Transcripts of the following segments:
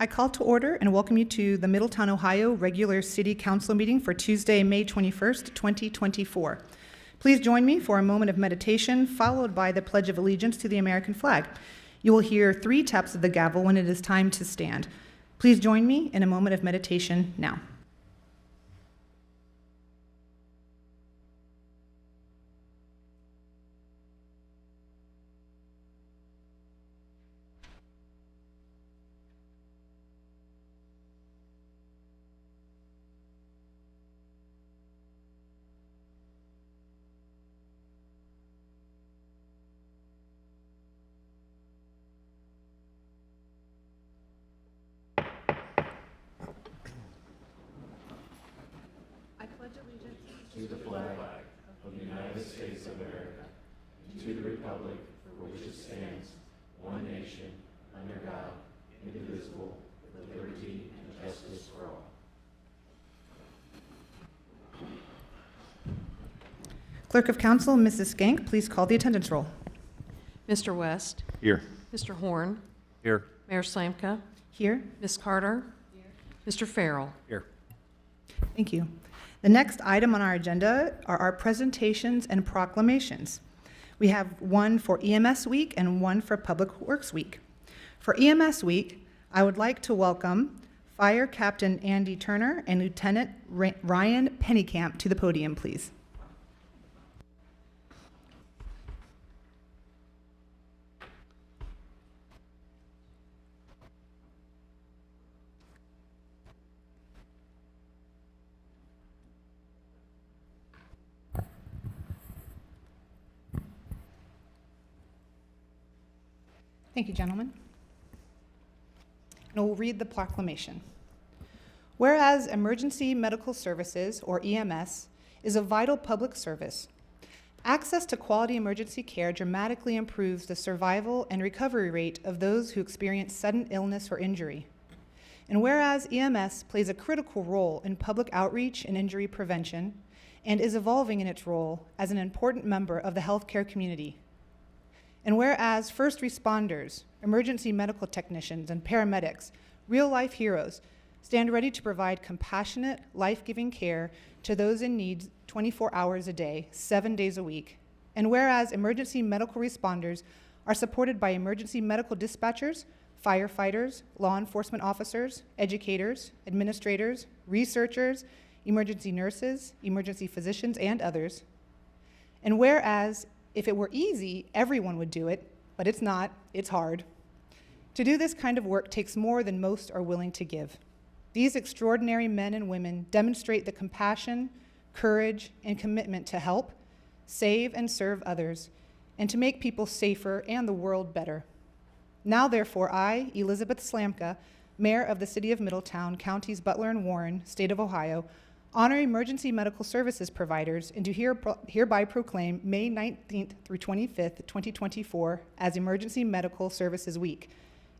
I call to order and welcome you to the Middletown, Ohio regular City Council meeting for Tuesday, May 21st, 2024. Please join me for a moment of meditation, followed by the Pledge of Allegiance to the American flag. You will hear 3 taps of the gavel when it is time to stand. Please join me in a moment of meditation now. To the flag of the United States of America, and to the republic for which it stands, one nation, under God, indivisible, with liberty and justice for all. Clerk of Council, Mrs. Skank, please call the attendance roll. Mr. West. Here. Mr. Horn. Here. Mayor Slamka. Here. Ms. Carter. Here. Mr. Farrell. Here. Thank you. The next item on our agenda are our presentations and proclamations. We have one for EMS Week and one for Public Works Week. For EMS Week, I would like to welcome Fire Captain Andy Turner and Lieutenant Ryan Pennycamp to the podium, please. Thank you, gentlemen. And we'll read the proclamation. Whereas emergency medical services, or EMS, is a vital public service, access to quality emergency care dramatically improves the survival and recovery rate of those who experience sudden illness or injury. And whereas EMS plays a critical role in public outreach and injury prevention, and is evolving in its role as an important member of the healthcare community. And whereas first responders, emergency medical technicians, and paramedics, real-life heroes, stand ready to provide compassionate, life-giving care to those in need 24 hours a day, 7 days a week. And whereas emergency medical responders are supported by emergency medical dispatchers, firefighters, law enforcement officers, educators, administrators, researchers, emergency nurses, emergency physicians, and others. And whereas if it were easy, everyone would do it, but it's not, it's hard. To do this kind of work takes more than most are willing to give. These extraordinary men and women demonstrate the compassion, courage, and commitment to help, save, and serve others, and to make people safer and the world better. Now, therefore, I, Elizabeth Slamka, Mayor of the City of Middletown, Counties Butler and Warren, State of Ohio, honor emergency medical services providers and do hereby proclaim May 19th through 25th, 2024 as Emergency Medical Services Week.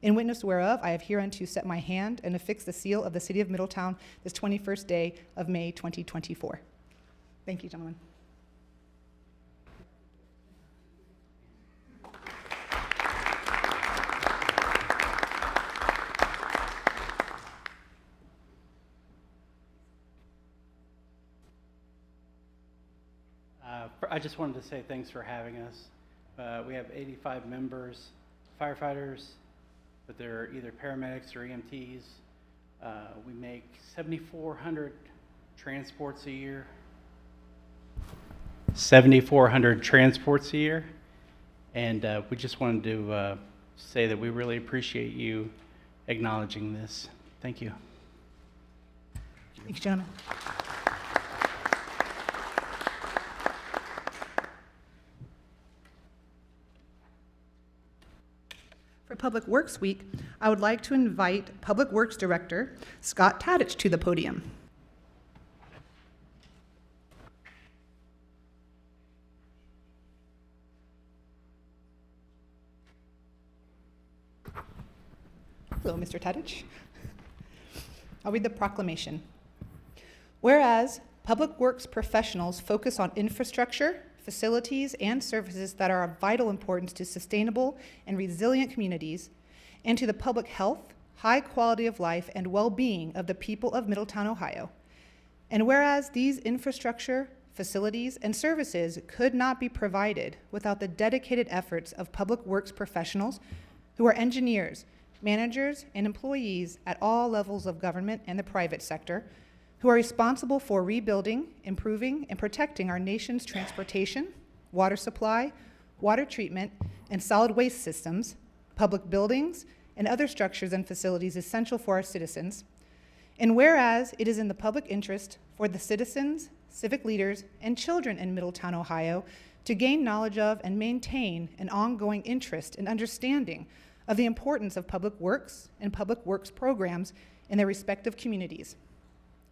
In witness whereof, I have hereunto set my hand and affixed the seal of the City of Middletown this 21st day of May 2024. Thank you, gentlemen. I just wanted to say thanks for having us. We have 85 members, firefighters, but they're either paramedics or EMTs. We make 7,400 transports a year. 7,400 transports a year. And we just wanted to say that we really appreciate you acknowledging this. Thank you. Thanks, gentlemen. For Public Works Week, I would like to invite Public Works Director Scott Tadich to the podium. Hello, Mr. Tadich. I'll read the proclamation. Whereas public works professionals focus on infrastructure, facilities, and services that are of vital importance to sustainable and resilient communities and to the public health, high quality of life, and well-being of the people of Middletown, Ohio. And whereas these infrastructure, facilities, and services could not be provided without the dedicated efforts of public works professionals who are engineers, managers, and employees at all levels of government and the private sector, who are responsible for rebuilding, improving, and protecting our nation's transportation, water supply, water treatment, and solid waste systems, public buildings, and other structures and facilities essential for our citizens. And whereas it is in the public interest for the citizens, civic leaders, and children in Middletown, Ohio to gain knowledge of and maintain an ongoing interest and understanding of the importance of public works and public works programs in their respective communities.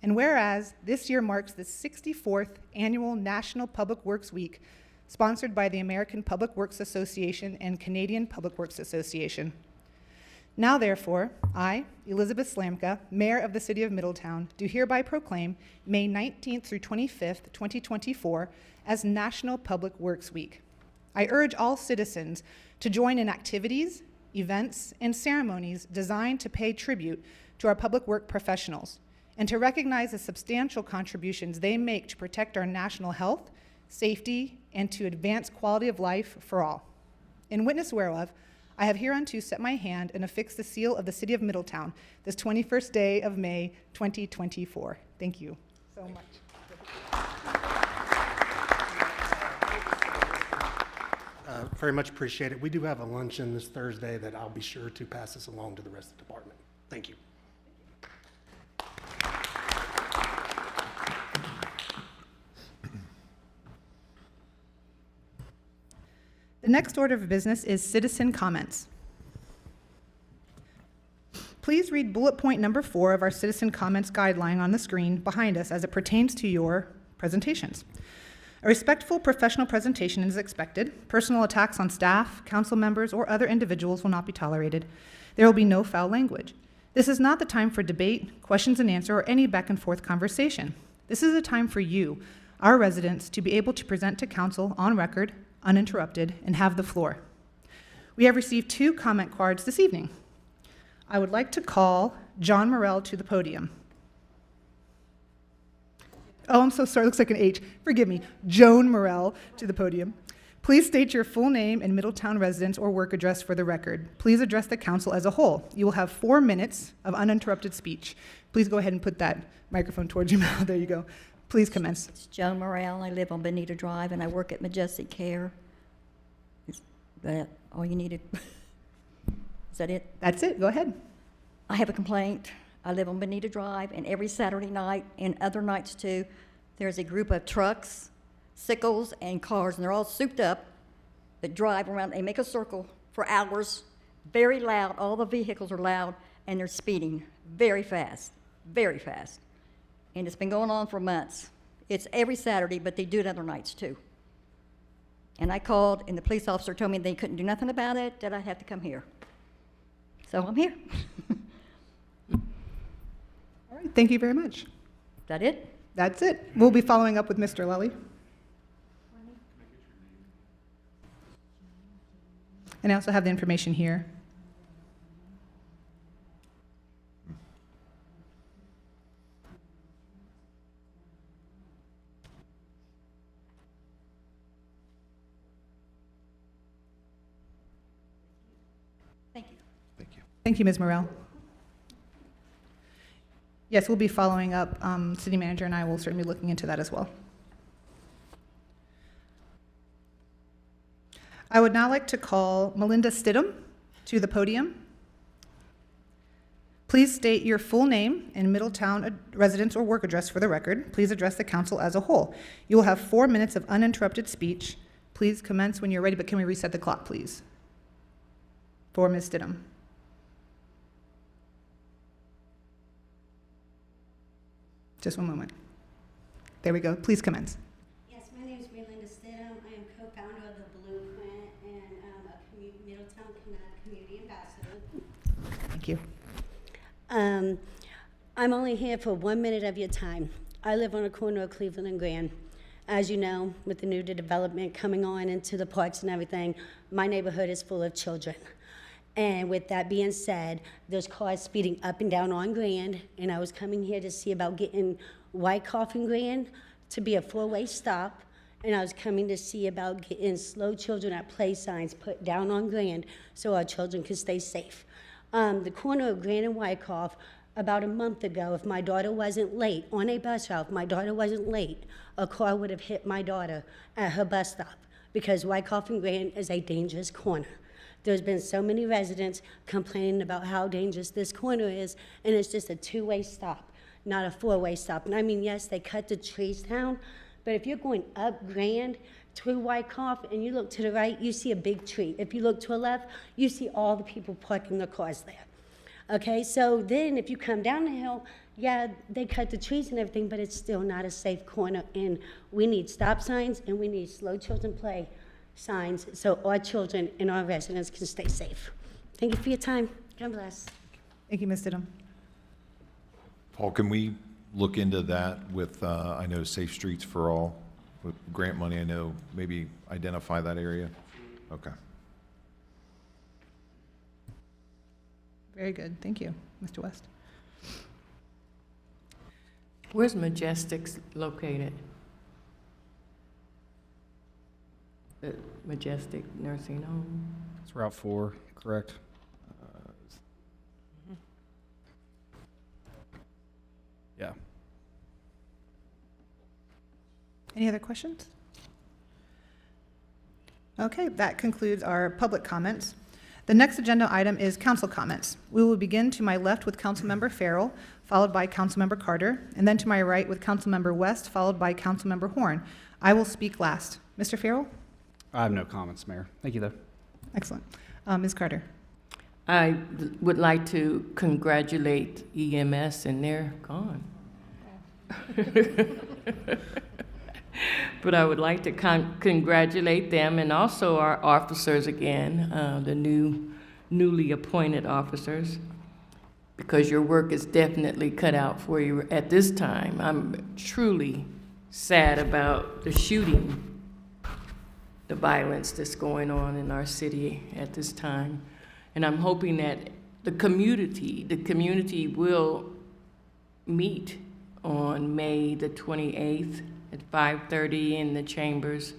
And whereas this year marks the 64th annual National Public Works Week, sponsored by the American Public Works Association and Canadian Public Works Association. Now therefore, I, Elizabeth Slamka, Mayor of the City of Middletown, do hereby proclaim May 19th through 25th, 2024 as National Public Works Week. I urge all citizens to join in activities, events, and ceremonies designed to pay tribute to our public work professionals and to recognize the substantial contributions they make to protect our national health, safety, and to advance quality of life for all. In witness whereof, I have hereunto set my hand and affixed the seal of the City of Middletown this 21st day of May, 2024. Thank you so much. Very much appreciate it. We do have a luncheon this Thursday that I'll be sure to pass this along to the rest of the department. Thank you. The next order of business is citizen comments. Please read bullet point number 4 of our citizen comments guideline on the screen behind us as it pertains to your presentations. A respectful professional presentation is expected. Personal attacks on staff, council members, or other individuals will not be tolerated. There will be no foul language. This is not the time for debate, questions and answer, or any back and forth conversation. This is a time for you, our residents, to be able to present to council on record, uninterrupted, and have the floor. We have received 2 comment cards this evening. I would like to call John Morrell to the podium. Oh, I'm so sorry, looks like an H. Forgive me. Joan Morrell to the podium. Please state your full name and Middletown residence or work address for the record. Please address the council as a whole. You will have 4 minutes of uninterrupted speech. Please go ahead and put that microphone towards your mouth. There you go. Please commence. It's Joan Morrell. I live on Bonita Drive, and I work at Majestic Care. Is that all you needed? Is that it? That's it. Go ahead. I have a complaint. I live on Bonita Drive, and every Saturday night, and other nights too, there's a group of trucks, sickles, and cars, and they're all souped up that drive around. They make a circle for hours, very loud. All the vehicles are loud, and they're speeding very fast, very fast. And it's been going on for months. It's every Saturday, but they do it other nights too. And I called, and the police officer told me they couldn't do nothing about it, that I'd have to come here. So I'm here. All right. Thank you very much. Is that it? That's it. We'll be following up with Mr. Lully. And I also have the information here. Thank you. Thank you. Thank you, Ms. Morrell. Yes, we'll be following up. City Manager and I will certainly be looking into that as well. I would now like to call Melinda Stidham to the podium. Please state your full name and Middletown residence or work address for the record. Please address the council as a whole. You will have 4 minutes of uninterrupted speech. Please commence when you're ready, but can we reset the clock, please? For Ms. Stidham. Just one moment. There we go. Please commence. Yes, my name is Melinda Stidham. I am co-founder of the Blueprint and a Middletown Community Ambassador. Thank you. I'm only here for 1 minute of your time. I live on the corner of Cleveland and Grand. As you know, with the new development coming on into the parks and everything, my neighborhood is full of children. And with that being said, there's cars speeding up and down on Grand, and I was coming here to see about getting Wyckoff and Grand to be a four-way stop, and I was coming to see about getting slow children at play signs put down on Grand so our children can stay safe. The corner of Grand and Wyckoff, about a month ago, if my daughter wasn't late on a bus route, if my daughter wasn't late, a car would have hit my daughter at her bus stop because Wyckoff and Grand is a dangerous corner. There's been so many residents complaining about how dangerous this corner is, and it's just a two-way stop, not a four-way stop. And I mean, yes, they cut the trees down, but if you're going up Grand to Wyckoff and you look to the right, you see a big tree. If you look to the left, you see all the people parking their cars there. Okay, so then if you come down the hill, yeah, they cut the trees and everything, but it's still not a safe corner, and we need stop signs and we need slow children play signs so our children and our residents can stay safe. Thank you for your time. God bless. Thank you, Ms. Stidham. Paul, can we look into that with, I know Safe Streets for All, with grant money, I know, maybe identify that area? Okay. Very good. Thank you, Mr. West. Where's Majestics located? The Majestic Nursing Home? It's Route 4, correct? Yeah. Any other questions? Okay, that concludes our public comments. The next agenda item is council comments. We will begin to my left with Councilmember Farrell, followed by Councilmember Carter, and then to my right with Councilmember West, followed by Councilmember Horn. I will speak last. Mr. Farrell? I have no comments, Mayor. Thank you, though. Excellent. Ms. Carter? I would like to congratulate EMS, and they're gone. But I would like to congratulate them and also our officers again, the newly appointed officers, because your work is definitely cut out for you at this time. I'm truly sad about the shooting, the violence that's going on in our city at this time. And I'm hoping that the community will meet on May the 28th at 5:30 in the chambers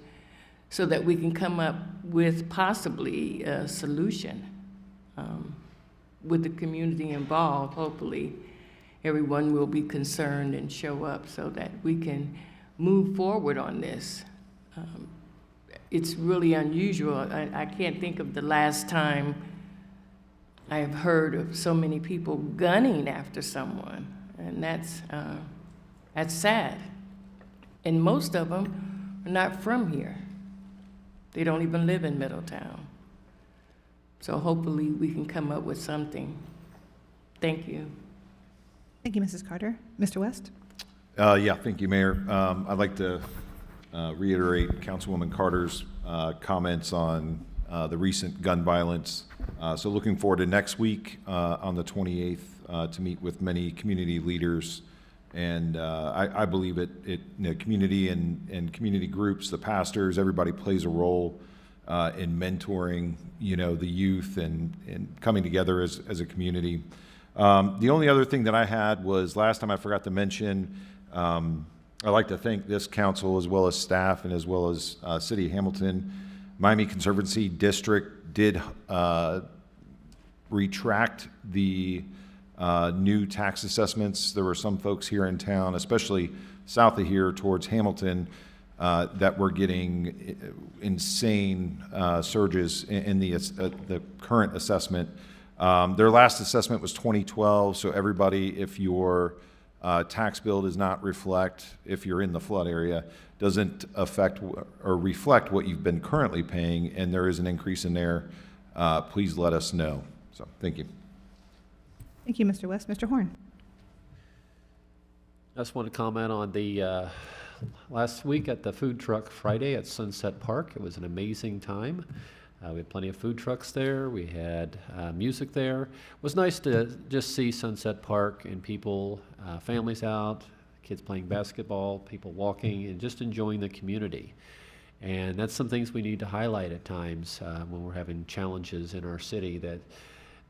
so that we can come up with possibly a solution. With the community involved, hopefully everyone will be concerned and show up so that we can move forward on this. It's really unusual. I can't think of the last time I have heard of so many people gunning after someone, and that's sad. And most of them are not from here. They don't even live in Middletown. So hopefully we can come up with something. Thank you. Thank you, Mrs. Carter. Mr. West? Yeah, thank you, Mayor. I'd like to reiterate Councilwoman Carter's comments on the recent gun violence. So looking forward to next week on the 28th to meet with many community leaders. And I believe community and community groups, the pastors, everybody plays a role in mentoring, the youth and coming together as a community. The only other thing that I had was last time I forgot to mention, I'd like to thank this council as well as staff and as well as City of Hamilton. Miami Conservancy District did retract the new tax assessments. There were some folks here in town, especially south of here towards Hamilton, that were getting insane surges in the current assessment. Their last assessment was 2012, so everybody, if your tax bill does not reflect, if you're in the flood area, doesn't affect or reflect what you've been currently paying, and there is an increase in there, please let us know. So, thank you. Thank you, Mr. West. Mr. Horn? I just want to comment on the last week at the Food Truck Friday at Sunset Park. It was an amazing time. We had plenty of food trucks there. We had music there. It was nice to just see Sunset Park and people, families out, kids playing basketball, people walking, and just enjoying the community. And that's some things we need to highlight at times when we're having challenges in our city, that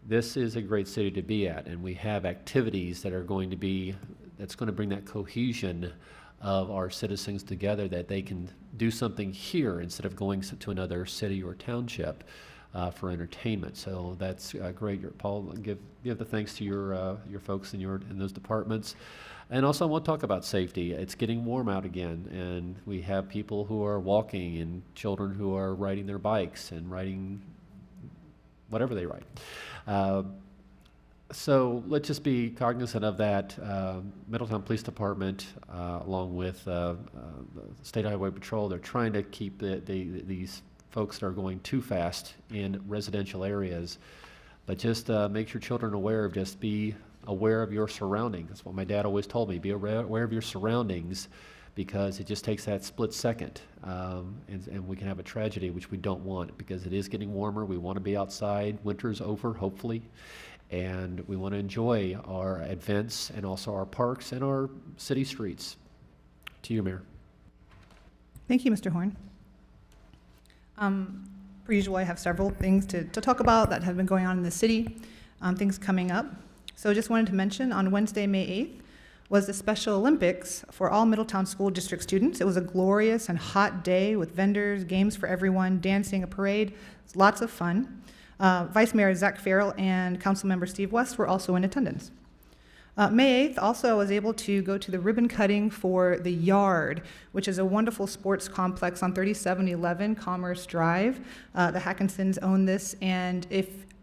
this is a great city to be at, and we have activities that are going to be, that's going to bring that cohesion of our citizens together, that they can do something here instead of going to another city or township for entertainment. So that's great. Paul, give the thanks to your folks in those departments. And also I want to talk about safety. It's getting warm out again, and we have people who are walking and children who are riding their bikes and riding whatever they ride. So let's just be cognizant of that. Middletown Police Department, along with the State Highway Patrol, they're trying to keep these folks that are going too fast in residential areas. But just make your children aware of, just be aware of your surroundings. That's what my dad always told me, be aware of your surroundings, because it just takes that split second, and we can have a tragedy, which we don't want, because it is getting warmer. We want to be outside. Winter's over, hopefully, and we want to enjoy our events and also our parks and our city streets. To you, Mayor. Thank you, Mr. Horn. Per usual, I have several things to talk about that have been going on in the city, things coming up. So I just wanted to mention on Wednesday, May 8th, was the Special Olympics for all Middletown School District students. It was a glorious and hot day with vendors, games for everyone, dancing, a parade. It was lots of fun. Vice Mayor Zach Farrell and Councilmember Steve West were also in attendance. May 8th, also I was able to go to the ribbon cutting for The Yard, which is a wonderful sports complex on 3711 Commerce Drive. The Hackinsons own this, and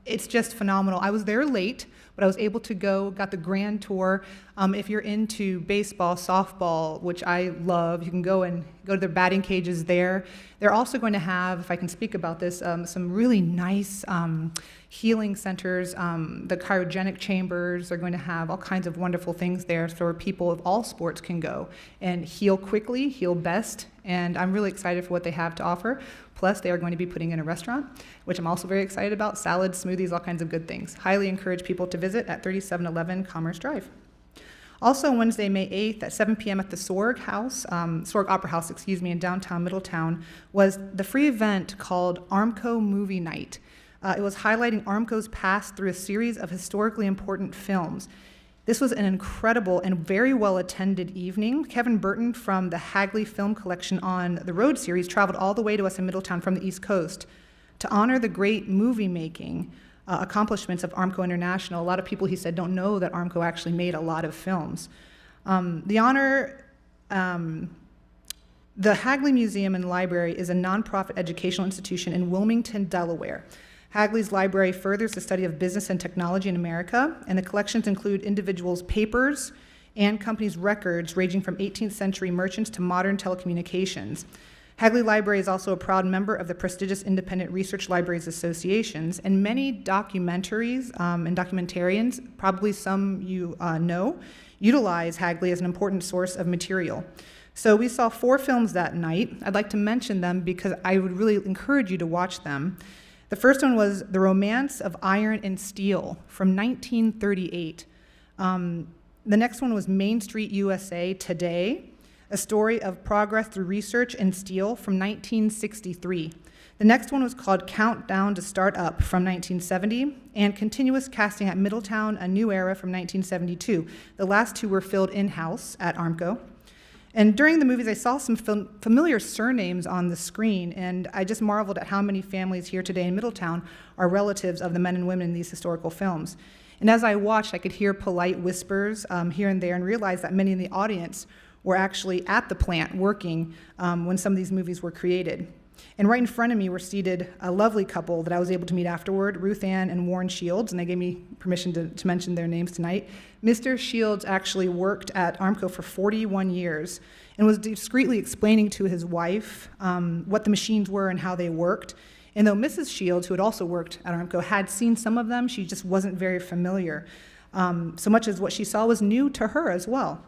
it's just phenomenal. I was there late, but I was able to go, got the grand tour. If you're into baseball, softball, which I love, you can go to their batting cages there. They're also going to have, if I can speak about this, some really nice healing centers, the cryogenic chambers. They're going to have all kinds of wonderful things there so people of all sports can go and heal quickly, heal best, and I'm really excited for what they have to offer. Plus, they are going to be putting in a restaurant, which I'm also very excited about, salads, smoothies, all kinds of good things. Highly encourage people to visit at 3711 Commerce Drive. Also, Wednesday, May 8th at 7 p.m. at the Sorg Opera House, in downtown Middletown, was the free event called Armco Movie Night. It was highlighting Armco's past through a series of historically important films. This was an incredible and very well-attended evening. Kevin Burton from the Hagley Film Collection on the Road series traveled all the way to us in Middletown from the East Coast to honor the great movie-making accomplishments of Armco International. A lot of people, he said, don't know that Armco actually made a lot of films. The Hagley Museum and Library is a nonprofit educational institution in Wilmington, Delaware. Hagley's library furthers the study of business and technology in America, and the collections include individuals' papers and companies' records ranging from 18th century merchants to modern telecommunications. Hagley Library is also a proud member of the prestigious Independent Research Libraries Associations, and many documentaries and documentarians, probably some you know, utilize Hagley as an important source of material. So we saw 4 films that night. I'd like to mention them because I would really encourage you to watch them. The first one was The Romance of Iron and Steel from 1938. The next one was Main Street USA Today, a story of progress through research and steel from 1963. The next one was called Countdown to Start Up from 1970, and Continuous Casting at Middletown, A New Era from 1972. The last 2 were filled in-house at Armco. And during the movies, I saw some familiar surnames on the screen, and I just marveled at how many families here today in Middletown are relatives of the men and women in these historical films. And as I watched, I could hear polite whispers here and there and realize that many in the audience were actually at the plant working when some of these movies were created. And right in front of me were seated a lovely couple that I was able to meet afterward, Ruth Ann and Warren Shields, and they gave me permission to mention their names tonight. Mr. Shields actually worked at Armco for 41 years and was discreetly explaining to his wife what the machines were and how they worked. And though Mrs. Shields, who had also worked at Armco, had seen some of them, she just wasn't very familiar. So much as what she saw was new to her as well.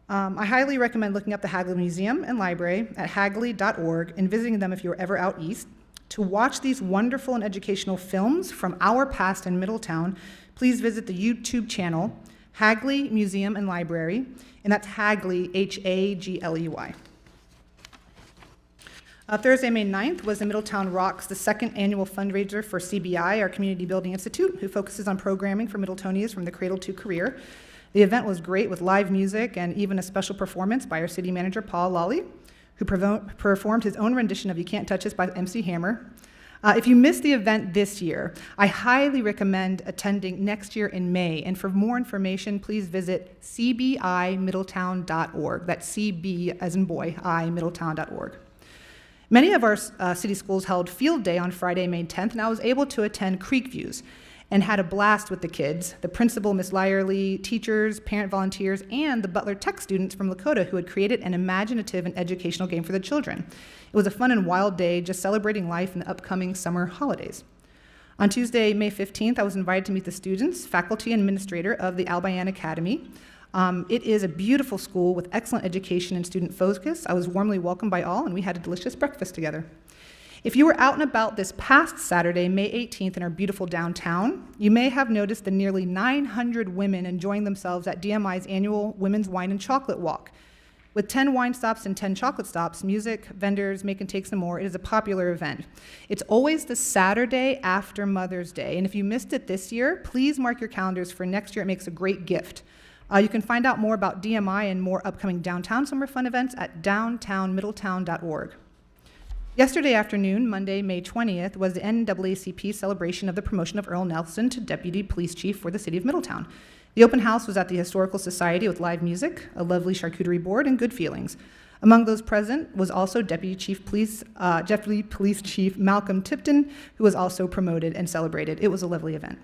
I highly recommend looking up the Hagley Museum and Library at hagley.org and visiting them if you're ever out east. To watch these wonderful and educational films from our past in Middletown, please visit the YouTube channel, Hagley Museum and Library, and that's Hagley, Hagley. Thursday, May 9th was the Middletown Rocks, the second annual fundraiser for CBI, our Community Building Institute, who focuses on programming for Middletonians from the cradle to career. The event was great with live music and even a special performance by our city manager, Paul Lawley, who performed his own rendition of You Can't Touch Us by MC Hammer. If you missed the event this year, I highly recommend attending next year in May. And for more information, please visit cbimiddletown.org. That's CB as in boy, middletown.org. Many of our city schools held field day on Friday, May 10th, and I was able to attend Creek Views and had a blast with the kids, the principal, Miss Lyerly, teachers, parent volunteers, and the Butler Tech students from Lakota who had created an imaginative and educational game for the children. It was a fun and wild day, just celebrating life in the upcoming summer holidays. On Tuesday, May 15th, I was invited to meet the students, faculty, and administrator of the Albion Academy. It is a beautiful school with excellent education and student focus. I was warmly welcomed by all, and we had a delicious breakfast together. If you were out and about this past Saturday, May 18th, in our beautiful downtown, you may have noticed the nearly 900 women enjoying themselves at DMI's annual Women's Wine and Chocolate Walk. With 10 wine stops and 10 chocolate stops, music, vendors, make and takes, and more, it is a popular event. It's always the Saturday after Mother's Day, and if you missed it this year, please mark your calendars for next year. It makes a great gift. You can find out more about DMI and more upcoming downtown summer fun events at downtownmiddletown.org. Yesterday afternoon, Monday, May 20th, was the NAACP celebration of the promotion of Earl Nelson to Deputy Police Chief for the City of Middletown. The open house was at the Historical Society with live music, a lovely charcuterie board, and good feelings. Among those present was also Deputy Police Chief Malcolm Tipton, who was also promoted and celebrated. It was a lovely event.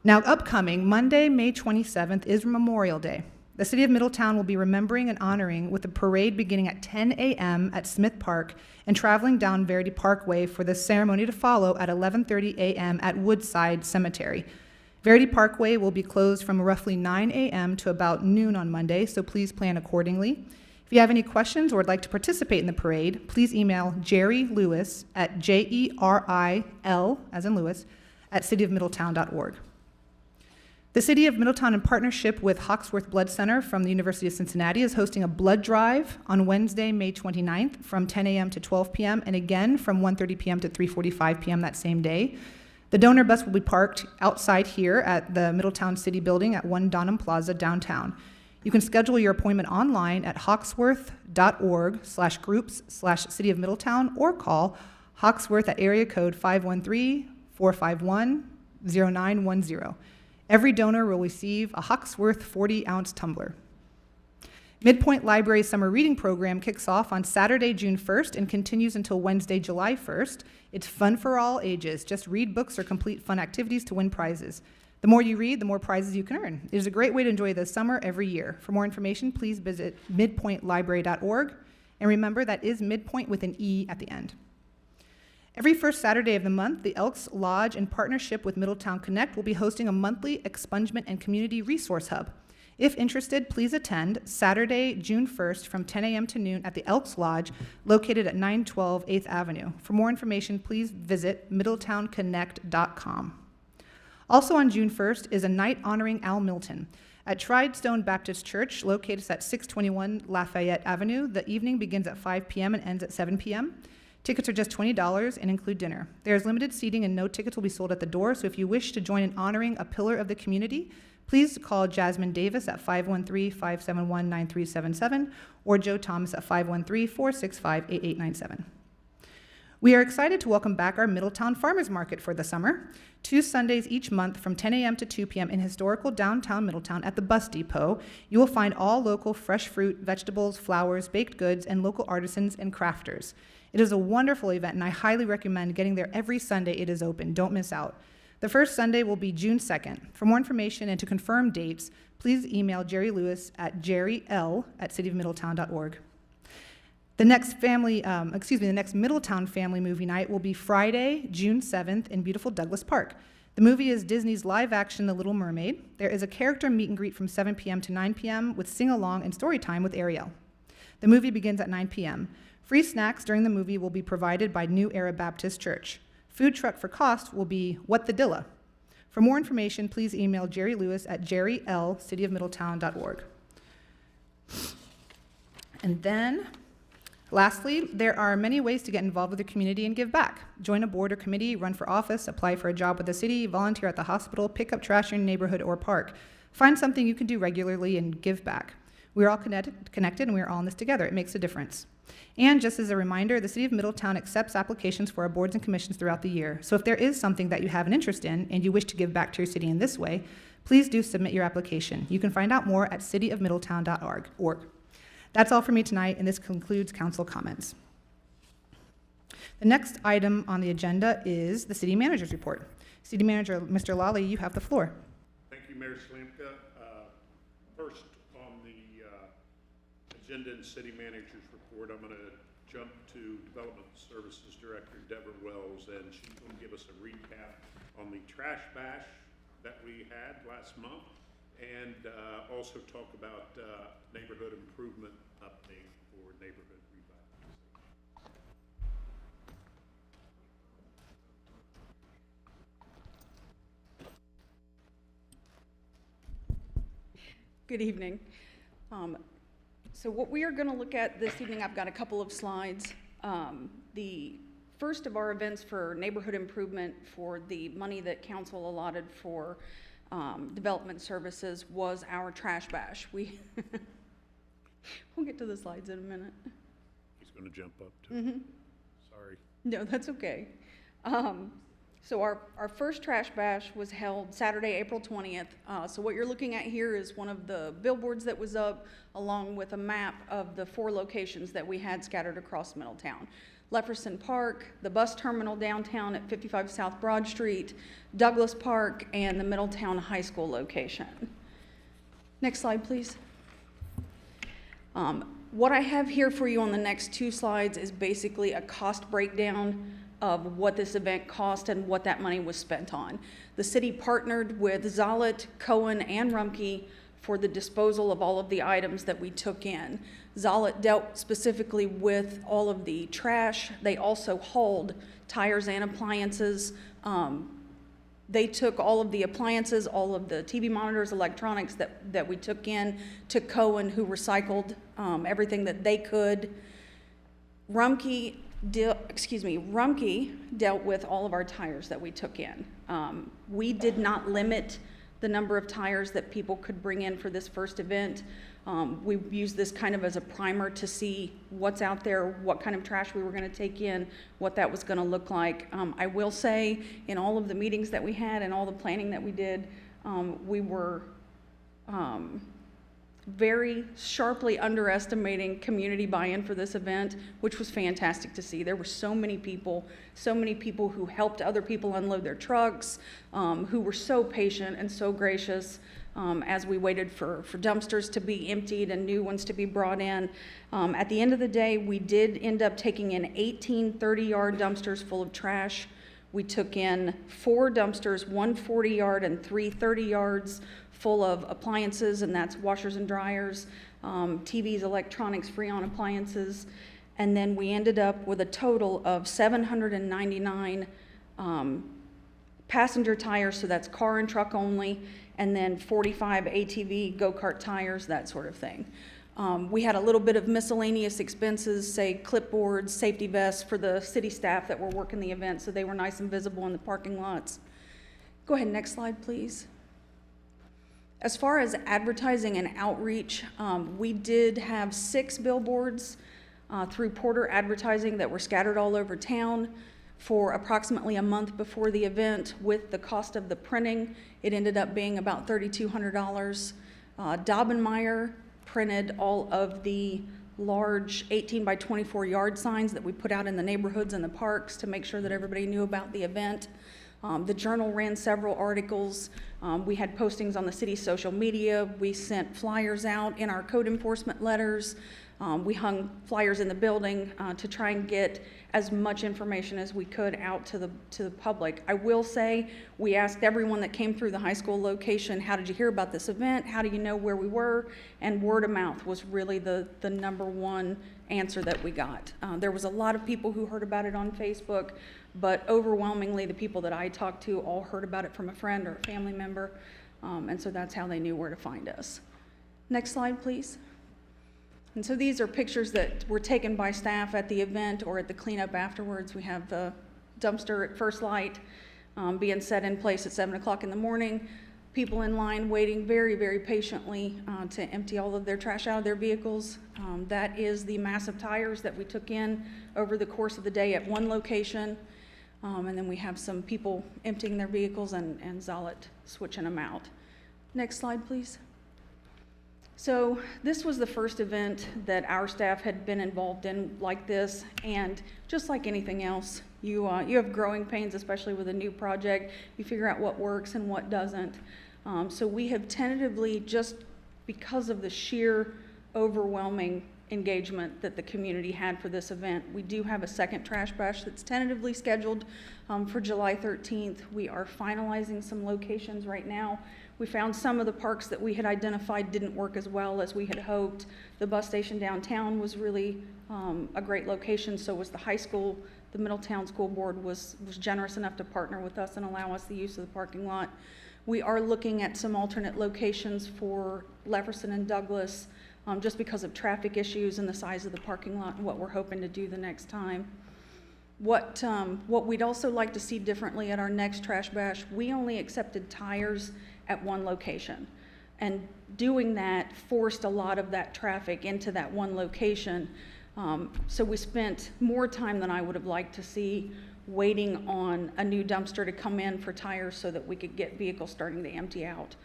Now, upcoming Monday, May 27th, is Memorial Day. The City of Middletown will be remembering and honoring with a parade beginning at 10 a.m. at Smith Park and traveling down Verity Parkway for the ceremony to follow at 11:30 a.m. at Woodside Cemetery. Verity Parkway will be closed from roughly 9 a.m. to about noon on Monday, so please plan accordingly. If you have any questions or would like to participate in the parade, please email Jerry Lewis at JERIL, as in Lewis, at cityofmiddletown.org. The City of Middletown, in partnership with Hawksworth Blood Center from the University of Cincinnati, is hosting a blood drive on Wednesday, May 29th from 10 a.m. to 12 p.m. and again from 1:30 p.m. to 3:45 p.m. that same day. The donor bus will be parked outside here at the Middletown City Building at 1 Donham Plaza downtown. You can schedule your appointment online at hawksworth.org/groups/City of Middletown or call Hawksworth at area code 513-451-0910. Every donor will receive a Hawksworth 40-ounce tumbler. Midpoint Library's summer reading program kicks off on Saturday, June 1st and continues until Wednesday, July 1st. It's fun for all ages. Just read books or complete fun activities to win prizes. The more you read, the more prizes you can earn. It is a great way to enjoy the summer every year. For more information, please visit midpointlibrary.org. And remember, that is Midpoint with an E at the end. Every first Saturday of the month, the Elks Lodge, in partnership with Middletown Connect, will be hosting a monthly expungement and community resource hub. If interested, please attend Saturday, June 1st from 10 a.m. to noon at the Elks Lodge, located at 912 8th Avenue. For more information, please visit middletownconnect.com. Also on June 1st is a night honoring Al Milton. At Tridestone Baptist Church, located at 621 Lafayette Avenue, the evening begins at 5 p.m. and ends at 7 p.m. Tickets are just $20 and include dinner. There is limited seating and no tickets will be sold at the door, so if you wish to join in honoring a pillar of the community, please call Jasmine Davis at 513-571-9377 or Joe Thomas at 513-465-8897. We are excited to welcome back our Middletown Farmers Market for the summer, 2 Sundays each month from 10 a.m. to 2 p.m. in historical downtown Middletown at the Bus Depot. You will find all local fresh fruit, vegetables, flowers, baked goods, and local artisans and crafters. It is a wonderful event, and I highly recommend getting there every Sunday it is open. Don't miss out. The first Sunday will be June 2nd. For more information and to confirm dates, please email Jerry Lewis at jerryl@cityofmiddletown.org. The next Middletown family movie night will be Friday, June 7th in beautiful Douglas Park. The movie is Disney's live-action The Little Mermaid. There is a character meet and greet from 7 p.m. to 9 p.m. with sing-along and story time with Ariel. The movie begins at 9 p.m. Free snacks during the movie will be provided by New Era Baptist Church. Food truck for cost will be What the Dilla. For more information, please email Jerry Lewis at jerryl@cityofmiddletown.org. And then Lastly, there are many ways to get involved with the community and give back. Join a board or committee, run for office, apply for a job with the city, volunteer at the hospital, pick up trash in your neighborhood or park. Find something you can do regularly and give back. We're all connected and we're all in this together. It makes a difference. And just as a reminder, the City of Middletown accepts applications for our boards and commissions throughout the year. So if there is something that you have an interest in and you wish to give back to your city in this way, please do submit your application. You can find out more at cityofmiddletown.org. That's all for me tonight, and this concludes council comments. The next item on the agenda is the city manager's report. City Manager, Mr. Lawley, you have the floor. Thank you, Mayor Slamka. First on the agenda and city manager's report, I'm going to jump to Development Services Director Deborah Wells, and she's going to give us a recap on the trash bash that we had last month, and also talk about neighborhood improvement update for neighborhood revitalization. Good evening. So what we are going to look at this evening, I've got a couple of slides. The first of our events for neighborhood improvement for the money that council allotted for development services was our trash bash. We'll get to the slides in a minute. He's going to jump up too. Sorry. No, that's okay. So our first trash bash was held Saturday, April 20th. So what you're looking at here is one of the billboards that was up, along with a map of the 4 locations that we had scattered across Middletown. Lefferson Park, the bus terminal downtown at 55 South Broad Street, Douglas Park, and the Middletown High School location. Next slide, please. What I have here for you on the next 2 slides is basically a cost breakdown of what this event cost and what that money was spent on. The city partnered with Zollet, Cohen, and Rumpke for the disposal of all of the items that we took in. Zollet dealt specifically with all of the trash. They also hauled tires and appliances. They took all of the appliances, all of the TV monitors, electronics that we took in to Cohen, who recycled everything that they could. Rumpke dealt with all of our tires that we took in. We did not limit the number of tires that people could bring in for this first event. We used this kind of as a primer to see what's out there, what kind of trash we were going to take in, what that was going to look like. I will say, in all of the meetings that we had and all the planning that we did, we were very sharply underestimating community buy-in for this event, which was fantastic to see. There were so many people who helped other people unload their trucks, who were so patient and so gracious as we waited for dumpsters to be emptied and new ones to be brought in. At the end of the day, we did end up taking in 18 30-yard dumpsters full of trash. We took in 4 dumpsters, 1 40-yard and 3 30 yards full of appliances, and that's washers and dryers, TVs, electronics, Freon appliances. And then we ended up with a total of 799 passenger tires, so that's car and truck only, and then 45 ATV, go-kart tires, that sort of thing. We had a little bit of miscellaneous expenses, say clipboards, safety vests for the city staff that were working the event, so they were nice and visible in the parking lots. Go ahead, next slide, please. As far as advertising and outreach, we did have 6 billboards through Porter Advertising that were scattered all over town for approximately a month before the event. With the cost of the printing, it ended up being about $3,200. Daubenmeier printed all of the large 18 by 24 yard signs that we put out in the neighborhoods and the parks to make sure that everybody knew about the event. The Journal ran several articles. We had postings on the city's social media. We sent flyers out in our code enforcement letters. We hung flyers in the building to try and get as much information as we could out to the public. I will say we asked everyone that came through the high school location, how did you hear about this event? How do you know where we were? And word of mouth was really the number one answer that we got. There was a lot of people who heard about it on Facebook, but overwhelmingly the people that I talked to all heard about it from a friend or a family member, and so that's how they knew where to find us. Next slide, please. And so these are pictures that were taken by staff at the event or at the cleanup afterwards. We have the dumpster at first light being set in place at 7 o'clock in the morning. People in line waiting very, very patiently to empty all of their trash out of their vehicles. That is the massive tires that we took in over the course of the day at one location. And then we have some people emptying their vehicles and Zollet switching them out. Next slide, please. So this was the first event that our staff had been involved in like this, and just like anything else, you have growing pains, especially with a new project. You figure out what works and what doesn't. So we have tentatively, just because of the sheer overwhelming engagement that the community had for this event, we do have a second trash bash that's tentatively scheduled for July 13th. We are finalizing some locations right now. We found some of the parks that we had identified didn't work as well as we had hoped. The bus station downtown was really a great location, so was the high school. The Middletown School Board was generous enough to partner with us and allow us the use of the parking lot. We are looking at some alternate locations for Leverson and Douglas, just because of traffic issues and the size of the parking lot and what we're hoping to do the next time. What we'd also like to see differently at our next trash bash, we only accepted tires at one location. And doing that forced a lot of that traffic into that one location. So we spent more time than I would have liked to see waiting on a new dumpster to come in for tires so that we could get vehicles starting to empty out.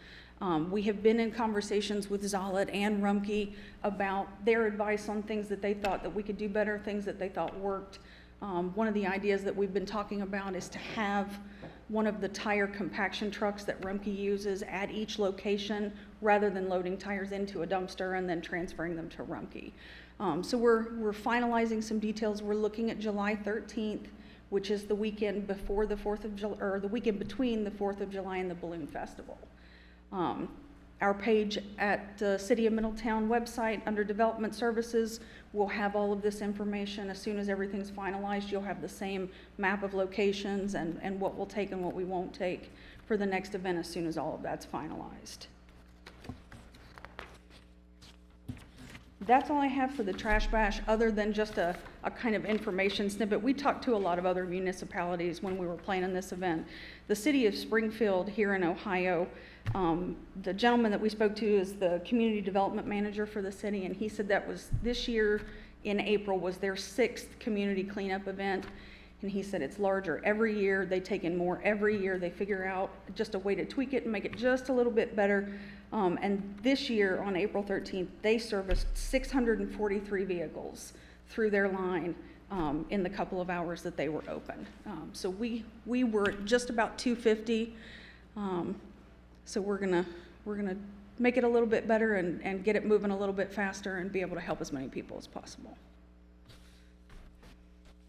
We have been in conversations with Zollet and Rumpke about their advice on things that they thought that we could do better, things that they thought worked. One of the ideas that we've been talking about is to have one of the tire compaction trucks that Rumpke uses at each location rather than loading tires into a dumpster and then transferring them to Rumpke. So we're finalizing some details. We're looking at July 13th, which is the weekend before the 4th of July, or the weekend between the 4th of July and the Balloon Festival. Our page at the City of Middletown website under Development Services will have all of this information. As soon as everything's finalized, you'll have the same map of locations and what we'll take and what we won't take for the next event as soon as all of that's finalized. That's all I have for the trash bash, other than just a kind of information snippet. We talked to a lot of other municipalities when we were planning this event. The city of Springfield here in Ohio, the gentleman that we spoke to is the community development manager for the city, and he said that was this year in April was their 6th community cleanup event. And he said it's larger every year. They take in more every year. They figure out just a way to tweak it and make it just a little bit better. And this year on April 13th, they serviced 643 vehicles through their line in the couple of hours that they were open. So we were just about 250. So we're gonna make it a little bit better and get it moving a little bit faster and be able to help as many people as possible.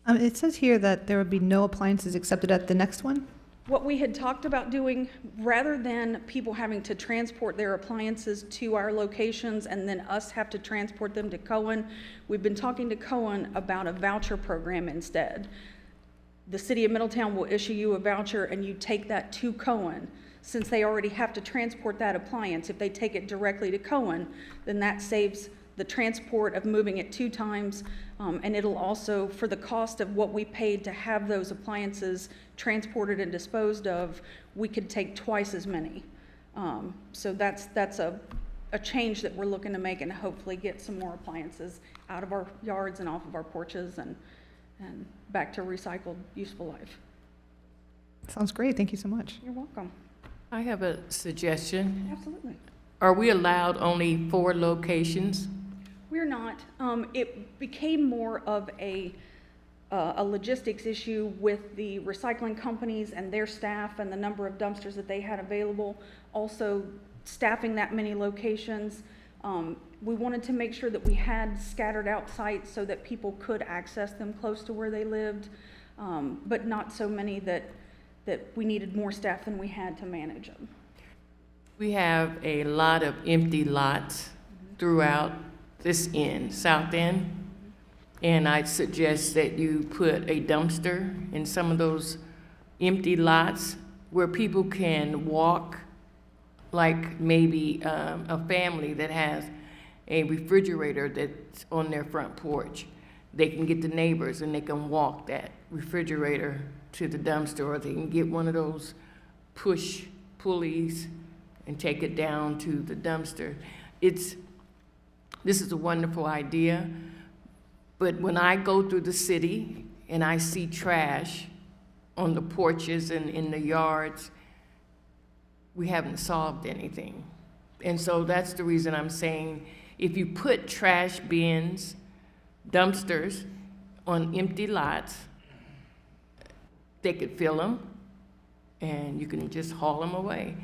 It says here that there would be no appliances accepted at the next one. What we had talked about doing, rather than people having to transport their appliances to our locations and then us have to transport them to Cohen, we've been talking to Cohen about a voucher program instead. The City of Middletown will issue you a voucher and you take that to Cohen. Since they already have to transport that appliance, if they take it directly to Cohen, then that saves the transport of moving it 2 times, and it'll also, for the cost of what we paid to have those appliances transported and disposed of, we could take twice as many. So that's a change that we're looking to make and hopefully get some more appliances out of our yards and off of our porches and back to recycled, useful life. Sounds great. Thank you so much. You're welcome. I have a suggestion. Absolutely. Are we allowed only 4 locations? We're not. It became more of a logistics issue with the recycling companies and their staff and the number of dumpsters that they had available. Also, staffing that many locations. We wanted to make sure that we had scattered out sites so that people could access them close to where they lived, but not so many that we needed more staff than we had to manage them. We have a lot of empty lots throughout this end, south end, and I'd suggest that you put a dumpster in some of those empty lots where people can walk, like maybe a family that has a refrigerator that's on their front porch. They can get the neighbors and they can walk that refrigerator to the dumpster, or they can get one of those push pulleys and take it down to the dumpster. This is a wonderful idea, but when I go through the city and I see trash on the porches and in the yards, we haven't solved anything. And so that's the reason I'm saying, if you put trash bins, dumpsters on empty lots, they could fill them and you can just haul them away.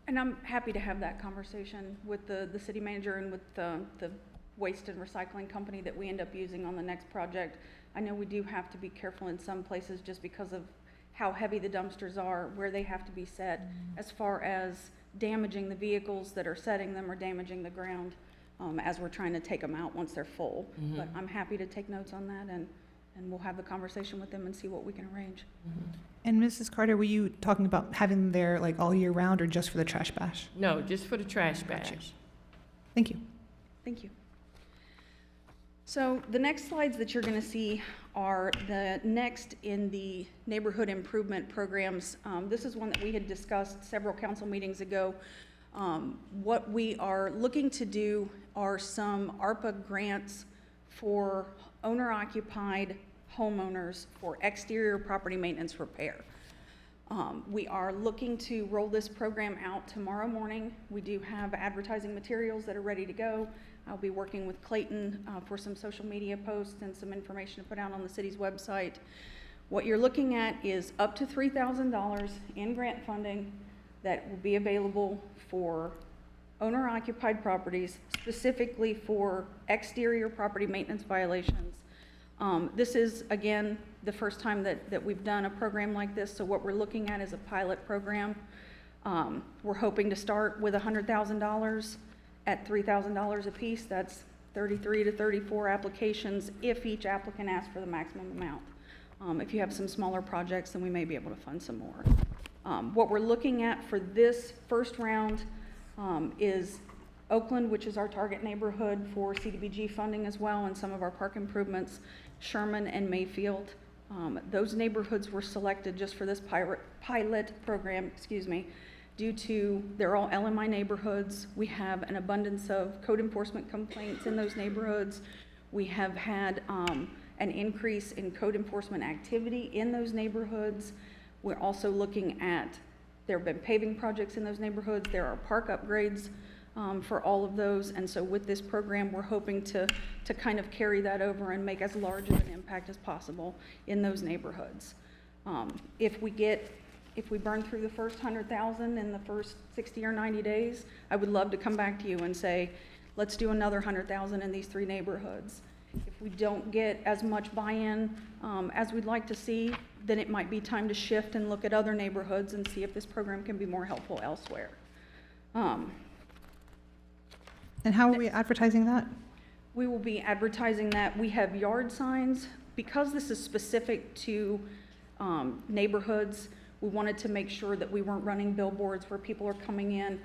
And I'm happy to have that conversation with the city manager and with the waste and recycling company that we end up using on the next project. I know we do have to be careful in some places just because of how heavy the dumpsters are, where they have to be set, as far as damaging the vehicles that are setting them or damaging the ground as we're trying to take them out once they're full. But I'm happy to take notes on that, and we'll have the conversation with them and see what we can arrange. And Mrs. Carter, were you talking about having them there like all year round or just for the trash bash? No, just for the trash bash. Thank you. Thank you. So the next slides that you're going to see are the next in the neighborhood improvement programs. This is one that we had discussed several council meetings ago. What we are looking to do are some ARPA grants for owner-occupied homeowners for exterior property maintenance repair. We are looking to roll this program out tomorrow morning. We do have advertising materials that are ready to go. I'll be working with Clayton for some social media posts and some information to put out on the city's website. What you're looking at is up to $3,000 in grant funding that will be available for owner-occupied properties, specifically for exterior property maintenance violations. This is, again, the first time that we've done a program like this, so what we're looking at is a pilot program. We're hoping to start with $100,000 at $3,000 apiece. That's 33 to 34 applications if each applicant asks for the maximum amount. If you have some smaller projects, then we may be able to fund some more. What we're looking at for this first round is Oakland, which is our target neighborhood for CDBG funding as well, and some of our park improvements, Sherman and Mayfield. Those neighborhoods were selected just for this pilot program, due to they're all LMI neighborhoods. We have an abundance of code enforcement complaints in those neighborhoods. We have had an increase in code enforcement activity in those neighborhoods. We're also looking at, there have been paving projects in those neighborhoods. There are park upgrades for all of those. And so with this program, we're hoping to kind of carry that over and make as large of an impact as possible in those neighborhoods. If we burn through the first 100,000 in the first 60 or 90 days, I would love to come back to you and say, let's do another 100,000 in these 3 neighborhoods. If we don't get as much buy-in as we'd like to see, then it might be time to shift and look at other neighborhoods and see if this program can be more helpful elsewhere. And how are we advertising that? We will be advertising that. We have yard signs. Because this is specific to neighborhoods, we wanted to make sure that we weren't running billboards where people are coming in.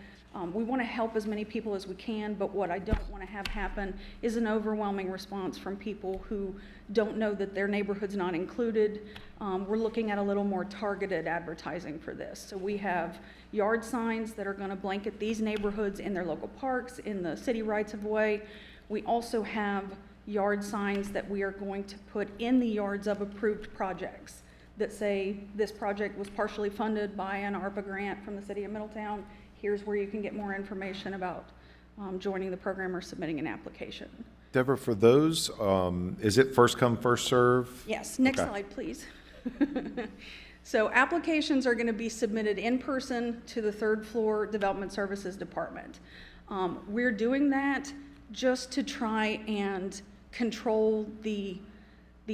We want to help as many people as we can, but what I don't want to have happen is an overwhelming response from people who don't know that their neighborhood's not included. We're looking at a little more targeted advertising for this. So we have yard signs that are going to blanket these neighborhoods in their local parks, in the city rights of way. We also have yard signs that we are going to put in the yards of approved projects that say this project was partially funded by an ARPA grant from the city of Middletown. Here's where you can get more information about joining the program or submitting an application. Deborah, for those, is it first come, first serve? Yes, next Okay. slide, please. So applications are going to be submitted in person to the 3rd floor Development Services Department. We're doing that just to try and control the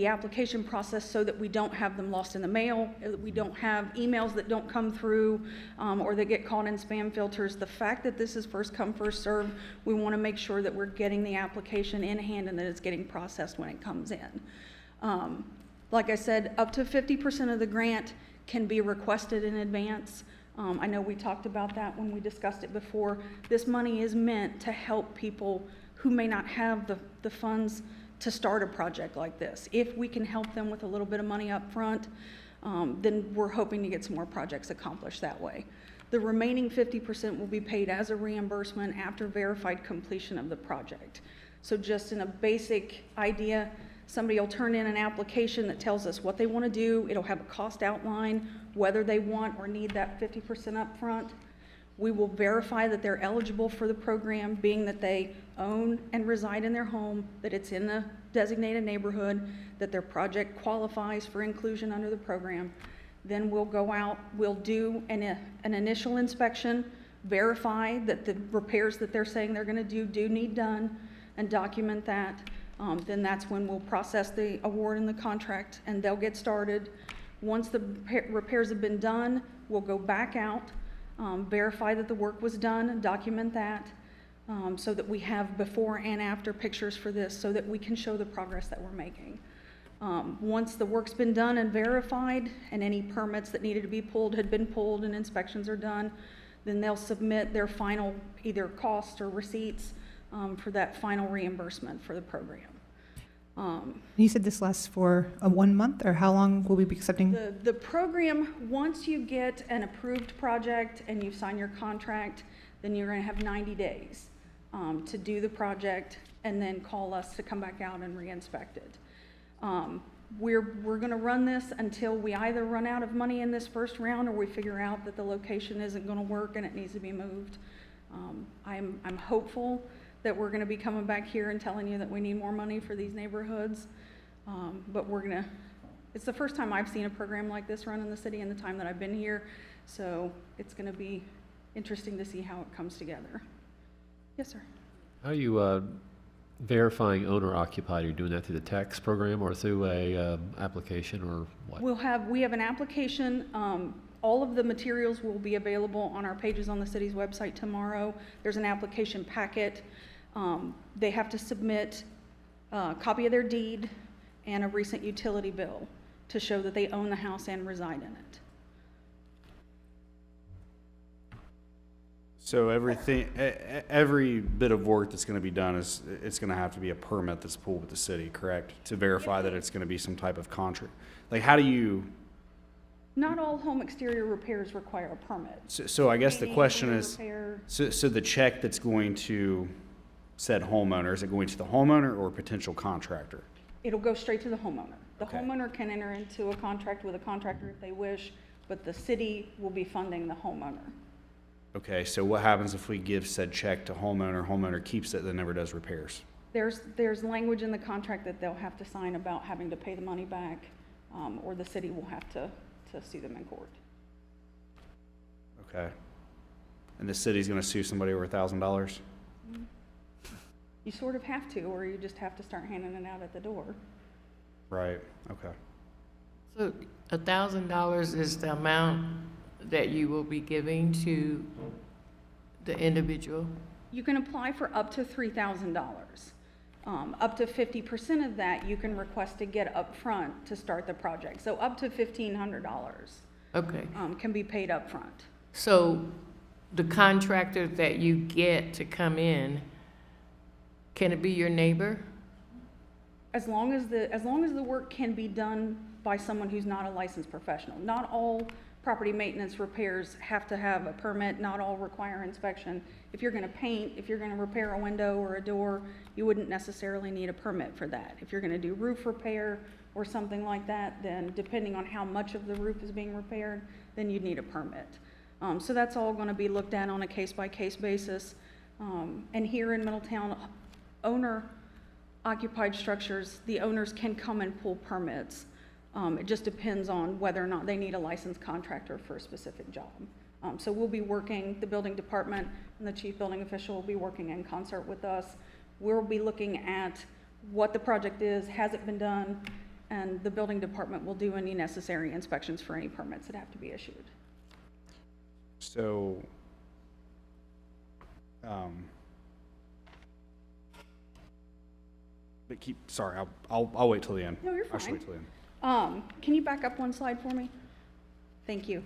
application process so that we don't have them lost in the mail, we don't have emails that don't come through or that get caught in spam filters. The fact that this is first come, first serve, we want to make sure that we're getting the application in hand and that it's getting processed when it comes in. Like I said, up to 50% of the grant can be requested in advance. I know we talked about that when we discussed it before. This money is meant to help people who may not have the funds to start a project like this. If we can help them with a little bit of money up front, then we're hoping to get some more projects accomplished that way. The remaining 50% will be paid as a reimbursement after verified completion of the project. So just in a basic idea, somebody will turn in an application that tells us what they want to do. It'll have a cost outline, whether they want or need that 50% up front. We will verify that they're eligible for the program, being that they own and reside in their home, that it's in the designated neighborhood, that their project qualifies for inclusion under the program. Then we'll go out, we'll do an initial inspection, verify that the repairs that they're saying they're going to do need done, and document that. Then that's when we'll process the award and the contract, and they'll get started. Once the repairs have been done, we'll go back out, verify that the work was done, and document that, so that we have before and after pictures for this, so that we can show the progress that we're making. Once the work's been done and verified, and any permits that needed to be pulled had been pulled and inspections are done, then they'll submit their final either cost or receipts for that final reimbursement for the program. You said this lasts for 1 month, or how long will we be accepting? The program, once you get an approved project and you sign your contract, then you're going to have 90 days to do the project, and then call us to come back out and re-inspect it. We're going to run this until we either run out of money in this first round, or we figure out that the location isn't going to work and it needs to be moved. I'm hopeful that we're going to be coming back here and telling you that we need more money for these neighborhoods, but it's the first time I've seen a program like this run in the city in the time that I've been here, so it's going to be interesting to see how it comes together. Yes, sir. How are you verifying owner occupied? Are you doing that through the tax program or through a application, or what? We have an application. All of the materials will be available on our pages on the city's website tomorrow. There's an application packet. They have to submit a copy of their deed and a recent utility bill to show that they own the house and reside in it. So every bit of work that's going to be done it's going to have to be a permit that's pulled with the city, correct? To verify that it's going to be some type of contract. Like, how do you? Not all home exterior repairs require a permit. So I guess the question is, repair, so the check that's going to said homeowner, is it going to the homeowner or potential contractor? it'll go straight to the homeowner. The Okay. homeowner can enter into a contract with a contractor if they wish, but the city will be funding the homeowner. Okay, so what happens if we give said check to homeowner keeps it, then never does repairs? There's language in the contract that they'll have to sign about having to pay the money back, or the city will have to sue them in court. Okay. And the city's gonna sue somebody over $1,000? You sort of have to, or you just have to start handing it out at the door. Right, okay. So $1,000 is the amount that you will be giving to the individual? You can apply for up to $3,000. Up to 50% of that you can request to get up front to start the project. So up to $1,500 Okay. can be paid up front. So the contractor that you get to come in, can it be your neighbor? As long as the work can be done by someone who's not a licensed professional. Not all property maintenance repairs have to have a permit, not all require inspection. If you're gonna paint, if you're gonna repair a window or a door, you wouldn't necessarily need a permit for that. If you're gonna do roof repair or something like that, then depending on how much of the roof is being repaired, then you'd need a permit. So that's all gonna be looked at on a case-by-case basis. And here in Middletown, owner-occupied structures, the owners can come and pull permits. It just depends on whether or not they need a licensed contractor for a specific job. So we'll be working, the building department and the chief building official will be working in concert with us. We'll be looking at what the project is, has it been done, and the building department will do any necessary inspections for any permits that have to be issued. So, but sorry, I'll wait till the end. No, you're I should fine. wait till the end. Can you back up one slide for me? Thank you.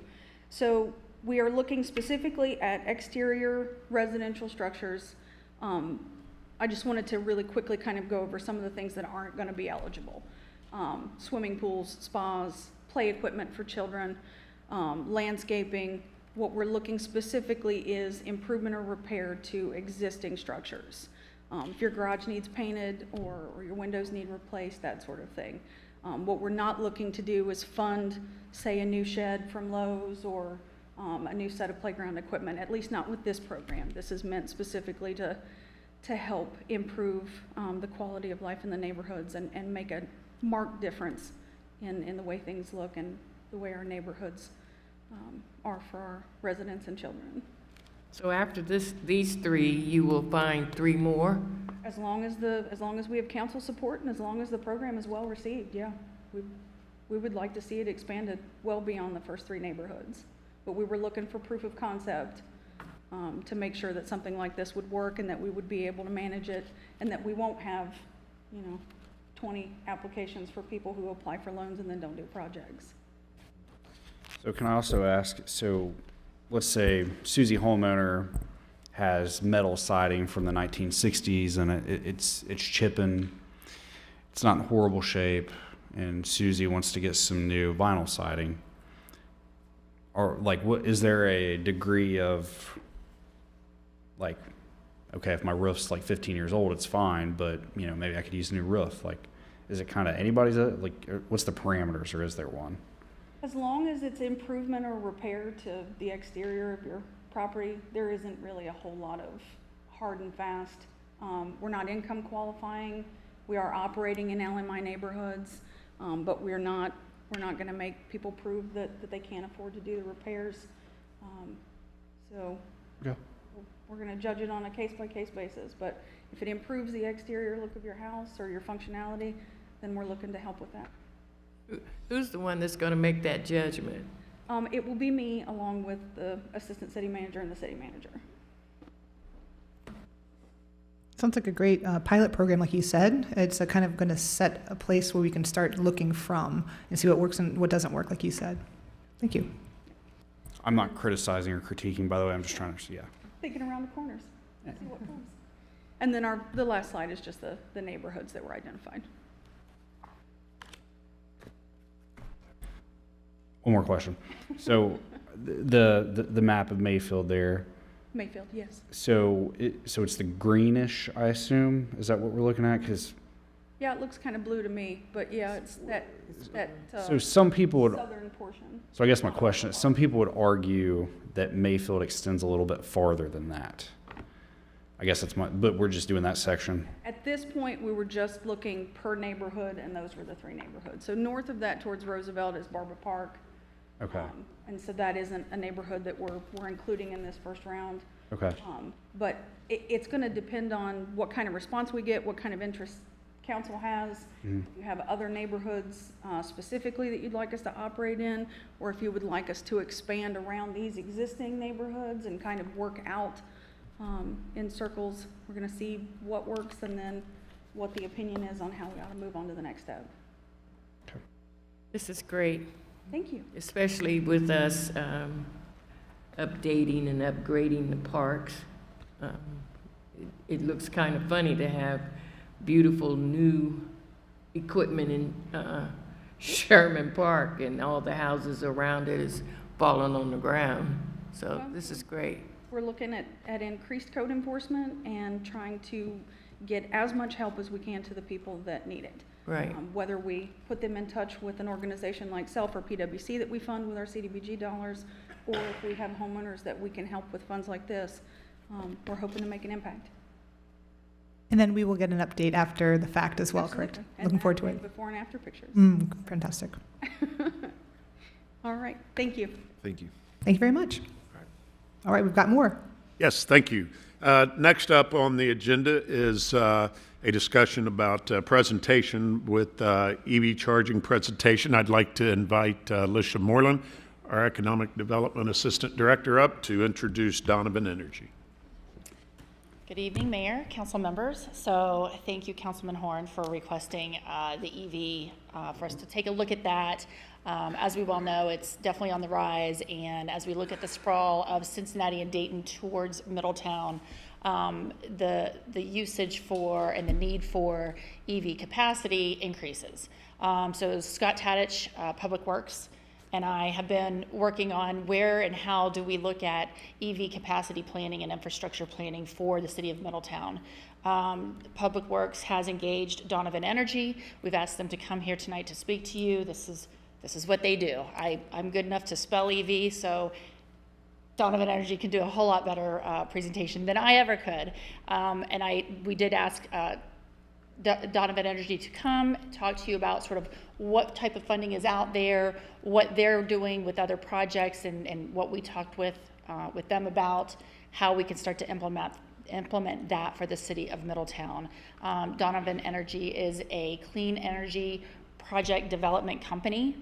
So we are looking specifically at exterior residential structures. I just wanted to really quickly kind of go over some of the things that aren't going to be eligible. Swimming pools, spas, play equipment for children, landscaping. What we're looking specifically is improvement or repair to existing structures. If your garage needs painted or your windows need replaced, that sort of thing. What we're not looking to do is fund, say, a new shed from Lowe's or a new set of playground equipment, at least not with this program. This is meant specifically to help improve the quality of life in the neighborhoods and make a marked difference in the way things look and the way our neighborhoods are for our residents and children. So after these 3, you will find 3 more? As long as we have council support and as long as the program is well received, yeah. We would like to see it expanded well beyond the first 3 neighborhoods. But we were looking for proof of concept to make sure that something like this would work and that we would be able to manage it and that we won't have, 20 applications for people who apply for loans and then don't do projects. So can I also ask, so let's say Susie homeowner has metal siding from the 1960s and it's chipping, it's not in horrible shape, and Susie wants to get some new vinyl siding. Or like, what is there a degree of like, okay, if my roof's like 15 years old, it's fine, but maybe I could use a new roof. Like, is it kind of anybody's, what's the parameters, or is there one? As long as it's improvement or repair to the exterior of your property, there isn't really a whole lot of hard and fast. We're not income qualifying. We are operating in LMI neighborhoods, but we're not going to make people prove that they can't afford to do the repairs. So yeah. We're going to judge it on a case-by-case basis. But if it improves the exterior look of your house or your functionality, then we're looking to help with that. Who's the one that's going to make that judgment? It will be me along with the assistant city manager and the city manager. Sounds like a great pilot program, like you said. It's kind of going to set a place where we can start looking from and see what works and what doesn't work, like you said. Thank you. I'm not criticizing or critiquing, by the way. I'm just trying to, Thinking around the corners, see what comes. And then the last slide is just the neighborhoods that were identified. One more question. So the map of Mayfield there. Mayfield, yes. So it's the greenish, I assume. Is that what we're looking at? Yeah, it looks kind of blue to me, but yeah, it's that so some people would, southern portion. So I guess my question is, some people would argue that Mayfield extends a little bit farther than that. I guess but we're just doing that section. At this point, we were just looking per neighborhood, and those were the 3 neighborhoods. So north of that towards Roosevelt is Barber Park. Okay. And so that isn't a neighborhood that we're including in this first round. Okay. But it's going to depend on what kind of response we get, what kind of interest council has. Mm-hmm. If you have other neighborhoods specifically that you'd like us to operate in, or if you would like us to expand around these existing neighborhoods and kind of work out in circles, we're going to see what works and then what the opinion is on how we ought to move on to the next step. Okay. This is great. Thank you. Especially with us updating and upgrading the parks. It looks kind of funny to have beautiful new equipment in Sherman Park and all the houses around it is falling on the ground. So this is great. We're looking at increased code enforcement and trying to get as much help as we can to the people that need it. Right. Whether we put them in touch with an organization like SELF or PWC that we fund with our CDBG dollars, or if we have homeowners that we can help with funds like this, we're hoping to make an impact. And then we will get an update after the fact as well, Absolutely. correct? And Looking forward to and it. Before and after pictures. Fantastic. All right, thank you. Thank you. Thank you very much. All right, we've got more. Yes, thank you. Next up on the agenda is a discussion about presentation with EV charging presentation. I'd like to invite Lisha Moreland, our Economic Development Assistant Director, up to introduce Donovan Energy. Good evening, Mayor, council members. So thank you, Councilman Horn, for requesting the EV for us to take a look at that. As we well know, it's definitely on the rise, and as we look at the sprawl of Cincinnati and Dayton towards Middletown, the usage for and the need for EV capacity increases. So Scott Tadich, Public Works, and I have been working on where and how do we look at EV capacity planning and infrastructure planning for the city of Middletown. Public Works has engaged Donovan Energy. We've asked them to come here tonight to speak to you. This is what they do. I'm good enough to spell EV, so Donovan Energy can do a whole lot better presentation than I ever could. We did ask Donovan Energy to come talk to you about sort of what type of funding is out there, what they're doing with other projects, and what we talked with them about, how we can start to implement that for the city of Middletown. Donovan Energy is a clean energy project development company.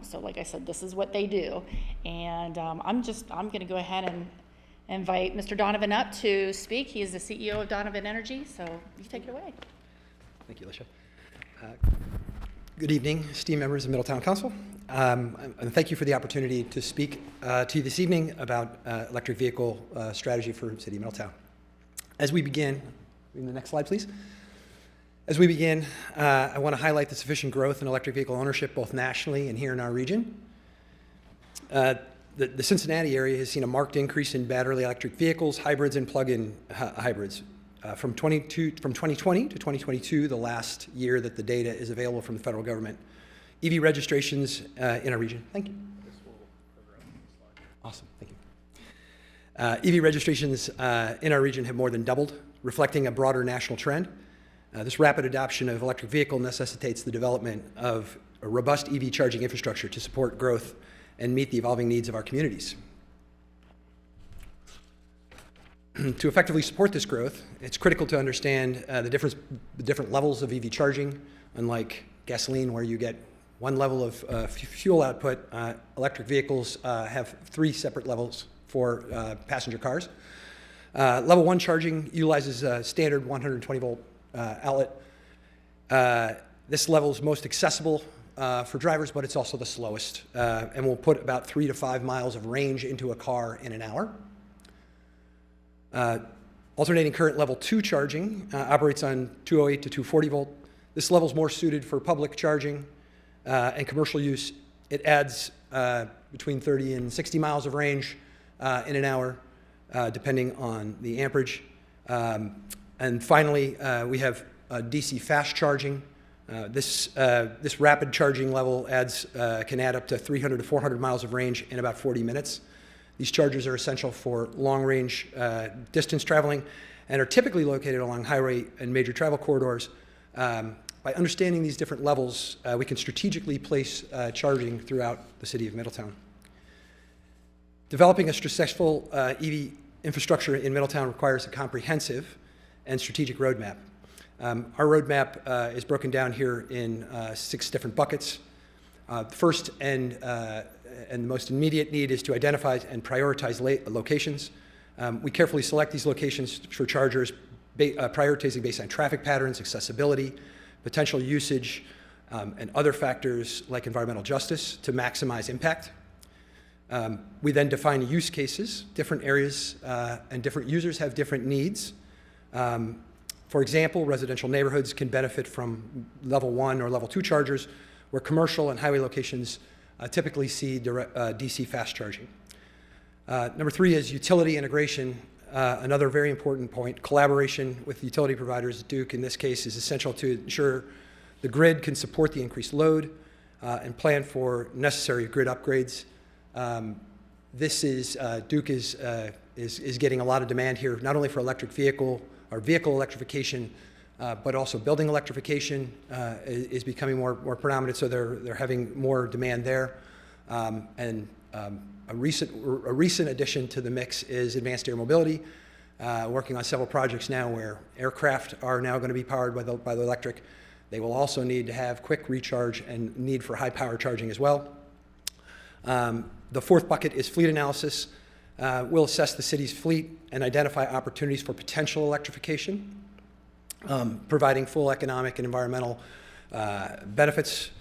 So like I said, this is what they do. And I'm going to go ahead and invite Mr. Donovan up to speak. He is the CEO of Donovan Energy, so you take it away. Thank you, Alicia. Good evening, esteemed members of Middletown Council. And thank you for the opportunity to speak to you this evening about electric vehicle strategy for the city of Middletown. As we begin, the next slide, please. As we begin, I want to highlight the sufficient growth in electric vehicle ownership both nationally and here in our region. The Cincinnati area has seen a marked increase in battery electric vehicles, hybrids, and plug-in hybrids. From 2020 to 2022, the last year that the data is available from the federal government. EV registrations in our region. Thank you. Awesome. Thank you. EV registrations in our region have more than doubled, reflecting a broader national trend. This rapid adoption of electric vehicle necessitates the development of a robust EV charging infrastructure to support growth and meet the evolving needs of our communities. To effectively support this growth, it's critical to understand the different levels of EV charging. Unlike gasoline, where you get one level of fuel output, electric vehicles have 3 separate levels for passenger cars. Level 1 charging utilizes a standard 120 volt outlet. This level is most accessible for drivers, but it's also the slowest, and will put about 3 to 5 miles of range into a car in an hour. Alternating current level 2 charging operates on 208 to 240 volt. This level is more suited for public charging and commercial use. It adds between 30 and 60 miles of range in an hour, depending on the amperage. And finally, we have DC fast charging. This rapid charging level can add up to 300 to 400 miles of range in about 40 minutes. These chargers are essential for long-range distance traveling and are typically located along highway and major travel corridors. By understanding these different levels, we can strategically place charging throughout the city of Middletown. Developing a successful EV infrastructure in Middletown requires a comprehensive and strategic roadmap. Our roadmap is broken down here in 6 different buckets. The first and the most immediate need is to identify and prioritize locations. We carefully select these locations for chargers, prioritizing based on traffic patterns, accessibility, potential usage, and other factors like environmental justice to maximize impact. We then define use cases. Different areas and different users have different needs. For example, residential neighborhoods can benefit from level 1 or level 2 chargers, where commercial and highway locations typically see DC fast charging. Number 3 is utility integration. Another very important point. Collaboration with utility providers, Duke in this case, is essential to ensure the grid can support the increased load and plan for necessary grid upgrades. Duke is getting a lot of demand here, not only for electric vehicle electrification, but also building electrification is becoming more predominant, so they're having more demand there. A recent addition to the mix is advanced air mobility, working on several projects now where aircraft are now going to be powered by the electric. They will also need to have quick recharge and need for high power charging as well. The 4th bucket is fleet analysis. We'll assess the city's fleet and identify opportunities for potential electrification, providing full economic and environmental benefits.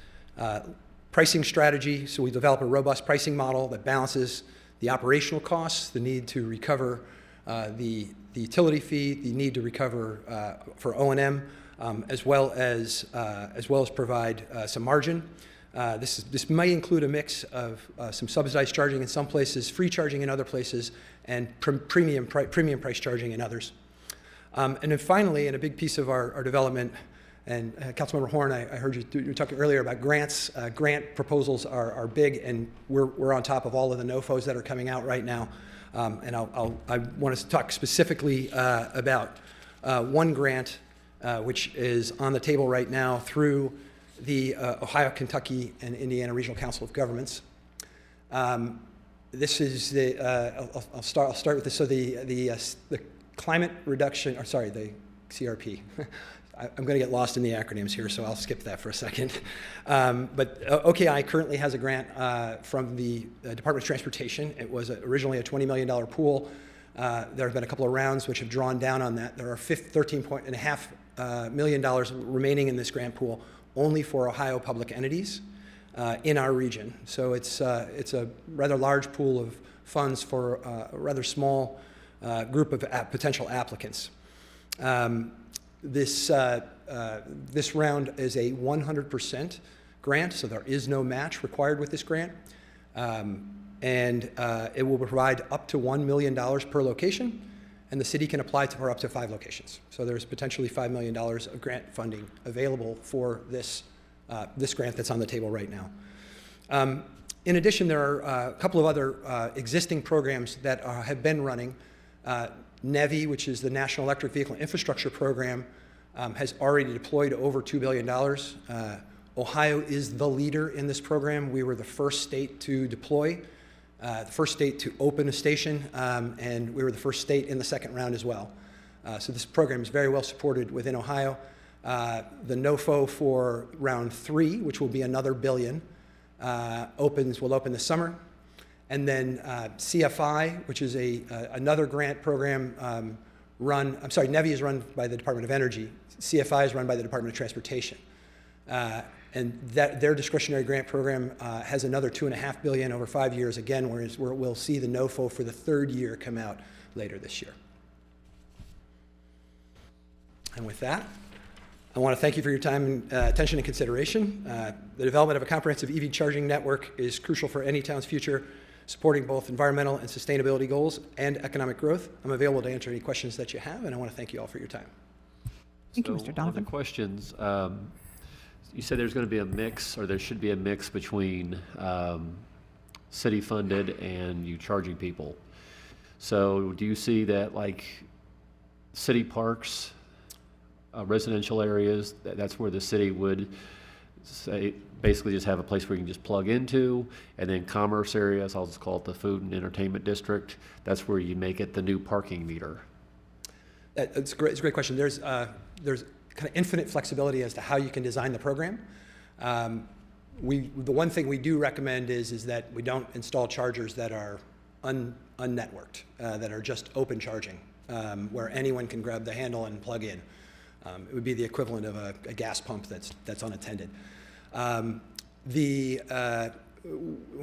Pricing strategy, so we develop a robust pricing model that balances the operational costs, the need to recover the utility fee, the need to recover for O&M, as well as provide some margin. This may include a mix of some subsidized charging in some places, free charging in other places, and premium price charging in others. And then finally, and a big piece of our development, and Councilmember Horn, I heard you were talking earlier about grants. Grant proposals are big, and we're on top of all of the NOFOs that are coming out right now. And I want to talk specifically about one grant which is on the table right now through the Ohio, Kentucky, and Indiana Regional Council of Governments. This is the I'll start with this. So the climate reduction, or sorry, the CRP. I'm going to get lost in the acronyms here, so I'll skip that for a second. But OKI currently has a grant from the Department of Transportation. It was originally a $20 million pool. There have been a couple of rounds which have drawn down on that. There are $13.5 million remaining in this grant pool only for Ohio public entities in our region. So it's a rather large pool of funds for a rather small group of potential applicants. This round is a 100% grant, so there is no match required with this grant. And it will provide up to $1 million per location, and the city can apply for up to 5 locations. So there's potentially $5 million of grant funding available for this grant that's on the table right now. In addition, there are a couple of other existing programs that have been running. NEVI, which is the National Electric Vehicle Infrastructure Program, has already deployed over $2 billion. Ohio is the leader in this program. We were the first state to deploy, the first state to open a station, and we were the first state in the second round as well. So this program is very well supported within Ohio. The NOFO for round 3, which will be another $1 billion, will open this summer. And then CFI, which is another grant program NEVI is run by the Department of Energy. CFI is run by the Department of Transportation. And their discretionary grant program has another $2.5 billion over 5 years, again, where we'll see the NOFO for the 3rd year come out later this year. And with that, I want to thank you for your time, attention, and consideration. The development of a comprehensive EV charging network is crucial for any town's future, supporting both environmental and sustainability goals and economic growth. I'm available to answer any questions that you have, and I want to thank you all for your time. Thank you, Mr. Donovan. On the questions, you said there's going to be a mix, or there should be a mix between city-funded and you charging people. So do you see that, like, city parks, residential areas, that's where the city would say, basically just have a place where you can just plug into, and then commerce areas, I'll just call it the food and entertainment district, that's where you make it the new parking meter? It's a great question. There's kind of infinite flexibility as to how you can design the program. The one thing we do recommend is that we don't install chargers that are unnetworked, that are just open charging, where anyone can grab the handle and plug in. It would be the equivalent of a gas pump that's unattended. When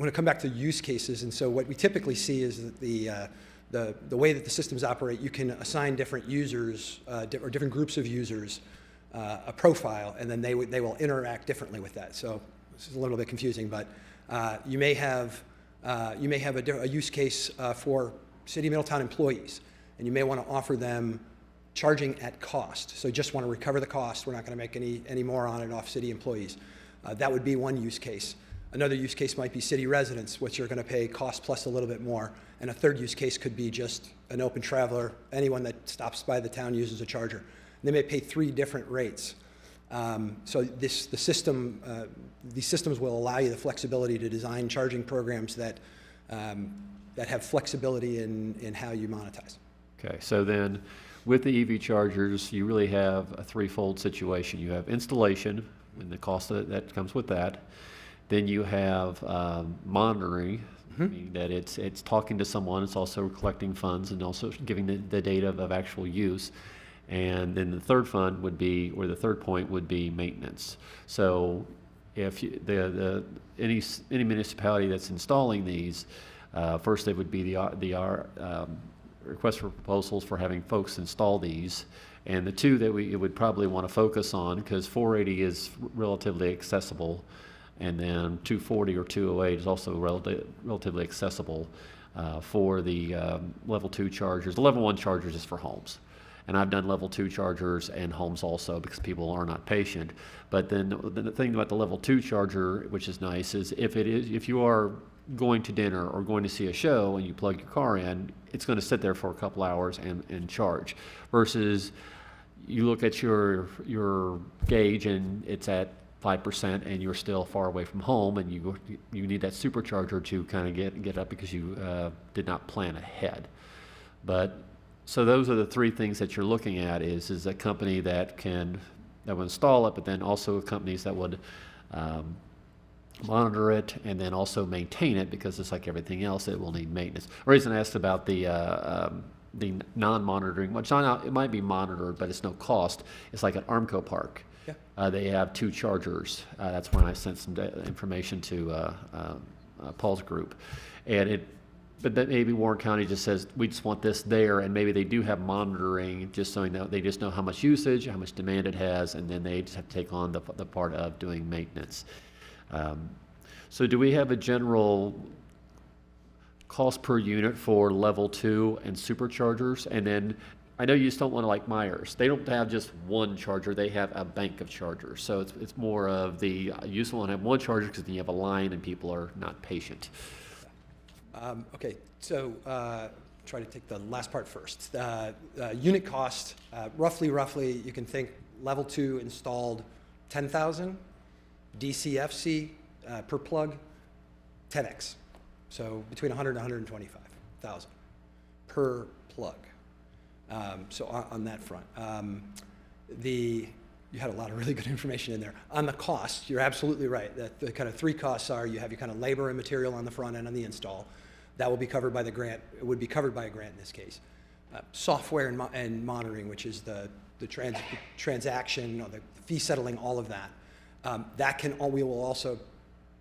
I come back to use cases, and so what we typically see is that the way that the systems operate, you can assign different users or different groups of users a profile, and then they will interact differently with that. So this is a little bit confusing, but you may have a use case for City of Middletown employees, and you may want to offer them charging at cost. So you just want to recover the cost. We're not going to make any more on it off city employees. That would be one use case. Another use case might be city residents, which are going to pay cost plus a little bit more. And a third use case could be just an open traveler. Anyone that stops by the town uses a charger. They may pay 3 different rates. So these systems will allow you the flexibility to design charging programs that have flexibility in how you monetize. Okay, so then with the EV chargers, you really have a threefold situation. You have installation and the cost that comes with that. Then you have monitoring, meaning that it's talking to someone. It's also collecting funds and also giving the data of actual use. And then the third fund would be, or the third point would be maintenance. So if any municipality that's installing these, first they would be the request for proposals for having folks install these. And the two that we would probably want to focus on, because 480 is relatively accessible, and then 240 or 208 is also relatively accessible for the level 2 chargers. The level 1 chargers is for homes. And I've done level 2 chargers and homes also because people are not patient. But then the thing about the level 2 charger, which is nice, is if you are going to dinner or going to see a show and you plug your car in, it's going to sit there for a couple hours and charge. Versus you look at your gauge and it's at 5% and you're still far away from home, and you need that supercharger to kind of get up because you did not plan ahead. But so those are the three things that you're looking at: is a company that will install it, but then also companies that would monitor it and then also maintain it, because it's like everything else, it will need maintenance. The reason I asked about the non-monitoring, which it might be monitored, but it's no cost. It's like at Armco Park. Yeah. They have 2 chargers. That's when I sent some information to Paul's group, but that maybe Warren County just says we just want this there, and maybe they do have monitoring, just so they just know how much usage, how much demand it has, and then they just have to take on the part of doing maintenance. So do we have a general cost per unit for level 2 and superchargers? And then I know you just don't want to, like Myers, they don't have just one charger, they have a bank of chargers. So it's more of you just want to have one charger because then you have a line and people are not patient. Okay, so try to take the last part first. Unit cost, roughly, you can think level 2 installed 10,000, DCFC per plug 10x. So between 100 and 125,000 per plug. So on that front. You had a lot of really good information in there. On the cost, you're absolutely right. That the kind of 3 costs are: you have your kind of labor and material on the front end on the install. That will be covered by the grant. It would be covered by a grant in this case. Software and monitoring, which is the transaction, the fee settling, all of that. We will also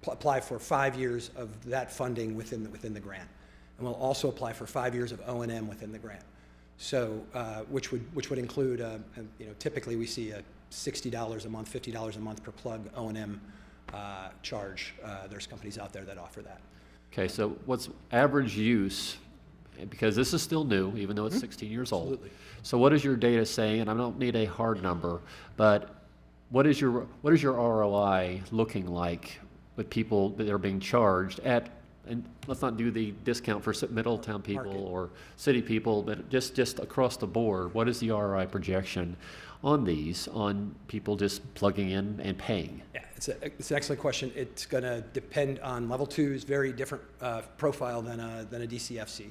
apply for 5 years of that funding within the grant, and we'll also apply for 5 years of O&M within the grant. So, which would include, typically we see a $60 a month, $50 a month per plug O&M charge. There's companies out there that offer that. Okay, so what's average use? Because this is still new, even though it's 16 years old. Absolutely. So what is your data saying? And I don't need a hard number, but what is your ROI looking like with people that are being charged at? And let's not do the discount for Middletown people Market. or city people, but just across the board, what is the ROI projection on people just plugging in and paying? Yeah, it's an excellent question. It's going to depend on level 2's very different profile than a DCFC.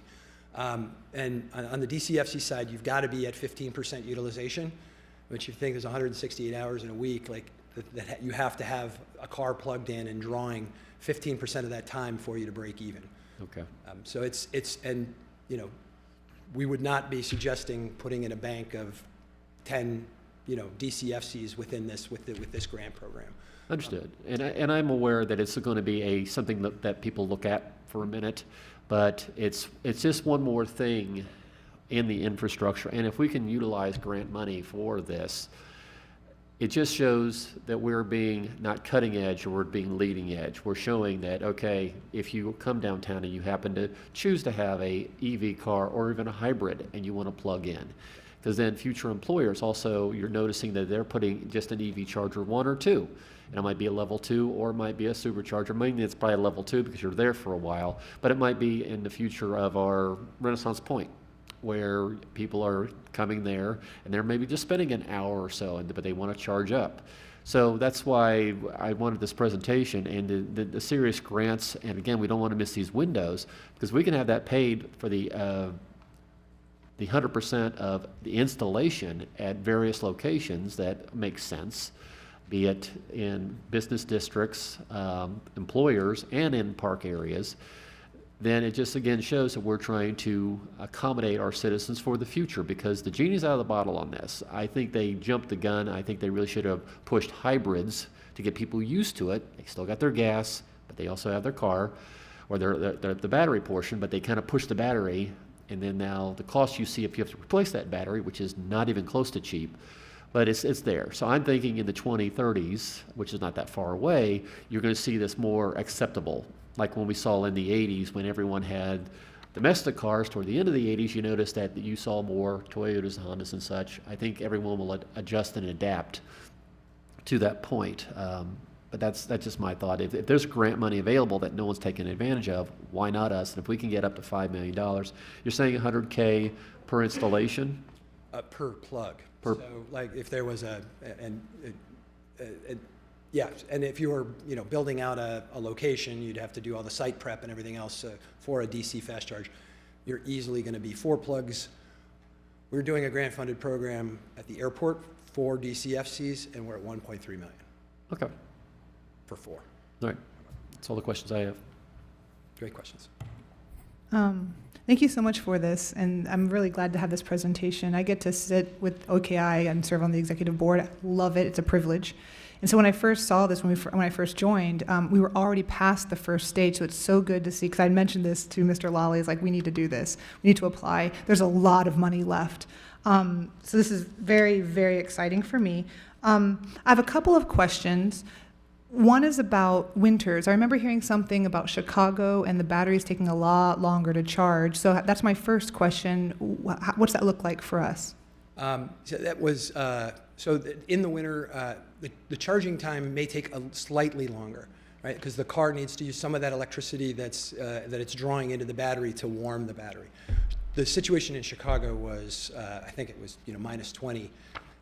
And on the DCFC side, you've got to be at 15% utilization, which you think is 168 hours in a week. Like that you have to have a car plugged in and drawing 15% of that time for you to break even. Okay. So we would not be suggesting putting in a bank of 10, DCFCs within this with this grant program. Understood. And I'm aware that it's going to be something that people look at for a minute, but it's just one more thing in the infrastructure. And if we can utilize grant money for this, it just shows that we're being not cutting edge, or we're being leading edge. We're showing that, okay, if you come downtown and you happen to choose to have a EV car or even a hybrid and you want to plug in, because then future employers also, you're noticing that they're putting just an EV charger, 1 or 2. And it might be a level 2 or it might be a supercharger. Mainly it's probably a level 2 because you're there for a while, but it might be in the future of our Renaissance Point, where people are coming there and they're maybe just spending an hour or so, but they want to charge up. So that's why I wanted this presentation and the serious grants. And again, we don't want to miss these windows, because we can have that paid for the 100% of the installation at various locations that makes sense, be it in business districts, employers, and in park areas. Then it just again shows that we're trying to accommodate our citizens for the future, because the genie's out of the bottle on this. I think they jumped the gun. I think they really should have pushed hybrids to get people used to it. They still got their gas, but they also have their car, or the battery portion, but they kind of pushed the battery and then now the cost you see if you have to replace that battery, which is not even close to cheap, but it's there. So I'm thinking in the 2030s, which is not that far away, you're going to see this more acceptable. Like when we saw in the 80s when everyone had domestic cars, toward the end of the 80s, you noticed that you saw more Toyotas, Hondas, and such. I think everyone will adjust and adapt to that point. But that's just my thought. If there's grant money available that no one's taking advantage of, why not us? And if we can get up to $5 million, you're saying $100K per installation? Per plug. Per- So like if there was yeah, and if you were, building out a location, you'd have to do all the site prep and everything else for a DC fast charge. You're easily going to be 4 plugs. We're doing a grant-funded program at the airport for DCFCs, and we're at 1.3 million. Okay. For 4. All right. That's all the questions I have. Great questions. Thank you so much for this, and I'm really glad to have this presentation. I get to sit with OKI and serve on the executive board. I love it. It's a privilege. And so when I first saw this, when I first joined, we were already past the first stage, so it's so good to see, because I mentioned this to Mr. Lally, it's like, we need to do this. We need to apply. There's a lot of money left. So this is very, very exciting for me. I have a couple of questions. One is about winters. I remember hearing something about Chicago and the batteries taking a lot longer to charge. So that's my first question. What's that look like for us? So that was, in the winter, the charging time may take a slightly longer, right? Because the car needs to use some of that electricity that it's drawing into the battery to warm the battery. The situation in Chicago was, I think it was, minus 20.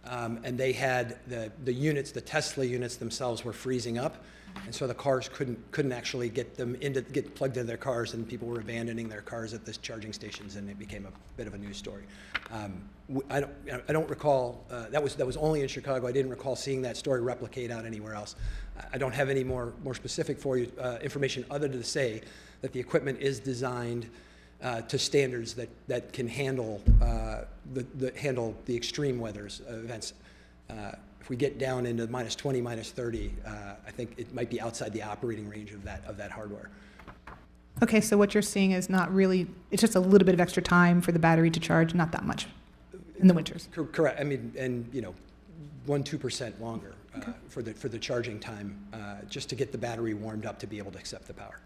And they had the units, the Tesla units themselves were freezing up, and so the cars couldn't actually get plugged into their cars, and people were abandoning their cars at the charging stations, and it became a bit of a news story. I don't recall that was only in Chicago. I didn't recall seeing that story replicate out anywhere else. I don't have any more specific for you information other than to say that the equipment is designed to standards that can handle the extreme weathers events. If we get down into minus 20, minus 30, I think it might be outside the operating range of that hardware. Okay, so what you're seeing is not really, it's just a little bit of extra time for the battery to charge, not that much in the winters. Correct. I mean, and 1-2% longer for the charging time, just to get the battery warmed up to be able to accept the power.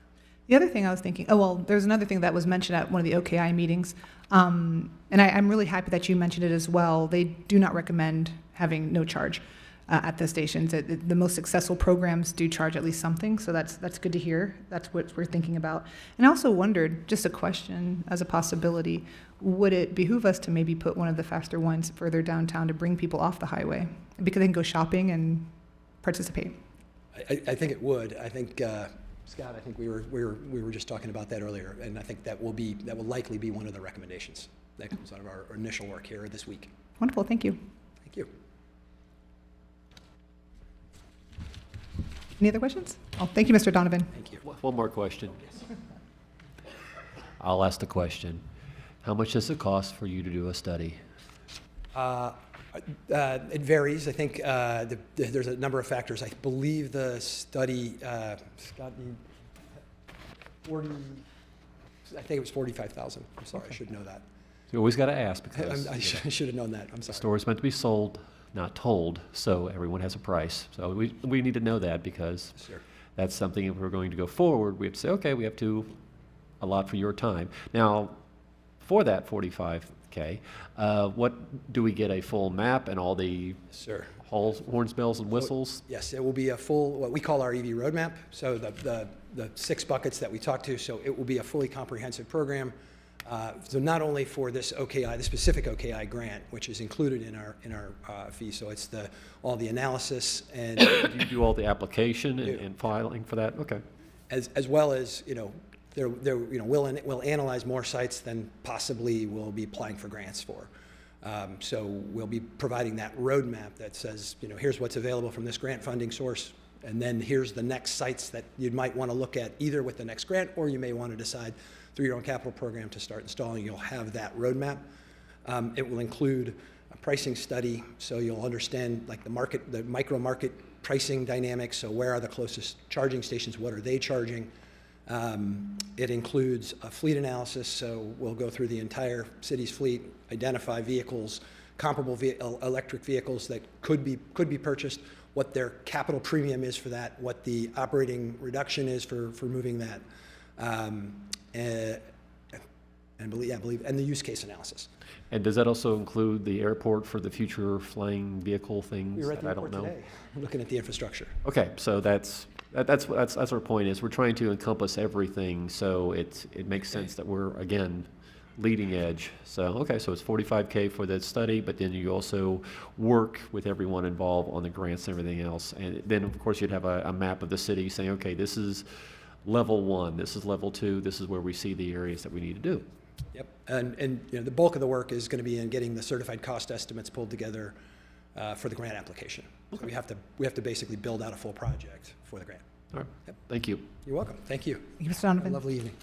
The other thing I was thinking, there's another thing that was mentioned at one of the OKI meetings, and I'm really happy that you mentioned it as well. They do not recommend having no charge at the stations. The most successful programs do charge at least something, so that's good to hear. That's what we're thinking about. And I also wondered, just a question as a possibility, would it behoove us to maybe put one of the faster ones further downtown to bring people off the highway, because they can go shopping and participate? I think it would. I think. Scott, I think we were just talking about that earlier, and I think that will likely be one of the recommendations that comes out of our initial work here this week. Wonderful, thank you. Thank you. Any other questions? Oh, thank you, Mr. Donovan. Thank you. One more question. I'll ask the question. How much does it cost for you to do a study? It varies. I think there's a number of factors. I believe the study, Scott, 40. I think it was 45,000. I'm sorry, I should know that. You always got to ask, because I should have known that. I'm sorry. The story's meant to be sold, not told, so everyone has a price. So we need to know that, because that's something, if we're going to go forward, we have to say, okay, we have to allot for your time. Now, for that 45K, what do we get, a full map and all the horns, bells, and whistles? Yes, it will be a full, what we call our EV roadmap. So the 6 buckets that we talked to. So it will be a fully comprehensive program. So not only for this OKI, the specific OKI grant, which is included in our fee. So it's all the analysis and you do all the application and filing for that. Okay. As well as we'll analyze more sites than possibly we'll be applying for grants for. So we'll be providing that roadmap that says, here's what's available from this grant funding source, and then here's the next sites that you might want to look at either with the next grant, or you may want to decide through your own capital program to start installing. You'll have that roadmap. It will include a pricing study, so you'll understand like the micro market pricing dynamics. So where are the closest charging stations? What are they charging? It includes a fleet analysis, so we'll go through the entire city's fleet, identify vehicles, comparable electric vehicles that could be purchased, what their capital premium is for that, what the operating reduction is for moving that, and the use case analysis. And does that also include the airport for the future flying vehicle things We were at that the I don't airport know? today, looking at the infrastructure. Okay, so that's our point is we're trying to encompass everything, so it makes sense that we're, again, leading edge. So, okay, so it's $45K for that study, but then you also work with everyone involved on the grants and everything else. And then, of course, you'd have a map of the city saying, okay, this is level 1, this is level 2, this is where we see the areas that we need to do. Yep, and you know, the bulk of the work is going to be in getting the certified cost estimates pulled together for the grant application. So we have to basically build out a full project for the grant. All right, Yep. thank you. You're welcome. Thank you. Thank you, Mr. Have Donovan. a lovely evening.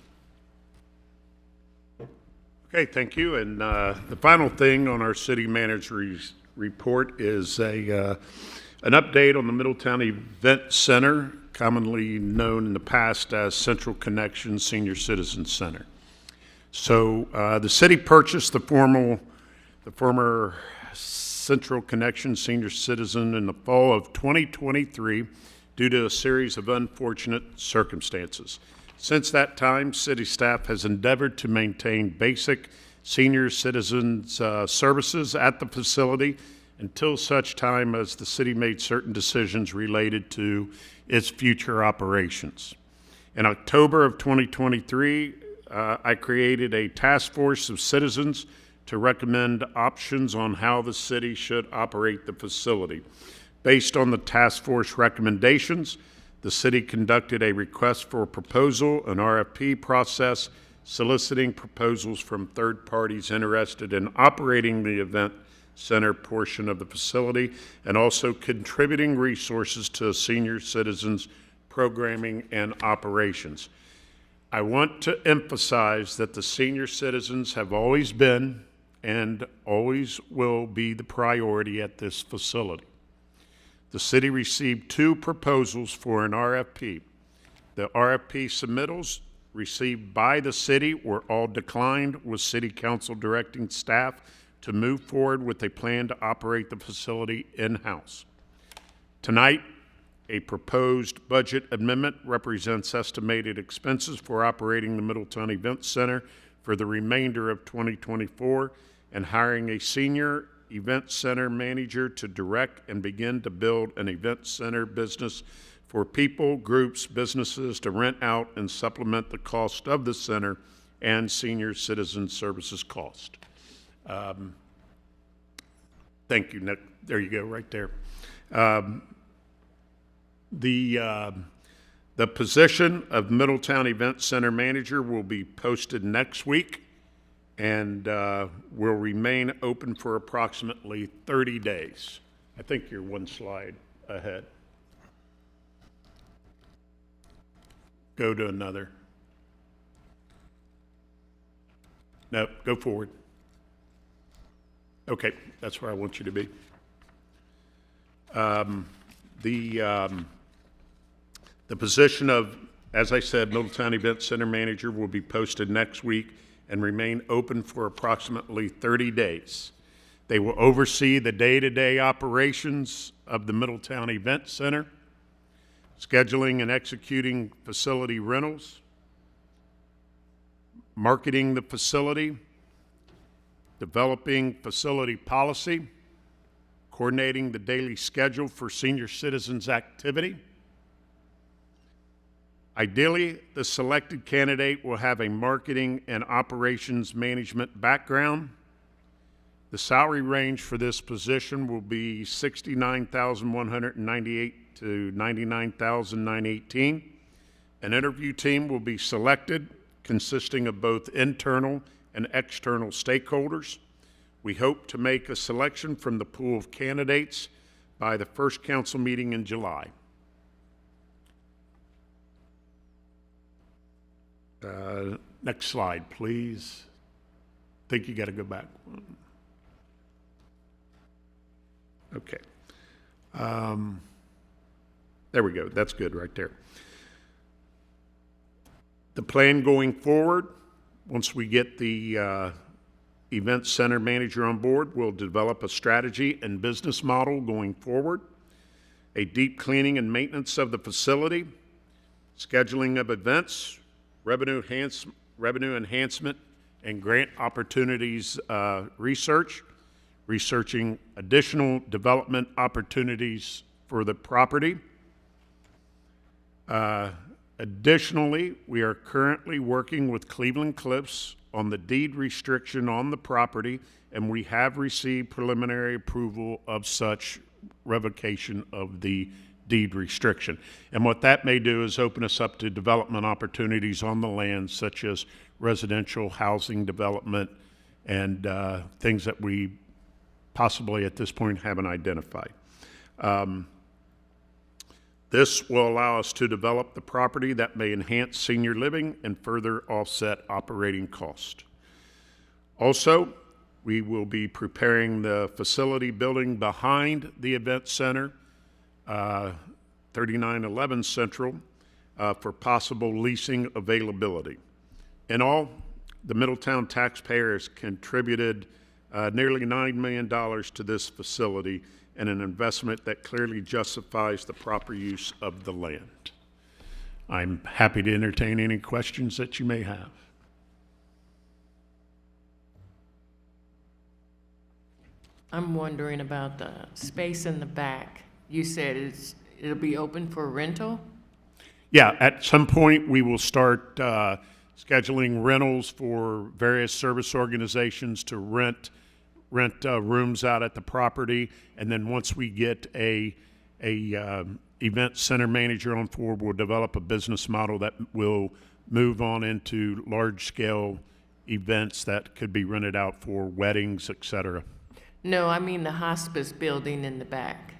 Okay, thank you. And the final thing on our city manager's report is an update on the Middletown Event Center, commonly known in the past as Central Connection Senior Citizen Center. So the city purchased the former Central Connection Senior Citizen in the fall of 2023 due to a series of unfortunate circumstances. Since that time, city staff has endeavored to maintain basic senior citizens services at the facility until such time as the city made certain decisions related to its future operations. In October of 2023, I created a task force of citizens to recommend options on how the city should operate the facility. Based on the task force recommendations, the city conducted a request for proposal, an RFP process, soliciting proposals from third parties interested in operating the event center portion of the facility and also contributing resources to senior citizens' programming and operations. I want to emphasize that the senior citizens have always been and always will be the priority at this facility. The city received 2 proposals for an RFP. The RFP submittals received by the city were all declined, with City Council directing staff to move forward with a plan to operate the facility in-house. Tonight, a proposed budget amendment represents estimated expenses for operating the Middletown Event Center for the remainder of 2024 and hiring a senior event center manager to direct and begin to build an event center business for people, groups, businesses to rent out and supplement the cost of the center and senior citizen services cost. Thank you, Nick. There you go, right there. The position of Middletown Event Center Manager will be posted next week and will remain open for approximately 30 days. I think you're one slide ahead. Go to another. No, go forward. Okay, that's where I want you to be. The position of, as I said, Middletown Event Center Manager will be posted next week and remain open for approximately 30 days. They will oversee the day-to-day operations of the Middletown Event Center, scheduling and executing facility rentals, marketing the facility, developing facility policy, coordinating the daily schedule for senior citizens activity. Ideally, the selected candidate will have a marketing and operations management background. The salary range for this position will be $69,198 to $99,918. An interview team will be selected consisting of both internal and external stakeholders. We hope to make a selection from the pool of candidates by the first council meeting in July. Next slide, please. I think you got to go back one. Okay. There we go. That's good right there. The plan going forward, once we get the event center manager on board, we'll develop a strategy and business model going forward, a deep cleaning and maintenance of the facility, scheduling of events, revenue enhancement, and grant opportunities researching additional development opportunities for the property. Additionally, we are currently working with Cleveland Cliffs on the deed restriction on the property, and we have received preliminary approval of such revocation of the deed restriction. And what that may do is open us up to development opportunities on the land, such as residential housing development and things that we possibly at this point haven't identified. This will allow us to develop the property that may enhance senior living and further offset operating cost. Also, we will be preparing the facility building behind the event center, 3911 Central, for possible leasing availability. In all, the Middletown taxpayer has contributed nearly $9 million to this facility, and an investment that clearly justifies the proper use of the land. I'm happy to entertain any questions that you may have. I'm wondering about the space in the back. You said it'll be open for rental? Yeah, at some point we will start scheduling rentals for various service organizations to rent rooms out at the property, and then once we get a event center manager on board, we'll develop a business model that will move on into large-scale events that could be rented out for weddings, etc. No, I mean the hospice building in the back.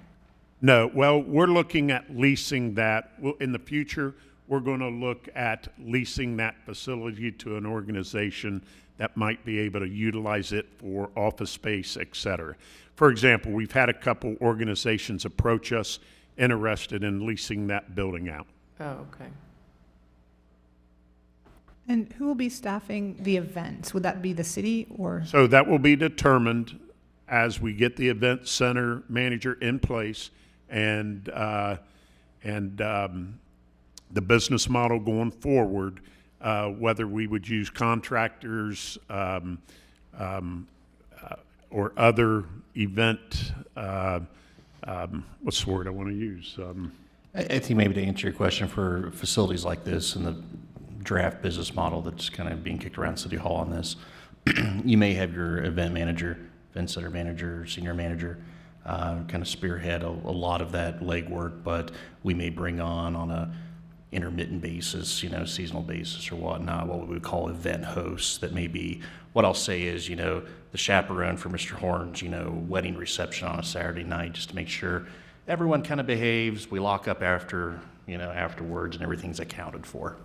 No, well, we're looking at leasing that. In the future, we're going to look at leasing that facility to an organization that might be able to utilize it for office space, et cetera. For example, we've had a couple organizations approach us interested in leasing that building out. Oh, okay. And who will be staffing the events? Would that be the city or? So that will be determined as we get the event center manager in place and the business model going forward, whether we would use contractors or other event, what's the word I want to use? I think maybe to answer your question, for facilities like this and the draft business model that's kind of being kicked around City Hall on this, you may have your event manager, event center manager, senior manager, kind of spearhead a lot of that legwork, but we may bring on a intermittent basis, seasonal basis or whatnot, what we would call event hosts that may be, what I'll say is, the chaperone for Mr. Horn's, wedding reception on a Saturday night, just to make sure everyone kind of behaves. We lock up afterwards and everything's accounted for.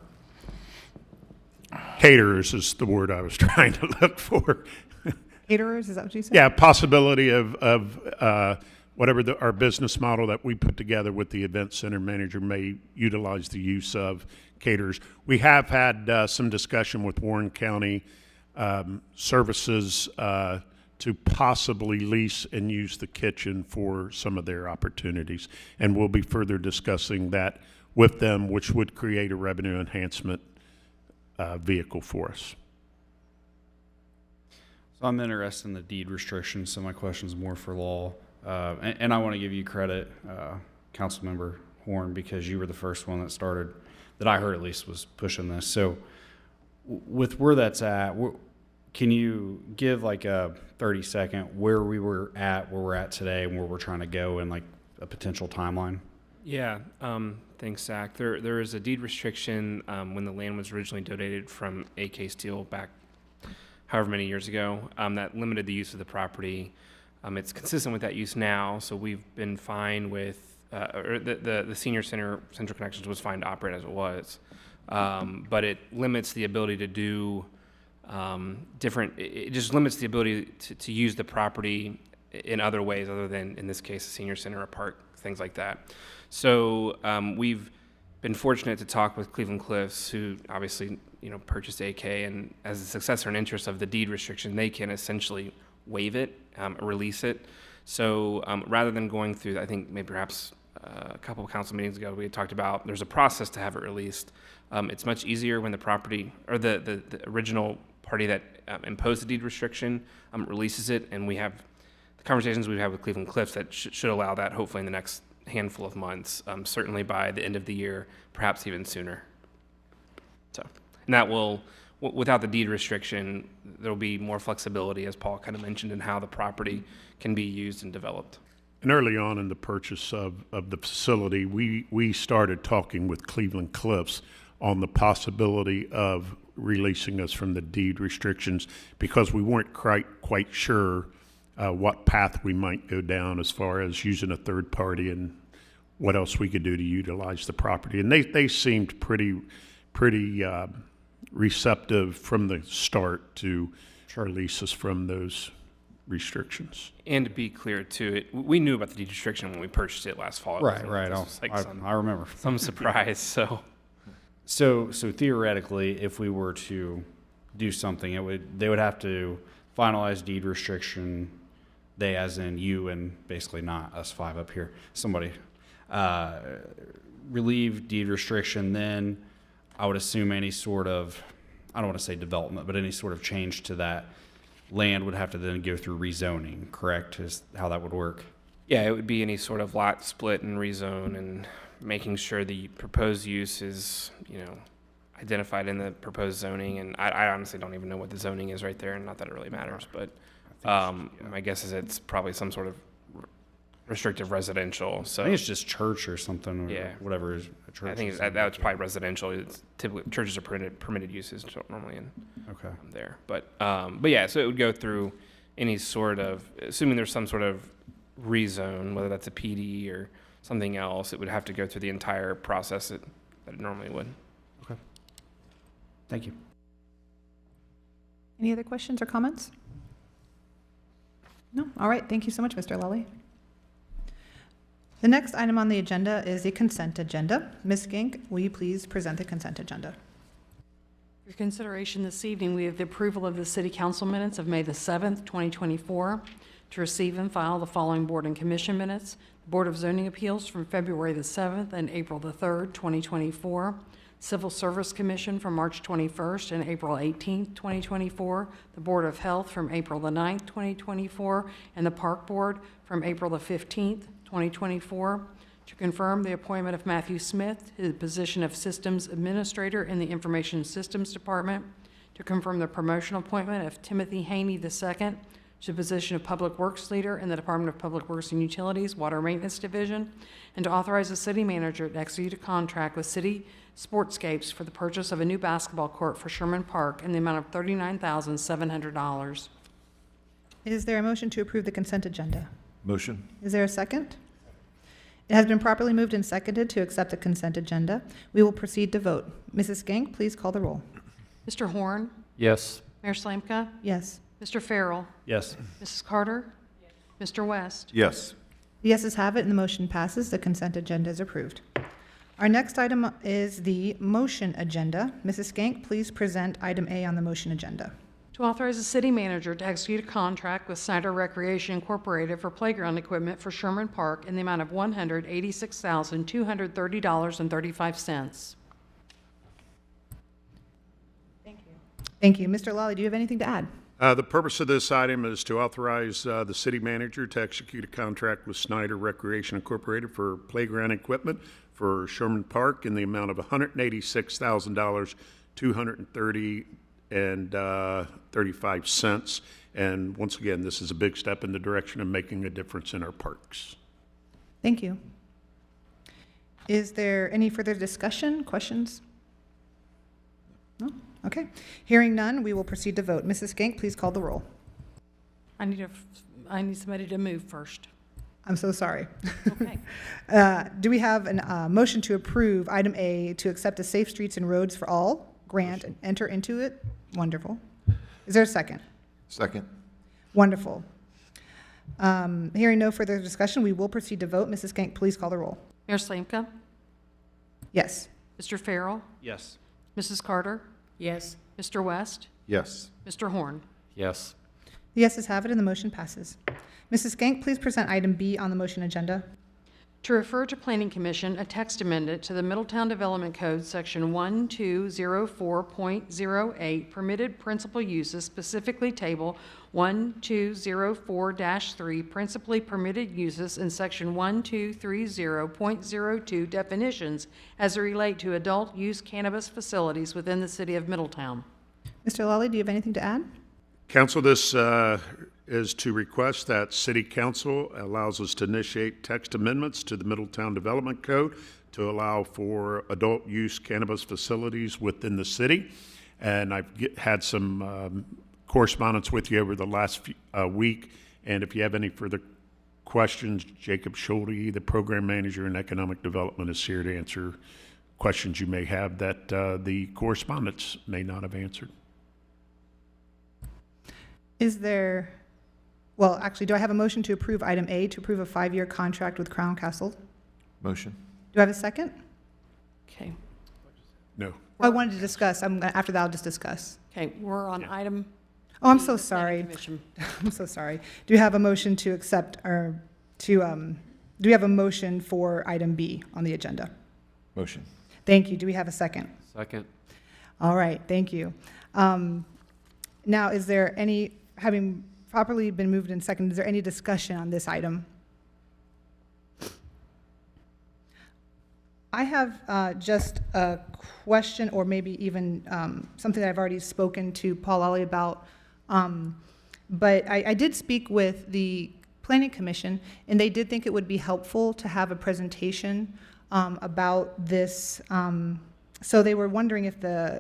Caterers is the word I was trying to look for. Caterers, is that what you said? Yeah, possibility of whatever our business model that we put together with the event center manager may utilize the use of caterers. We have had some discussion with Warren County Services to possibly lease and use the kitchen for some of their opportunities. And we'll be further discussing that with them, which would create a revenue enhancement vehicle for us. So I'm interested in the deed restrictions, so my question is more for law. And I want to give you credit, Councilmember Horn, because you were the first one that started, that I heard at least, was pushing this. So with where that's at, can you give like a 30-second where we're at today, and where we're trying to go, and like a potential timeline? Yeah, thanks, Zach. There is a deed restriction when the land was originally donated from AK Steel back however many years ago that limited the use of the property. It's consistent with that use now, so we've been fine with, or the senior center, Central Connections was fine to operate as it was, but it limits the ability to do it just limits the ability to use the property in other ways other than, in this case, a senior center, a park, things like that. So we've been fortunate to talk with Cleveland Cliffs, who obviously, purchased AK, and as a successor and interest of the deed restriction, they can essentially waive it, release it. So rather than going through, I think maybe perhaps a couple of council meetings ago, we had talked about there's a process to have it released. It's much easier when the property or the original party that imposed the deed restriction releases it, and we have the conversations we've had with Cleveland Cliffs that should allow that hopefully in the next handful of months, certainly by the end of the year, perhaps even sooner. So, and that will, without the deed restriction, there'll be more flexibility, as Paul kind of mentioned, in how the property can be used and developed. And early on in the purchase of the facility, we started talking with Cleveland Cliffs on the possibility of releasing us from the deed restrictions because we weren't quite sure what path we might go down as far as using a third party and what else we could do to utilize the property. And they seemed pretty receptive from the start to release us from those restrictions. And to be clear, too, we knew about the deed restriction when we purchased it last fall. Right. I remember. Some surprise, So theoretically, if we were to do something, they would have to finalize deed restriction. They, as in you, and basically not us five up here. Somebody relieve deed restriction. Then I would assume any sort of, I don't want to say development, but any sort of change to that land would have to then go through rezoning. Correct? Is how that would work. Yeah, it would be any sort of lot split and rezone, and making sure the proposed use is, identified in the proposed zoning. And I honestly don't even know what the zoning is right there, and not that it really matters. But my guess is it's probably some sort of restrictive residential. So I think it's just church or something. Or whatever is a church. I think that's probably residential. It's typically churches are permitted uses normally in there. But yeah, so it would go through any sort of, assuming there's some sort of rezone, whether that's a PD or something else, it would have to go through the entire process that it normally would. Okay. Thank you. Any other questions or comments? No? All right. Thank you so much, Mr. Lally. The next item on the agenda is the consent agenda. Ms. Gink, will you please present the consent agenda? For your consideration this evening, we have the approval of the City Council minutes of May the 7th, 2024. To receive and file the following Board and Commission minutes. The Board of Zoning Appeals from February the 7th and April the 3rd, 2024. Civil Service Commission from March 21st and April 18th, 2024. The Board of Health from April the 9th, 2024. And the Park Board from April the 15th, 2024. To confirm the appointment of Matthew Smith to the position of Systems Administrator in the Information Systems Department. To confirm the promotional appointment of Timothy Haney II to the position of Public Works Leader in the Department of Public Works and Utilities, Water Maintenance Division, and to authorize the city manager to execute a contract with City Sportscapes for the purchase of a new basketball court for Sherman Park in the amount of $39,700. Is there a motion to approve the consent agenda? Motion. Is there a second? It has been properly moved and seconded to accept the consent agenda. We will proceed to vote. Mrs. Gink, please call the roll. Mr. Horn? Yes. Mayor Slanka? Yes. Mr. Farrell? Yes. Mrs. Carter? Mr. West? Yes. The yeses have it, and the motion passes. The consent agenda is approved. Our next item is the motion agenda. Mrs. Skank, please present item A on the motion agenda. To authorize the city manager to execute a contract with Snyder Recreation Incorporated for playground equipment for Sherman Park in the amount of $186,230.35. Thank you. Mr. Lally, do you have anything to add? The purpose of this item is to authorize the city manager to execute a contract with Snyder Recreation Incorporated for playground equipment for Sherman Park in the amount of $186,230.35. And once again, this is a big step in the direction of making a difference in our parks. Thank you. Is there any further discussion, questions? No? Okay. Hearing none, we will proceed to vote. Mrs. Skank, please call the roll. I need somebody to move first. I'm so sorry. Okay. Do we have a motion to approve item A to accept a Safe Streets and Roads for All grant and enter into it? Wonderful. Is there a second? Second. Wonderful. Hearing no further discussion, we will proceed to vote. Mrs. Skank, please call the roll. Mayor Slanka? Yes. Mr. Farrell, Yes. Mrs. Carter, Yes. Mr. West, Yes. Mr. Horn. Yes. The yeses have it, and the motion passes. Mrs. Skank, please present item B on the motion agenda. To refer to Planning Commission, a text amendment to the Middletown Development Code, Section 1204.08, permitted principal uses, specifically Table 1204-3, principally permitted uses, in Section 1230.02, definitions as they relate to adult use cannabis facilities within the city of Middletown. Mr. Lawley, do you have anything to add? Council, this is to request that City Council allows us to initiate text amendments to the Middletown Development Code to allow for adult use cannabis facilities within the city. And I've had some correspondence with you over the last week. And if you have any further questions, Jacob Schulte, the Program Manager in Economic Development, is here to answer questions you may have that the correspondents may not have answered. Is there, well, actually, do I have a motion to approve item A, to approve a 5-year contract with Crown Castle? Motion. Do I have a second? Okay. No. I wanted to discuss. after that, I'll just discuss. Okay, we're on item. Oh, I'm B, so the Planning sorry. Commission. I'm so sorry. Do you have a motion to accept, or to, do we have a motion for item B on the agenda? Motion. Thank you. Do we have a second? Second. All right, thank you. Now, is there any, having properly been moved and seconded, is there any discussion on this item? I have just a question, or maybe even something that I've already spoken to Paul Lally about. But I did speak with the Planning Commission, and they did think it would be helpful to have a presentation about this. So they were wondering if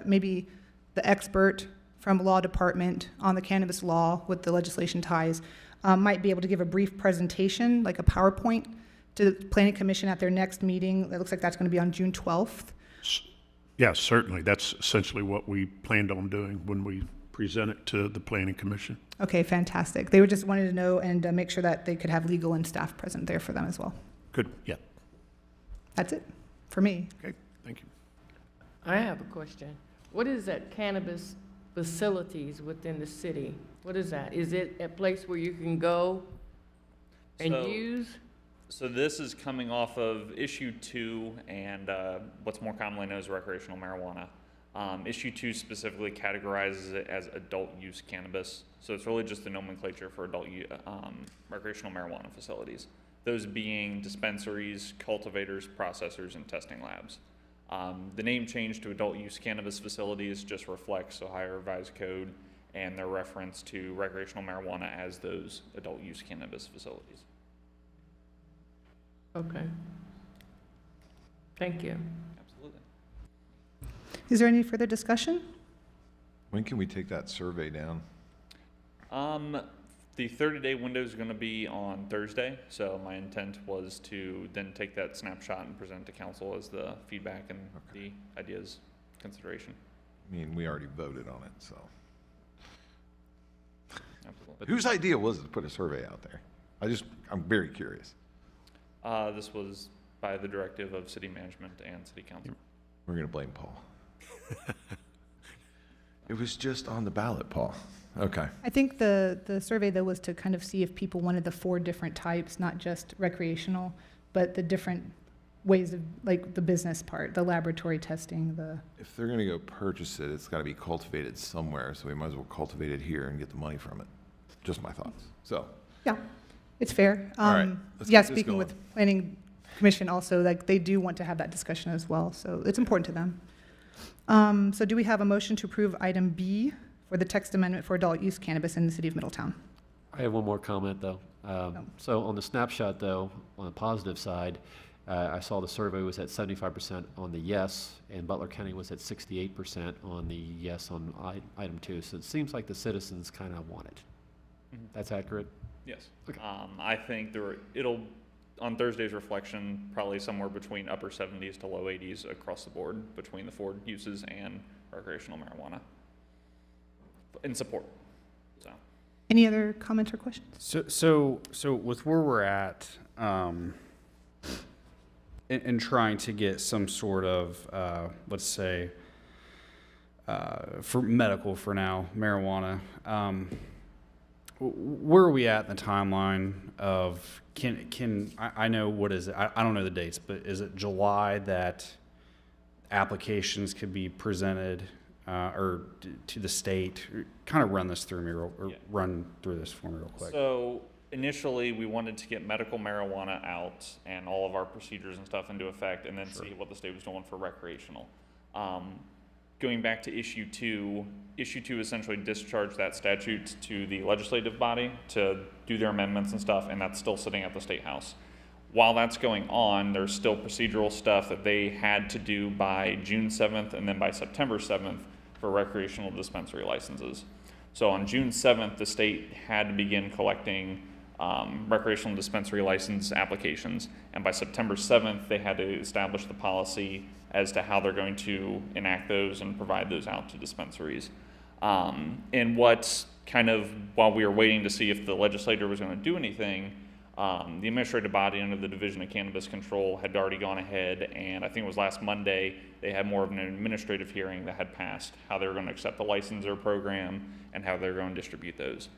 maybe the expert from law department on the cannabis law with the legislation ties might be able to give a brief presentation, like a PowerPoint, to the Planning Commission at their next meeting. It looks like that's going to be on June 12th. Yes, certainly. That's essentially what we planned on doing when we present it to the Planning Commission. Okay, fantastic. They were just wanted to know and make sure that they could have legal and staff present there for them as well. Good, yeah. That's it for me. Okay, thank you. I have a question. What is that cannabis facilities within the city? What is that? Is it a place where you can go and use? So this is coming off of issue 2 and what's more commonly known as recreational marijuana. Issue 2 specifically categorizes it as adult use cannabis. So it's really just the nomenclature for recreational marijuana facilities. Those being dispensaries, cultivators, processors, and testing labs. The name change to adult use cannabis facilities just reflects Ohio Revised Code and their reference to recreational marijuana as those adult use cannabis facilities. Okay. Thank you. Absolutely. Is there any further discussion? When can we take that survey down? The 30-day window is going to be on Thursday, so my intent was to then take that snapshot and present it to council as the feedback and the ideas consideration. I mean, we already voted on it, so. Absolutely. Whose idea was it to put a survey out there? I'm very curious. This was by the directive of city management and city council. We're going to blame Paul. It was just on the ballot, Paul. Okay. I think the survey, though, was to kind of see if people wanted the 4 different types, not just recreational, but the different ways of, like, the business part, the laboratory testing, If they're going to go purchase it, it's got to be cultivated somewhere, so we might as well cultivate it here and get the money from it. Just my thoughts. So. Yeah, it's fair. All right, let's Yeah, keep this speaking going. with Planning Commission also, like, they do want to have that discussion as well, so it's important to them. So do we have a motion to approve item B for the text amendment for adult use cannabis in the city of Middletown? I have one more comment, though. So on the snapshot, though, on the positive side, I saw the survey was at 75% on the yes, and Butler County was at 68% on the yes on item 2. So it seems like the citizens kind of want it. Mm-hmm. That's accurate? Yes. Okay. I think it'll, on Thursday's reflection, probably somewhere between upper 70s to low 80s across the board between the 4 uses and recreational marijuana in support. So. Any other comments or questions? So with where we're at, in trying to get some sort of, let's say, for medical for now, marijuana, where are we at in the timeline of, I know, what is it? I don't know the dates, but is it July that applications could be presented or to the state? Kind of run this through me run through this for me real quick. So initially, we wanted to get medical marijuana out and all of our procedures and stuff into effect, and then see what the state was doing for recreational. Going back to issue two essentially discharged that statute to the legislative body to do their amendments and stuff, and that's still sitting at the State House. While that's going on, there's still procedural stuff that they had to do by June 7th and then by September 7th for recreational dispensary licenses. So on June 7th, the state had to begin collecting recreational dispensary license applications, and by September 7th, they had to establish the policy as to how they're going to enact those and provide those out to dispensaries. And what's kind of, while we were waiting to see if the legislature was going to do anything, the administrative body under the Division of Cannabis Control had already gone ahead, and I think it was last Monday, they had more of an administrative hearing that had passed, how they were going to accept the licensor program and how they were going to distribute those.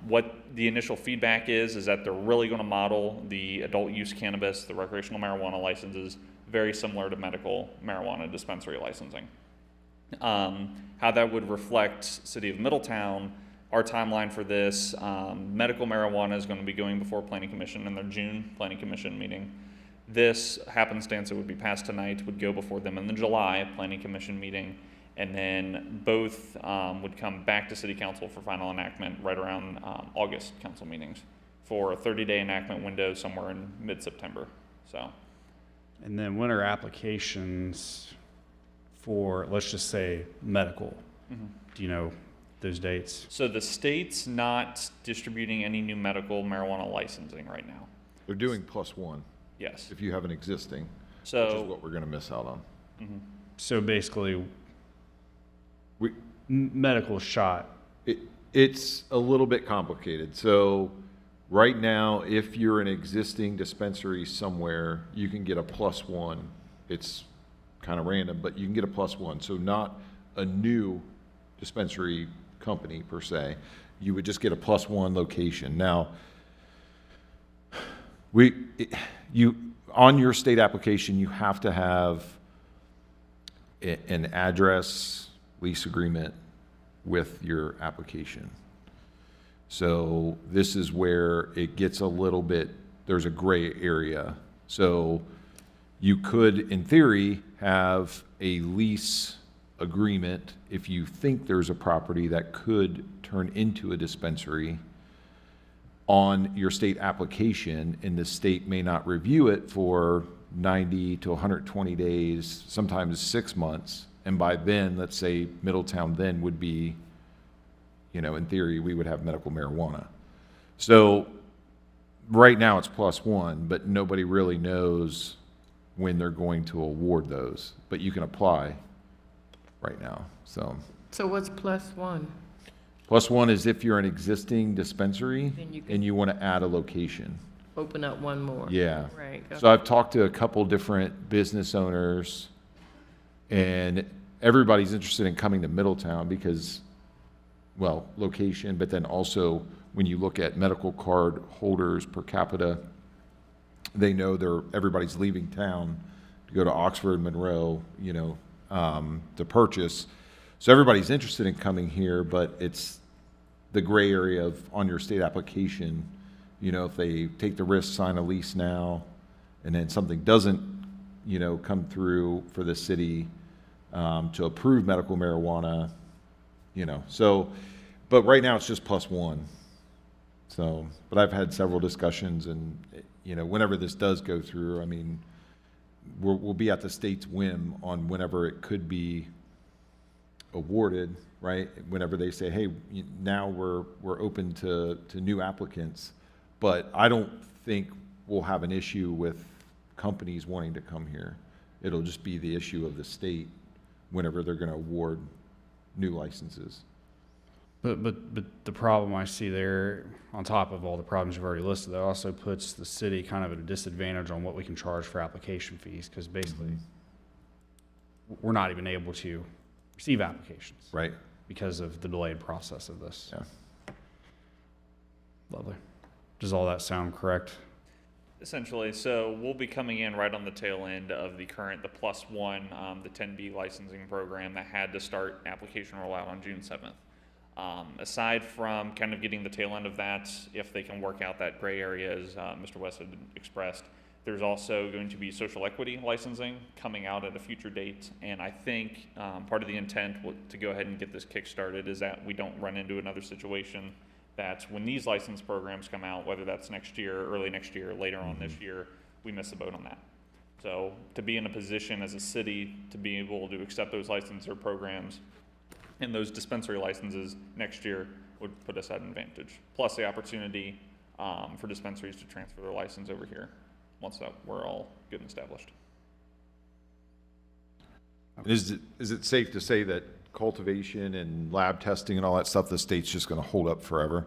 What the initial feedback is that they're really going to model the adult use cannabis, the recreational marijuana licenses, very similar to medical marijuana dispensary licensing. How that would reflect City of Middletown, our timeline for this, medical marijuana is going to be going before Planning Commission in their June Planning Commission meeting. This happenstance, it would be passed tonight, would go before them in the July Planning Commission meeting, and then both would come back to City Council for final enactment right around August council meetings for a 30-day enactment window somewhere in mid-September. So. And then when are applications for, let's just say, medical? Mm-hmm. Do you know those dates? So the state's not distributing any new medical marijuana licensing right now. They're doing +1. Yes. If you have an existing, so, which is what we're going to miss out on. Mm-hmm. So basically, medical shot. It's a little bit complicated. So right now, if you're an existing dispensary somewhere, you can get a +1. It's kind of random, but you can get a +1. So not a new dispensary company per se. You would just get a +1 location. Now, on your state application, you have to have an address lease agreement with your application. So this is where it gets a little bit, there's a gray area. So you could, in theory, have a lease agreement if you think there's a property that could turn into a dispensary on your state application, and the state may not review it for 90 to 120 days, sometimes 6 months. And by then, let's say Middletown then would be, in theory, we would have medical marijuana. So right now it's +1, but nobody really knows when they're going to award those. But you can apply right now. So what's +1? +1 is if you're an existing dispensary and you want to add a location. Open up one more. Yeah. Right. So I've talked to a couple different business owners, and everybody's interested in coming to Middletown because, well, location, but then also when you look at medical card holders per capita, they know everybody's leaving town to go to Oxford, Monroe, to purchase. So everybody's interested in coming here, but it's the gray area of on your state application, if they take the risk, sign a lease now, and then something doesn't, come through for the city to approve medical marijuana, So, but right now it's just +1. So, but I've had several discussions, and whenever this does go through, I mean, we'll be at the state's whim on whenever it could be awarded, right? Whenever they say, hey, now we're open to new applicants. But I don't think we'll have an issue with companies wanting to come here. It'll just be the issue of the state whenever they're going to award new licenses. But the problem I see there, on top of all the problems you've already listed, that also puts the city kind of at a disadvantage on what we can charge for application fees, because basically we're not even able to receive applications. Right. Because of the delayed process of this. Yeah. Lovely. Does all that sound correct? Essentially, so we'll be coming in right on the tail end of the +1, the 10B licensing program that had to start application rollout on June 7th. Aside from kind of getting the tail end of that, if they can work out that gray area as Mr. West had expressed, there's also going to be social equity licensing coming out at a future date. And I think part of the intent to go ahead and get this kick-started is that we don't run into another situation that when these license programs come out, whether that's next year, early next year, later on this year, we miss the boat on that. So to be in a position as a city to be able to accept those licensor programs and those dispensary licenses next year would put us at an advantage. Plus the opportunity for dispensaries to transfer their license over here once that we're all good and established. Is it safe to say that cultivation and lab testing and all that stuff, the state's just going to hold up forever?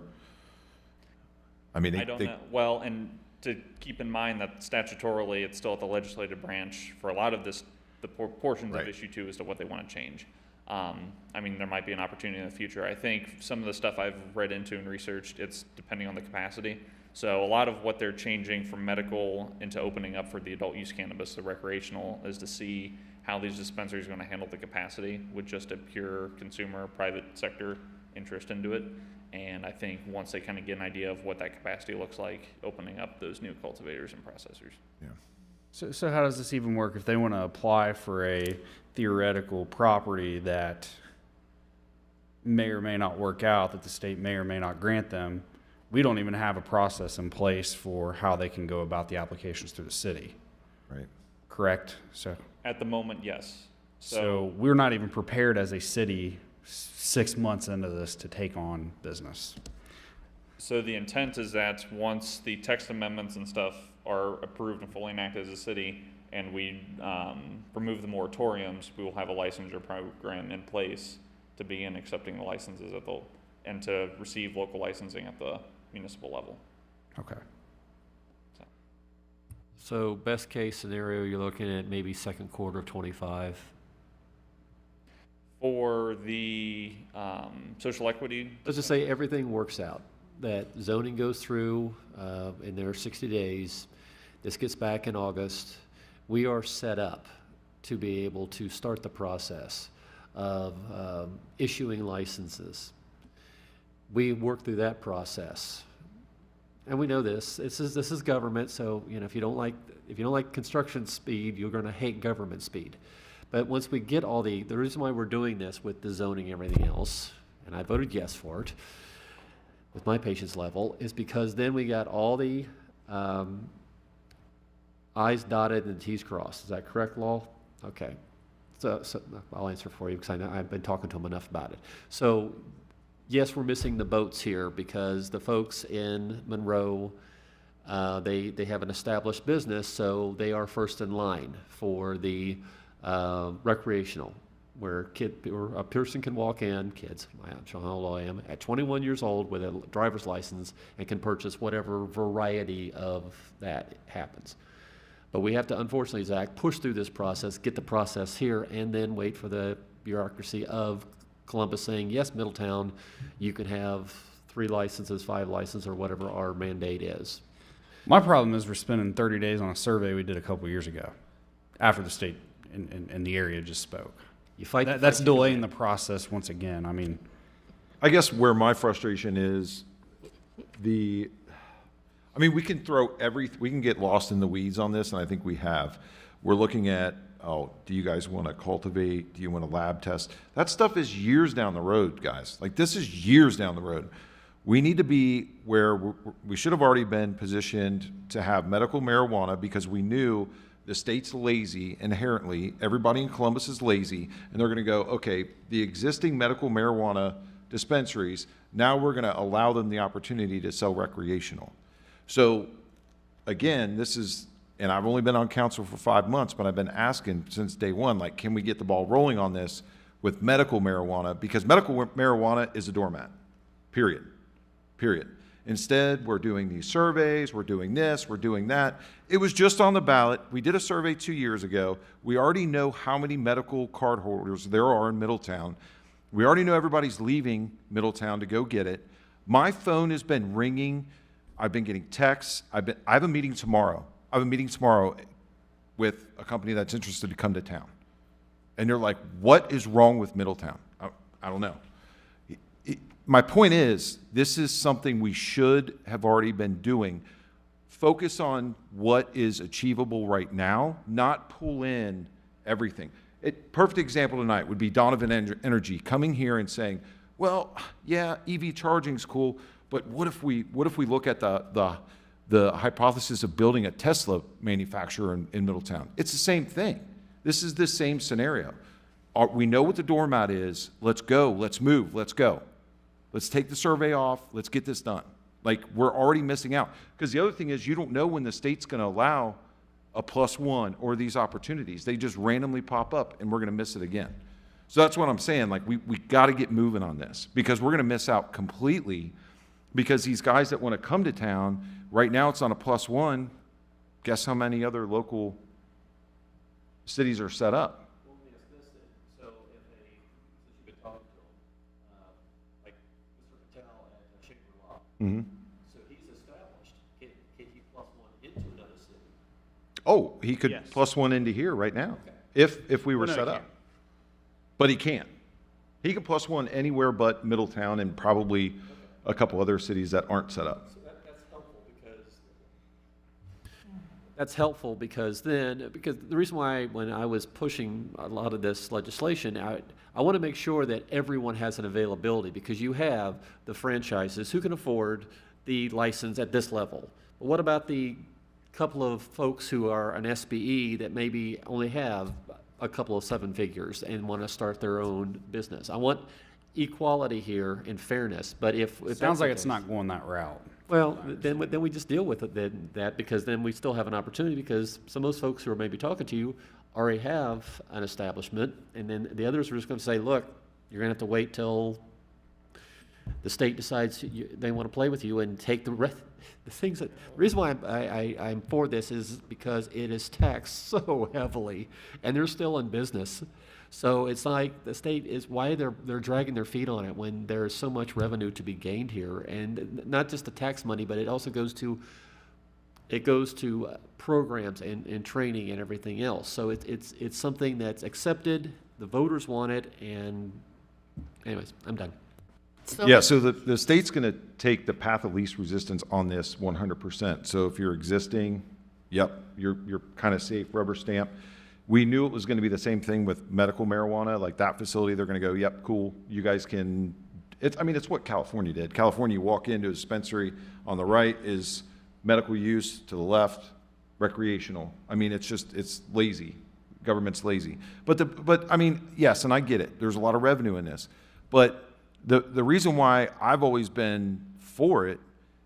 I mean, I don't know. Well, and to keep in mind that statutorily it's still at the legislative branch for a lot of this, the portions of issue 2 as to what they want to change. I mean, there might be an opportunity in the future. I think some of the stuff I've read into and researched, it's depending on the capacity. So a lot of what they're changing from medical into opening up for the adult use cannabis, the recreational, is to see how these dispensaries are going to handle the capacity with just a pure consumer, private sector interest into it. And I think once they kind of get an idea of what that capacity looks like, opening up those new cultivators and processors. Yeah. So how does this even work if they want to apply for a theoretical property that may or may not work out, that the state may or may not grant them? We don't even have a process in place for how they can go about the applications through the city. Right. Correct? So at the moment, yes. So we're not even prepared as a city 6 months into this to take on business. So the intent is that once the text amendments and stuff are approved and fully enacted as a city, and we remove the moratoriums, we will have a licensure program in place to begin accepting the licenses and to receive local licensing at the municipal level. Okay. So best case scenario, you're looking at maybe second quarter of 25. For the social equity, Let's just say everything works out, that zoning goes through in their 60 days, this gets back in August, we are set up to be able to start the process of issuing licenses. We work through that process. And we know this is government, so if you don't like construction speed, you're going to hate government speed. But once we get all the reason why we're doing this with the zoning and everything else, and I voted yes for it with my patience level, is because then we got all the I's dotted and T's crossed. Is that correct, Law? Okay. So I'll answer for you because I know I've been talking to them enough about it. So yes, we're missing the boats here because the folks in Monroe, they have an established business, so they are first in line for the recreational, where a person can walk in, kids, I'm showing how old I am, at 21 years old with a driver's license and can purchase whatever variety of that happens. But we have to, unfortunately, Zach, push through this process, get the process here, and then wait for the bureaucracy of Columbus saying, yes, Middletown, you can have 3 licenses, 5 licenses, or whatever our mandate is. My problem is we're spending 30 days on a survey we did a couple years ago after the state and the area just spoke. You fight. That's delaying the process once again. I mean, I guess where my frustration is we can get lost in the weeds on this, and I think we have. We're looking at, do you guys want to cultivate? Do you want to lab test? That stuff is years down the road, guys. Like, this is years down the road. We need to be where we should have already been positioned to have medical marijuana because we knew the state's lazy inherently. Everybody in Columbus is lazy, and they're going to go, okay, the existing medical marijuana dispensaries, now we're going to allow them the opportunity to sell recreational. So again, and I've only been on council for 5 months, but I've been asking since day one, can we get the ball rolling on this with medical marijuana? Because medical marijuana is a doormat. period. Instead, we're doing these surveys, we're doing this, we're doing that. It was just on the ballot. We did a survey 2 years ago. We already know how many medical card holders there are in Middletown. We already know everybody's leaving Middletown to go get it. My phone has been ringing. I've been getting texts. I have a meeting tomorrow. I have a meeting tomorrow with a company that's interested to come to town. And they're like, what is wrong with Middletown? I don't know. My point is, this is something we should have already been doing. Focus on what is achievable right now, not pull in everything. Perfect example tonight would be Donovan Energy coming here and saying, well, yeah, EV charging's cool, but what if we look at the hypothesis of building a Tesla manufacturer in Middletown? It's the same thing. This is the same scenario. We know what the doormat is. Let's go. Let's move. Let's go. Let's take the survey off. Let's get this done. Like, we're already missing out. Because the other thing is, you don't know when the state's going to allow a +1 or these opportunities. They just randomly pop up, and we're going to miss it again. So that's what I'm saying. Like, we got to get moving on this, because we're going to miss out completely, because these guys that want to come to town, right now it's on a +1. Guess how many other local cities are set up? Mm-hmm. So he's established. Can he +1 into another city? Oh, he could Yes. +1 into here right now, Okay. if we were Well, no, set he up. can't. But he can't. He could +1 anywhere but Middletown and probably a couple other cities that aren't set up. So that's helpful because the reason why when I was pushing a lot of this legislation, I want to make sure that everyone has an availability, because you have the franchises who can afford the license at this level. But what about the couple of folks who are an SBE that maybe only have a couple of 7 figures and want to start their own business? I want equality here and fairness, but if It sounds like it's not going that route. well, then we just deal with it because then we still have an opportunity, because some of those folks who are maybe talking to you already have an establishment, and then the others are just going to say, look, you're going to have to wait till the state decides they want to play with you and take the things that, the reason why I'm for this is because it is taxed so heavily, and they're still in business. So it's like the state is why they're dragging their feet on it when there's so much revenue to be gained here, and not just the tax money, but it also goes to programs and training and everything else. So it's something that's accepted. The voters want it, and anyways, I'm done. So the state's going to take the path of least resistance on this 100%. So if you're existing, yep, you're kind of safe, rubber stamp. We knew it was going to be the same thing with medical marijuana. Like, that facility, they're going to go, yep, cool, you guys can. It's what California did. California, you walk into a dispensary, on the right is medical use, to the left, recreational. I mean, it's lazy. Government's lazy. But I mean, yes, and I get it. There's a lot of revenue in this. But the reason why I've always been for it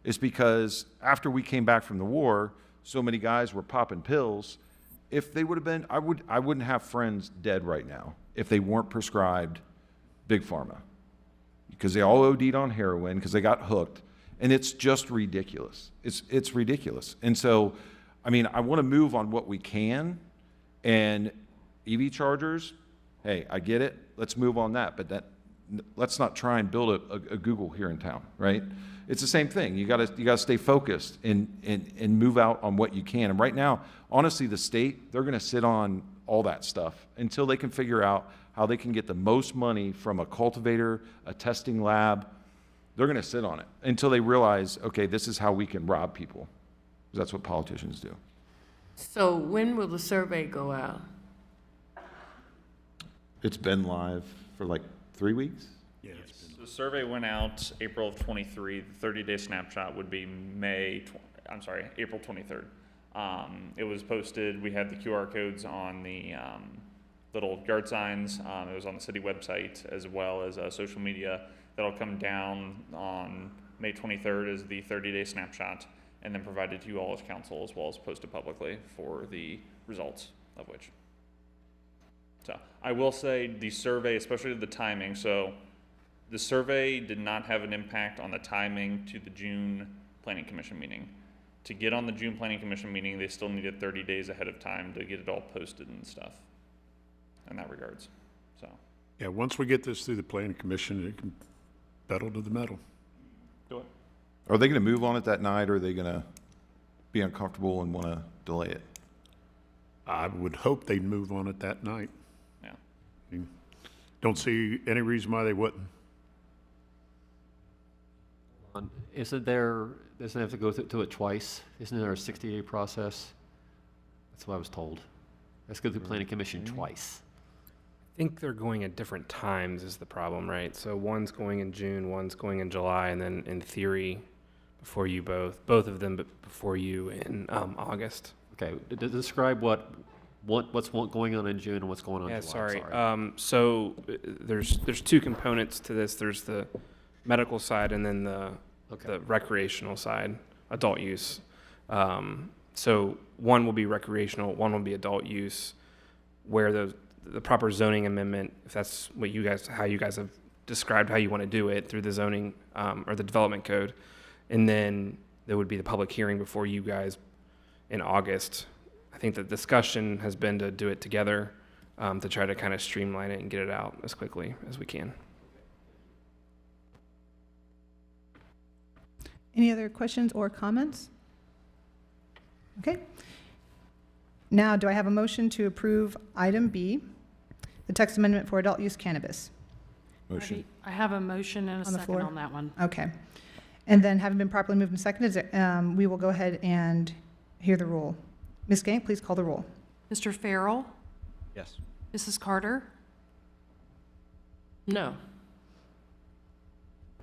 is because after we came back from the war, so many guys were popping pills. If they would have been, I wouldn't have friends dead right now if they weren't prescribed Big Pharma, because they all OD'd on heroin because they got hooked, and it's just ridiculous. It's ridiculous. And so, I mean, I want to move on what we can, and EV chargers, hey, I get it. Let's move on that, but let's not try and build a Google here in town, right? It's the same thing. You gotta stay focused and move out on what you can. And right now, honestly, the state, they're gonna sit on all that stuff until they can figure out how they can get the most money from a cultivator, a testing lab. They're gonna sit on it until they realize, okay, this is how we can rob people. Because that's what politicians do. So when will the survey go out? It's been live for like 3 weeks. Yeah, The survey went out April of 23. The 30-day snapshot would be April 23rd. It was posted. We had the QR codes on the little yard signs. It was on the city website as well as social media. That'll come down on May 23rd as the 30-day snapshot, and then provided to you all as council, as well as posted publicly for the results of which. So I will say the survey, especially the timing, so The survey did not have an impact on the timing to the June Planning Commission meeting. To get on the June Planning Commission meeting, they still needed 30 days ahead of time to get it all posted and stuff in that regards, so. Yeah, once we get this through the planning commission, it can pedal to the metal. Do it. Are they going to move on it that night, or are they going to be uncomfortable and want to delay it? I would hope they'd move on it that night. Yeah. Don't see any reason why they wouldn't. Doesn't it have to go through it twice? Isn't there a 60-day process? That's what I was told. Let's go through planning commission twice. I think they're going at different times is the problem, right? So one's going in June, one's going in July, and then in theory, before you both of them, but before you in August. Okay, describe what's going on in June and what's going on in Yeah, July. sorry. So there's two components to this. There's the medical side and then the recreational side, adult use. So one will be recreational, one will be adult use, where the proper zoning amendment, if that's what how you guys have described how you want to do it through the zoning or the development code, and then there would be the public hearing before you guys in August. I think the discussion has been to do it together to try to kind of streamline it and get it out as quickly as we can. Any other questions or comments? Okay. Now, do I have a motion to approve item B, the text amendment for adult use cannabis? Motion. I have a motion and a On the second floor? on that one. Okay. And then, having been properly moved and seconded, we will go ahead and hear the roll. Ms. Gank, please call the roll. Mr. Farrell? Yes. Mrs. Carter? No.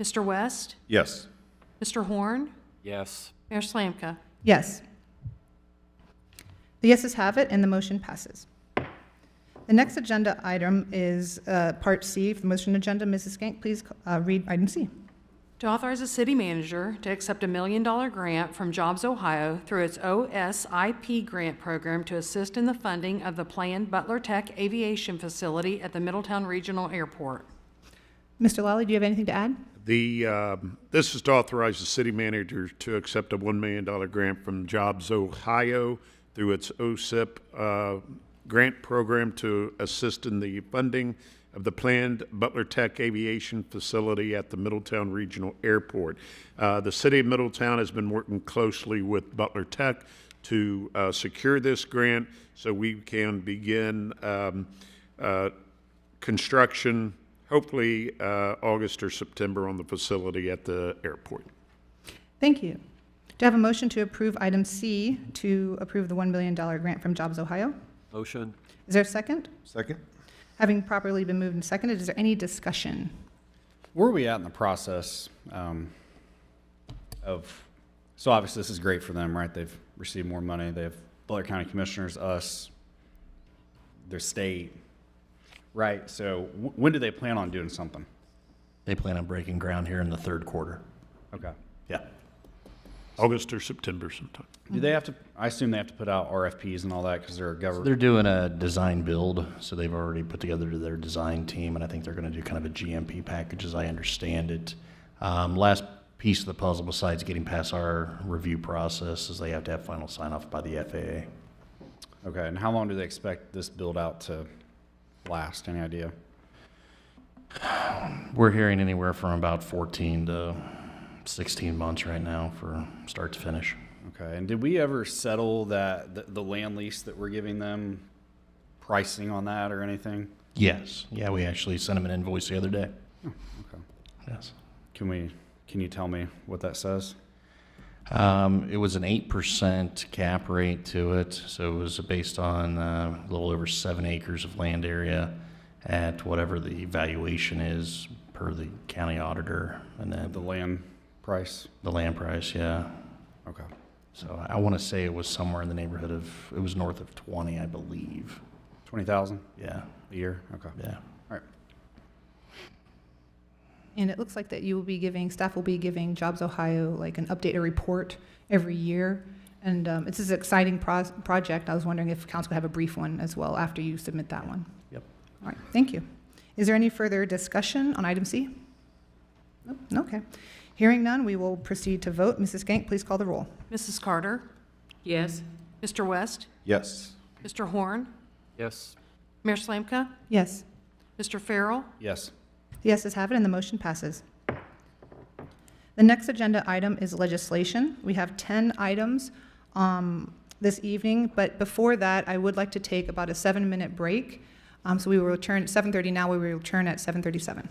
Mr. West? Yes. Mr. Horn? Yes. Mayor Slanka? Yes. The yeses have it, and the motion passes. The next agenda item is Part C of the motion agenda. Mrs. Skank, please read item C. To authorize the city manager to accept a $1 million grant from Jobs Ohio through its OSIP grant program to assist in the funding of the planned Butler Tech Aviation Facility at the Middletown Regional Airport. Mr. Lally, do you have anything to add? This is to authorize the city manager to accept a $1 million grant from Jobs Ohio through its OSIP grant program to assist in the funding of the planned Butler Tech Aviation Facility at the Middletown Regional Airport. The city of Middletown has been working closely with Butler Tech to secure this grant so we can begin construction hopefully August or September on the facility at the airport. Thank you. Do I have a motion to approve item C to approve the $1 million grant from Jobs Ohio? Motion. Is there a second? Second. Having properly been moved and seconded, is there any discussion? Where are we at in the process so obviously this is great for them, right? They've received more money. They have Butler County Commissioners, us, their state, right? So when do they plan on doing something? They plan on breaking ground here in the third quarter. Okay. Yeah. August or September sometime. Do they have to, I assume they have to put out RFPs and all that because they're a So government. they're doing a design build, so they've already put together their design team, and I think they're going to do kind of a GMP package as I understand it. Last piece of the puzzle besides getting past our review process is they have to have final sign-off by the FAA. Okay, and how long do they expect this build out to last? Any idea? We're hearing anywhere from about 14 to 16 months right now for start to finish. Okay, and did we ever settle the land lease that we're giving them, pricing on that or anything? Yes. Yeah, we actually sent them an invoice the other day. Oh, okay. Yes. Can you tell me what that says? It was an 8% cap rate to it, so it was based on a little over 7 acres of land area at whatever the valuation is per the county auditor, and then The land price? the land price, yeah. Okay. So I want to say it was somewhere in the neighborhood of, it was north of 20, I believe. 20,000 Yeah, a year? Okay. yeah. All right. And it looks like that you will be giving, staff will be giving Jobs Ohio like an updated report every year. And it's an exciting project. I was wondering if council could have a brief one as well after you submit that one. Yep. All right, thank you. Is there any further discussion on item C? Okay. Hearing none, we will proceed to vote. Mrs. Skank, please call the roll. Mrs. Carter? Yes. Mr. West? Yes. Mr. Horn? Yes. Mayor Slanka? Yes. Mr. Farrell? Yes. The yeses have it, and the motion passes. The next agenda item is legislation. We have 10 items this evening, but before that, I would like to take about a 7-minute break. So we will return at 7:30 now, we will return at 7:37.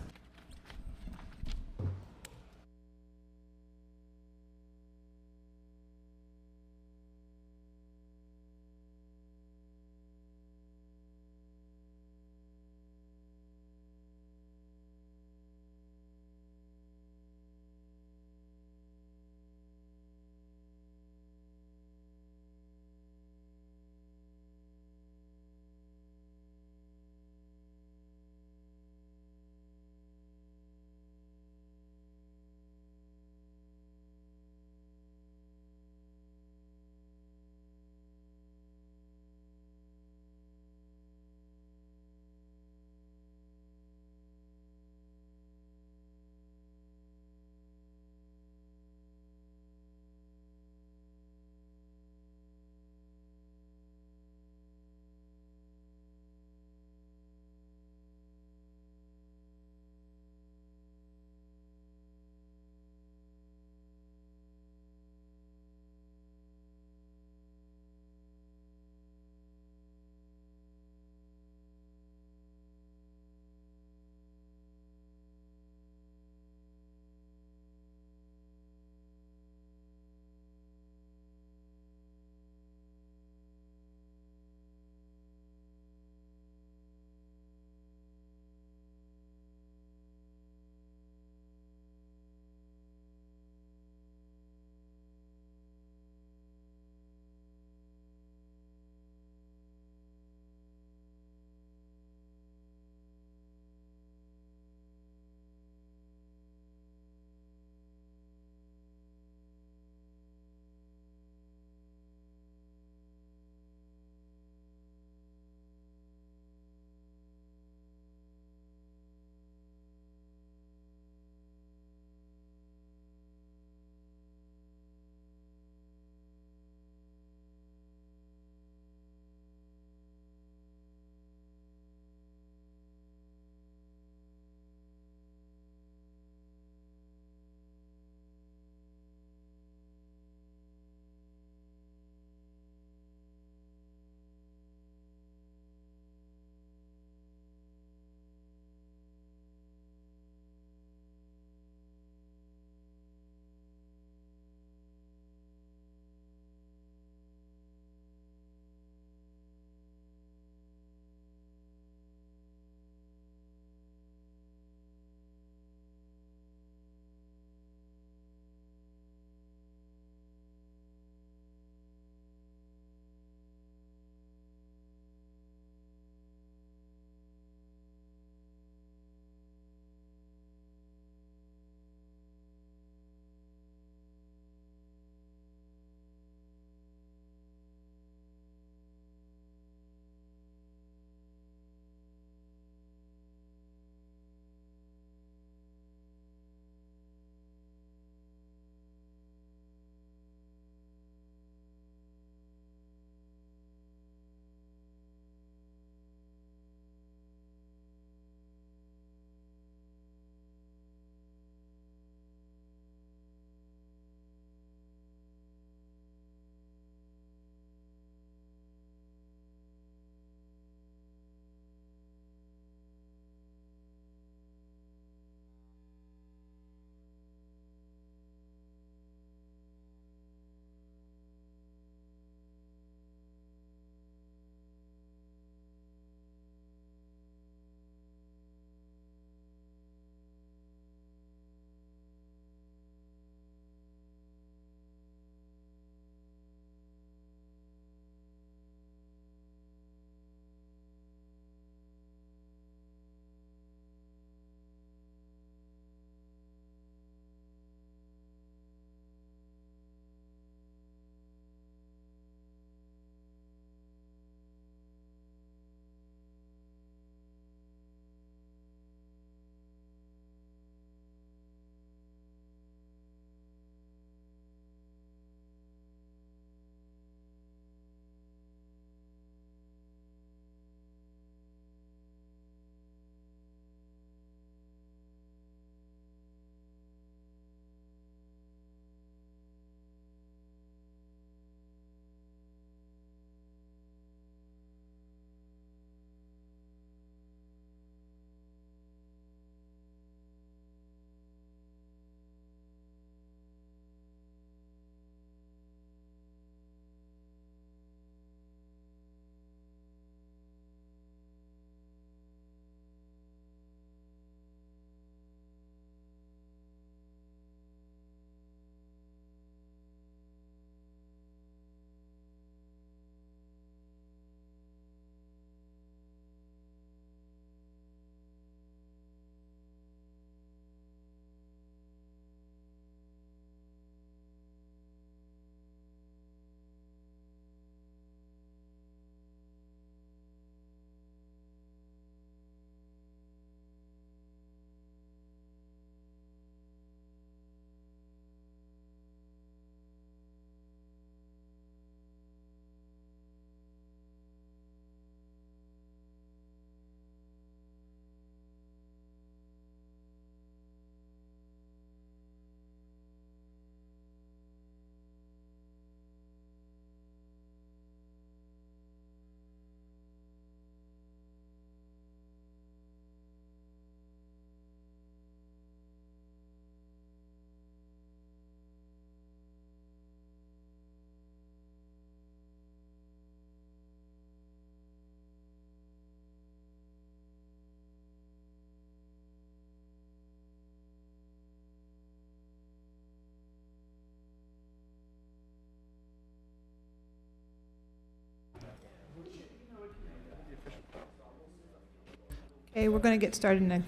Okay, we're going to get started in a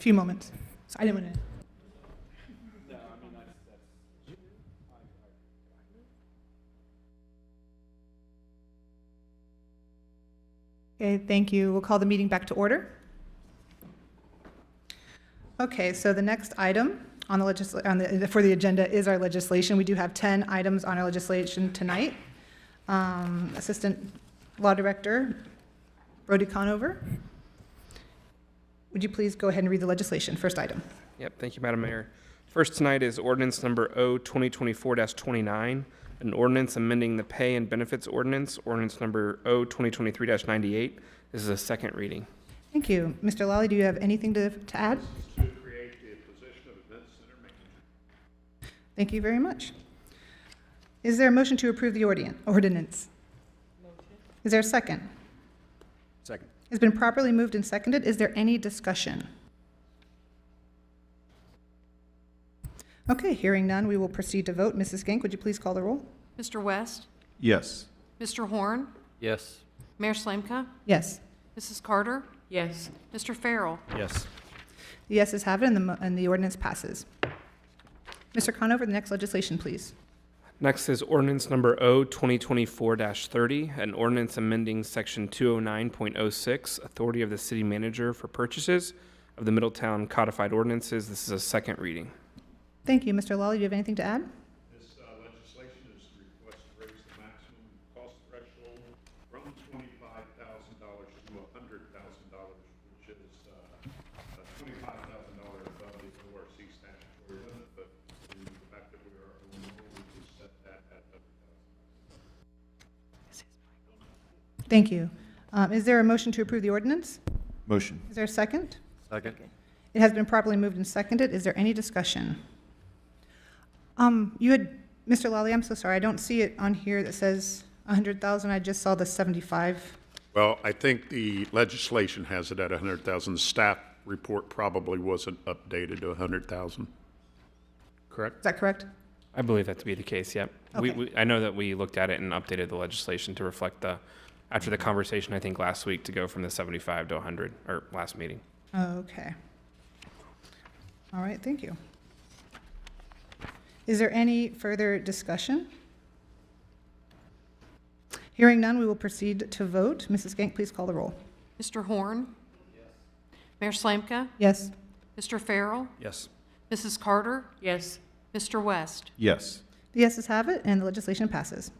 few moments. So I didn't want to. Okay, thank you. We'll call the meeting back to order. Okay, so the next item on the for the agenda is our legislation. We do have 10 items on our legislation tonight. Assistant Law Director Brody Conover, would you please go ahead and read the legislation? First item. Yep, thank you, Madam Mayor. First tonight is ordinance number O-2024-29, an ordinance amending the pay and benefits ordinance number O-2023-98. This is a second reading. Thank you. Mr. Lally, do you have anything to add? To create the position of event center manager. Thank you very much. Is there a motion to approve the ordinance? Motion. Is there a second? Second. It's been properly moved and seconded. Is there any discussion? Okay, hearing none, we will proceed to vote. Mrs. Skank, would you please call the roll? Mr. West? Yes. Mr. Horn? Yes. Mayor Slanka? Yes. Mrs. Carter? Yes. Mr. Farrell? Yes. The yeses have it, and the ordinance passes. Mr. Conover, the next legislation, please. Next is ordinance number O-2024-30, an ordinance amending section 209.06, authority of the city manager for purchases of the Middletown codified ordinances. This is a second reading. Thank you. Mr. Lally, do you have anything to add? This legislation is to request to raise the maximum cost threshold from $25,000 to $100,000, which is $25,000 above the ORC statutory limit, but the fact that we are we can set that at $100,000. Thank you. Is there a motion to approve the ordinance? Motion. Is there a second? Second. It has been properly moved and seconded. Is there any discussion? You had, Mr. Lally, I'm so sorry, I don't see it on here that says 100,000. I just saw the 75. Well, I think the legislation has it at 100,000. The staff report probably wasn't updated to 100,000. Correct? Is that correct? I believe that to be the case, yep. Okay. I know that we looked at it and updated the legislation to reflect after the conversation, I think last week, to go from the 75 to 100, or last meeting. Okay. All right, thank you. Is there any further discussion? Hearing none, we will proceed to vote. Mrs. Skank, please call the roll. Mr. Horn? Yes. Mayor Slanka? Yes. Mr. Farrell? Yes. Mrs. Carter? Yes. Mr. West? Yes. The yeses have it, and the legislation passes.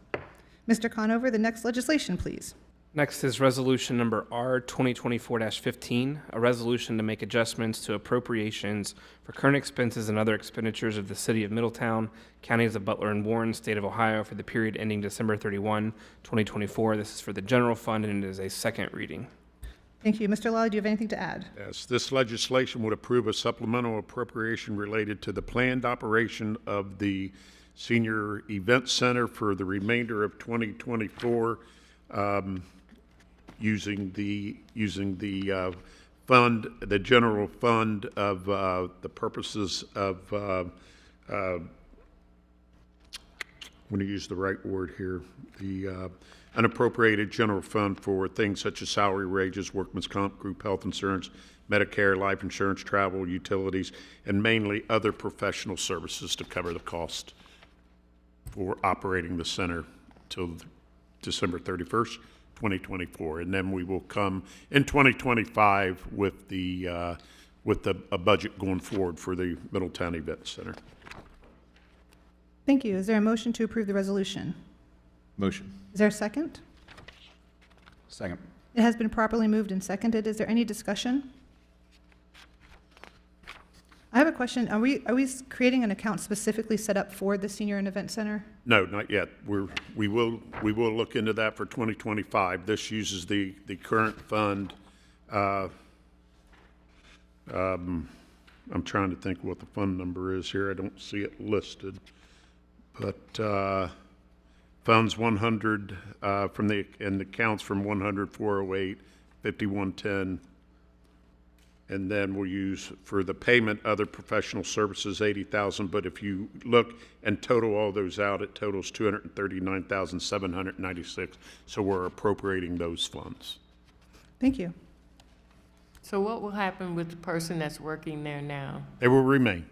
Mr. Conover, the next legislation, please. Next is resolution number R-2024-15, a resolution to make adjustments to appropriations for current expenses and other expenditures of the city of Middletown, counties of Butler and Warren, state of Ohio, for the period ending December 31, 2024. This is for the general fund, and it is a second reading. Thank you. Mr. Lally, do you have anything to add? Yes, this legislation would approve a supplemental appropriation related to the planned operation of the Senior Event Center for the remainder of 2024, using the fund, the general fund of the purposes of, I'm going to use the right word here, the unappropriated general fund for things such as salary, wages, workman's comp, group health insurance, Medicare, life insurance, travel, utilities, and mainly other professional services to cover the cost for operating the center till December 31st, 2024. And then we will come in 2025 with a budget going forward for the Middletown Event Center. Thank you. Is there a motion to approve the resolution? Motion. Is there a second? Second. It has been properly moved and seconded. Is there any discussion? I have a question. Are we creating an account specifically set up for the Senior and Event Center? No, not yet. We will look into that for 2025. This uses the current fund. I'm trying to think what the fund number is here. I don't see it listed, but funds 100 and accounts from 100, 408, 5110. And then we'll use for the payment other professional services 80,000. But if you look and total all those out, it totals 239,796. So we're appropriating those funds. Thank you. So what will happen with the person that's working there now? They will remain.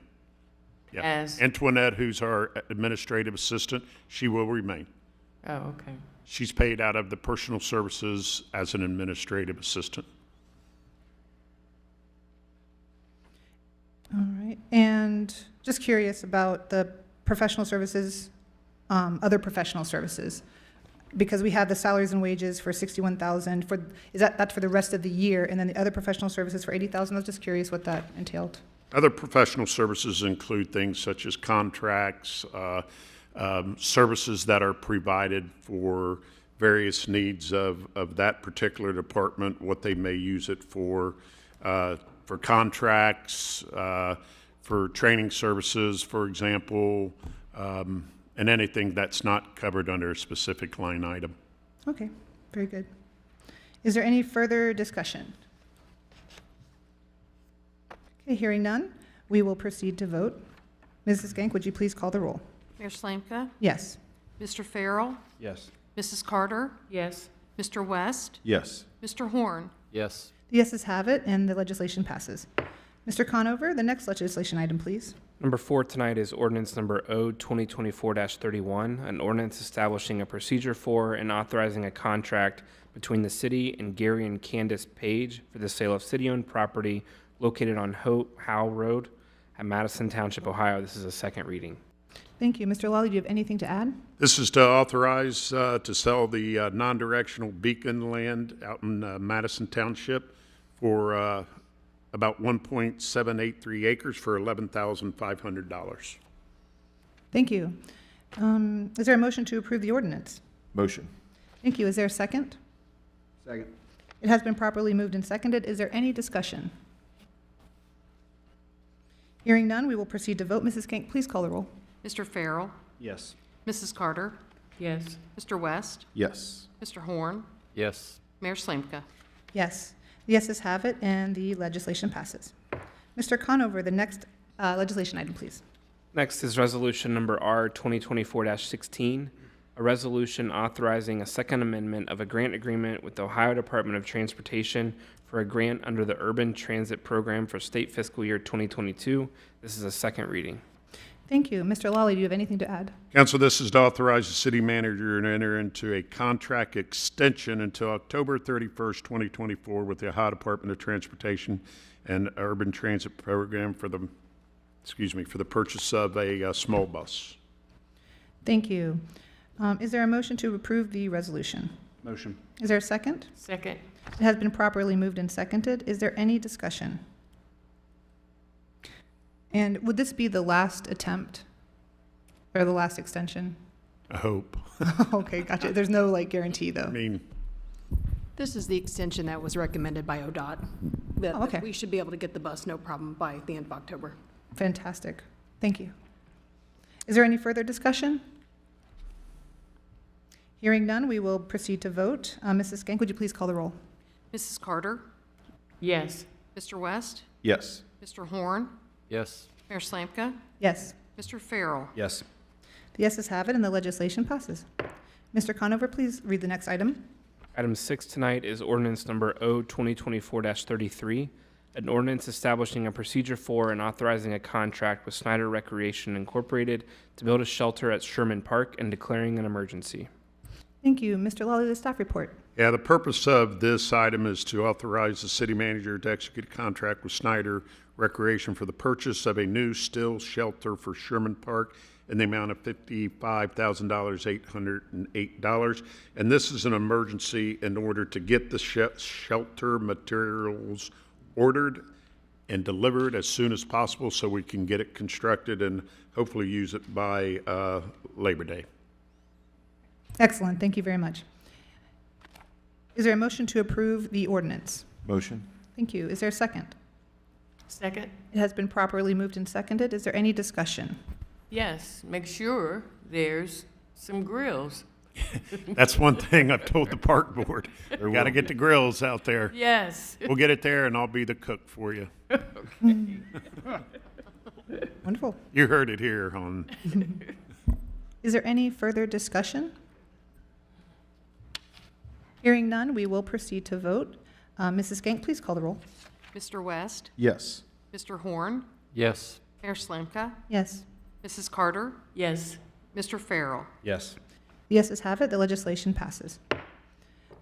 Yeah. As- Antoinette, who's our administrative assistant, she will remain. Oh, okay. She's paid out of the personal services as an administrative assistant. All right, and just curious about the professional services, other professional services, because we have the salaries and wages for 61,000 for, that's for the rest of the year, and then the other professional services for 80,000. I was just curious what that entailed. Other professional services include things such as contracts, services that are provided for various needs of that particular department, what they may use it for contracts, for training services, for example, and anything that's not covered under a specific line item. Okay, very good. Is there any further discussion? Okay, hearing none, we will proceed to vote. Mrs. Gank, would you please call the roll? Mayor Slanka? Yes. Mr. Farrell? Yes. Mrs. Carter? Yes. Mr. West? Yes. Mr. Horn? Yes. The yeses have it, and the legislation passes. Mr. Conover, the next legislation item, please. Number 4 tonight is ordinance number O-2024-31, an ordinance establishing a procedure for and authorizing a contract between the city and Gary and Candace Page for the sale of city-owned property located on Howe Road at Madison Township, Ohio. This is a second reading. Thank you. Mr. Lawley, do you have anything to add? This is to authorize to sell the non-directional beacon land out in Madison Township for about 1.783 acres for $11,500. Thank you. Is there a motion to approve the ordinance? Motion. Thank you. Is there a second? Second. It has been properly moved and seconded. Is there any discussion? Hearing none, we will proceed to vote. Mrs. Gank, please call the roll. Mr. Farrell? Yes. Mrs. Carter? Yes. Mr. West? Yes. Mr. Horn? Yes. Mayor Slanka? Yes. The yeses have it, and the legislation passes. Mr. Conover, the next legislation item, please. Next is resolution number R-2024-16, a resolution authorizing a second amendment of a grant agreement with the Ohio Department of Transportation for a grant under the Urban Transit Program for state fiscal year 2022. This is a second reading. Thank you. Mr. Lawley, do you have anything to add? Council, this is to authorize the city manager to enter into a contract extension until October 31st, 2024 with the Ohio Department of Transportation and Urban Transit Program for the purchase of a small bus. Thank you. Is there a motion to approve the resolution? Motion. Is there a second? Second. It has been properly moved and seconded. Is there any discussion? And would this be the last attempt or the last extension? I hope. Okay, gotcha. There's no guarantee though. I mean, This is the extension that was recommended by ODOT. That Oh, okay. we should be able to get the bus, no problem, by the end of October. Fantastic. Thank you. Is there any further discussion? Hearing none, we will proceed to vote. Mrs. Gank, would you please call the roll? Mrs. Carter? Yes. Mr. West? Yes. Mr. Horn? Yes. Mayor Slanka? Yes. Mr. Farrell? Yes. The yeses have it, and the legislation passes. Mr. Conover, please read the next item. Item 6 tonight is ordinance number O-2024-33, an ordinance establishing a procedure for and authorizing a contract with Snyder Recreation Incorporated to build a shelter at Sherman Park and declaring an emergency. Thank you. Mr. Lawley, the staff report. yeah, the purpose of this item is to authorize the city manager to execute a contract with Snyder Recreation for the purchase of a new still shelter for Sherman Park in the amount of $55,808. And this is an emergency in order to get the shelter materials ordered and delivered as soon as possible so we can get it constructed and hopefully use it by Labor Day. Excellent. Thank you very much. Is there a motion to approve the ordinance? Motion. Thank you. Is there a second? Second. It has been properly moved and seconded. Is there any discussion? Yes. Make sure there's some grills. That's one thing I've told the park board. We got to get the grills out there. Yes. We'll get it there, and I'll be the cook for you. Wonderful. You heard it here on. Is there any further discussion? Hearing none, we will proceed to vote. Mrs. Gank, please call the roll. Mr. West, Yes. Mr. Horn, Yes. Mayor Slanka, Yes. Mrs. Carter, Yes. Mr. Farrell. Yes. The yeses have it, the legislation passes.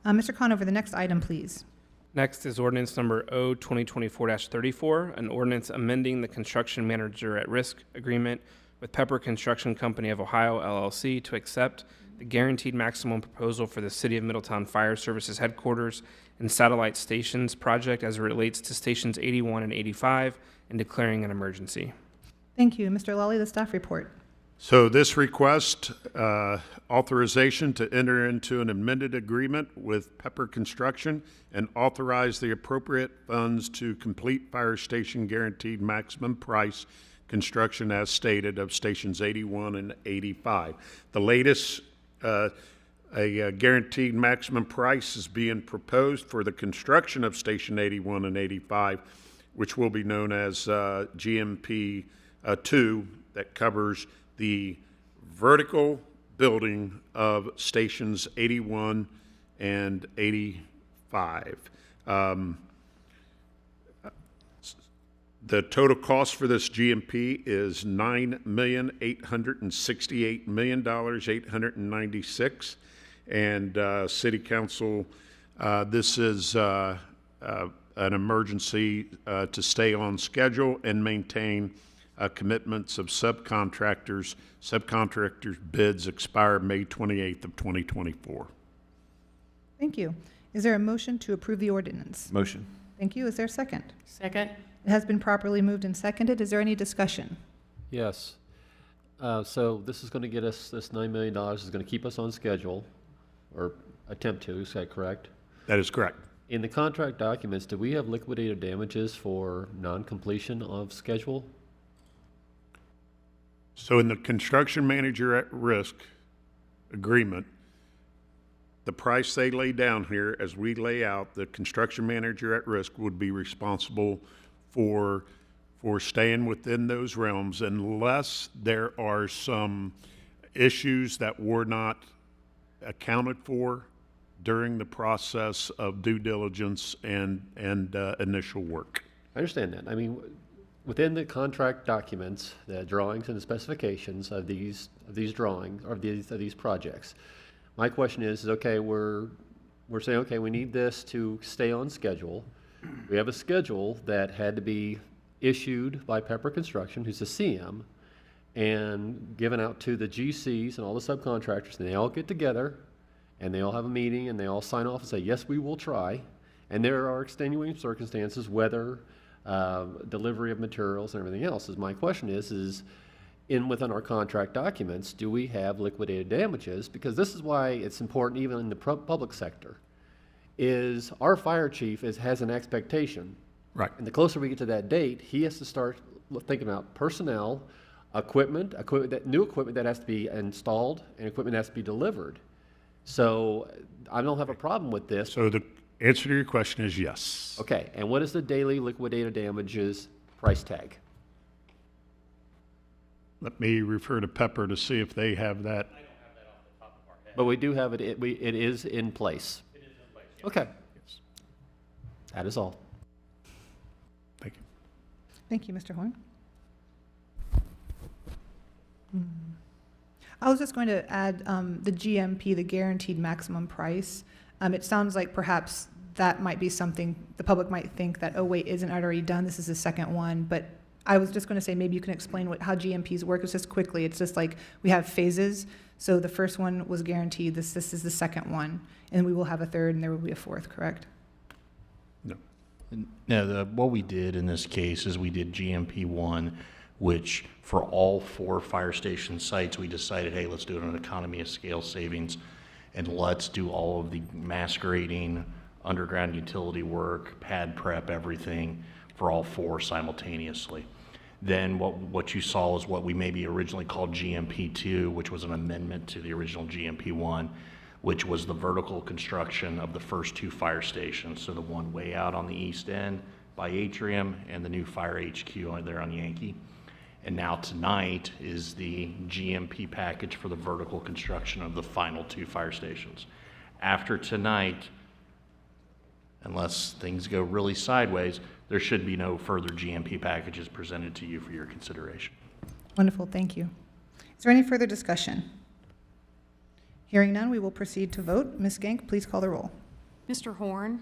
Mr. Conover, the next item, please. Next is ordinance number O-2024-34, an ordinance amending the construction manager at risk agreement with Pepper Construction Company of Ohio LLC to accept the guaranteed maximum proposal for the City of Middletown Fire Services Headquarters and Satellite Stations project as it relates to stations 81 and 85 and declaring an emergency. Thank you. Mr. Lawley, the staff report. So this request authorization to enter into an amended agreement with Pepper Construction and authorize the appropriate funds to complete fire station guaranteed maximum price construction as stated of stations 81 and 85. The latest a guaranteed maximum price is being proposed for the construction of station 81 and 85, which will be known as GMP 2, that covers the vertical building of stations 81 and 85. The total cost for this GMP is $9,868,896, and City Council, this is an emergency to stay on schedule and maintain commitments of subcontractors. Subcontractors' bids expire May 28th of 2024. Thank you. Is there a motion to approve the ordinance? Motion. Thank you. Is there a second? Second? It has been properly moved and seconded. Is there any discussion? Yes. So this is going to get us, this $9 million is going to keep us on schedule, or attempt to, is that correct? That is correct. In the contract documents, do we have liquidated damages for non-completion of schedule? So in the construction manager at risk agreement, the price they lay down here, as we lay out, the construction manager at risk would be responsible for staying within those realms unless there are some issues that were not accounted for during the process of due diligence and initial work. I understand that. I mean, within the contract documents, the drawings and the specifications of these drawings, or of these projects, my question is okay, we're saying, okay, we need this to stay on schedule. We have a schedule that had to be issued by Pepper Construction, who's the CM, and given out to the GCs and all the subcontractors, and they all get together, and they all have a meeting, and they all sign off and say, yes, we will try. And there are extenuating circumstances, weather, delivery of materials, and everything else. My question is within our contract documents, do we have liquidated damages? Because this is why it's important even in the public sector, is our fire chief has an expectation. Right. And the closer we get to that date, he has to start thinking about personnel, new equipment that has to be installed, and equipment that has to be delivered. So I don't have a problem with this. So the answer to your question is yes. Okay, and what is the daily liquidated damages price tag? Let me refer to Pepper to see if they have that. I don't have that off the top of our head. But we do have it, it is in place. It is in place, yes. Okay. Yes. That is all. Thank you. Thank you, Mr. Horn. I was just going to add the GMP, the guaranteed maximum price. It sounds like perhaps that might be something the public might think that, oh wait, isn't it already done? This is the second one. But I was just going to say maybe you can explain how GMPs work. It's just quickly. It's just like we have phases. So the first one was guaranteed. This is the second one. And we will have a third and there will be a fourth, correct? No. No, what we did in this case is we did GMP 1, which for all 4 fire station sites, we decided, hey, let's do it on economy of scale savings, and let's do all of the mass grading, underground utility work, pad prep, everything for all 4 simultaneously. Then what you saw is what we maybe originally called GMP 2, which was an amendment to the original GMP 1, which was the vertical construction of the first 2 fire stations. So the one way out on the east end by Atrium and the new fire HQ there on Yankee. And now tonight is the GMP package for the vertical construction of the final 2 fire stations. After tonight, unless things go really sideways, there should be no further GMP packages presented to you for your consideration. Wonderful, thank you. Is there any further discussion? Hearing none, we will proceed to vote. Ms. Gank, please call the roll. Mr. Horn,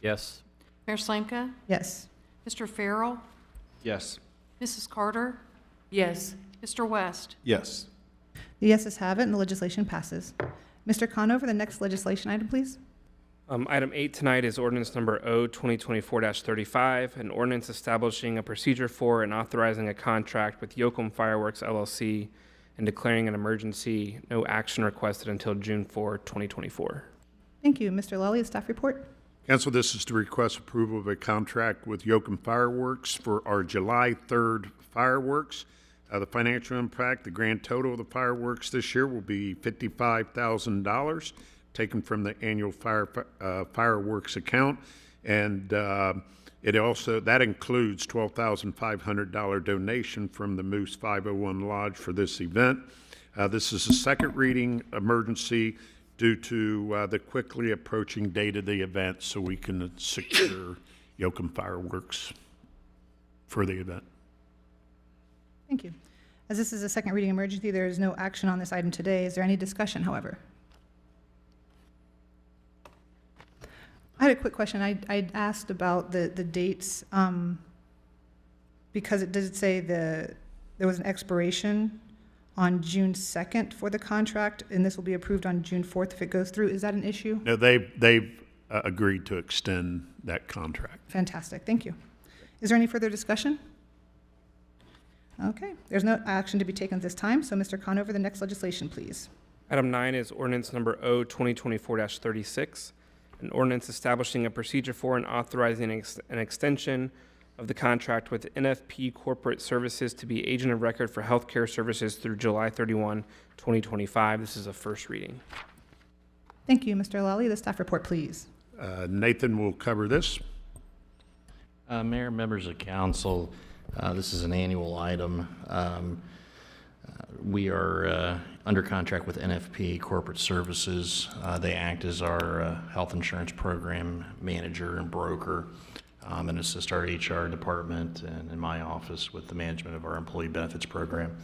Yes. Mayor Slanka, Yes. Mr. Farrell, Yes. Mrs. Carter, Yes. Mr. West. Yes. The yeses have it, and the legislation passes. Mr. Conover, the next legislation item, please. Item 8 tonight is ordinance number O-2024-35, an ordinance establishing a procedure for and authorizing a contract with Yoakum Fireworks LLC and declaring an emergency. No action requested until June 4, 2024. Thank you. Mr. Lally, a staff report. Council, this is to request approval of a contract with Yoakum Fireworks for our July 3rd fireworks. The financial impact, the grand total of the fireworks this year will be $55,000, taken from the annual fireworks account. And that includes $12,500 donation from the Moose 501 Lodge for this event. This is a second reading emergency due to the quickly approaching date of the event, so we can secure Yoakum Fireworks for the event. Thank you. As this is a second reading emergency, there is no action on this item today. Is there any discussion, however? I had a quick question. I asked about the dates because it did say there was an expiration on June 2nd for the contract, and this will be approved on June 4th if it goes through. Is that an issue? No, they've agreed to extend that contract. Fantastic. Thank you. Is there any further discussion? Okay. There's no action to be taken at this time, so Mr. Conover, the next legislation, please. Item 9 is ordinance number O-2024-36, an ordinance establishing a procedure for and authorizing an extension of the contract with NFP Corporate Services to be agent of record for healthcare services through July 31, 2025. This is a first reading. Thank you, Mr. Lally. The staff report, please. Nathan will cover this. Mayor, members of council, this is an annual item. We are under contract with NFP Corporate Services. They act as our health insurance program manager and broker, and assist our HR department and in my office with the management of our employee benefits program.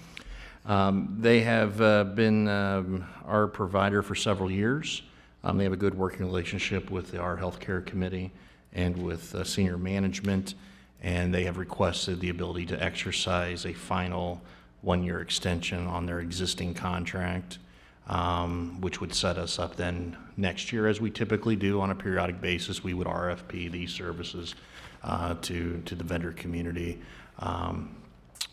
They have been our provider for several years. They have a good working relationship with our healthcare committee and with senior management, and they have requested the ability to exercise a final one-year extension on their existing contract, which would set us up then next year, as we typically do on a periodic basis. We would RFP these services to the vendor community.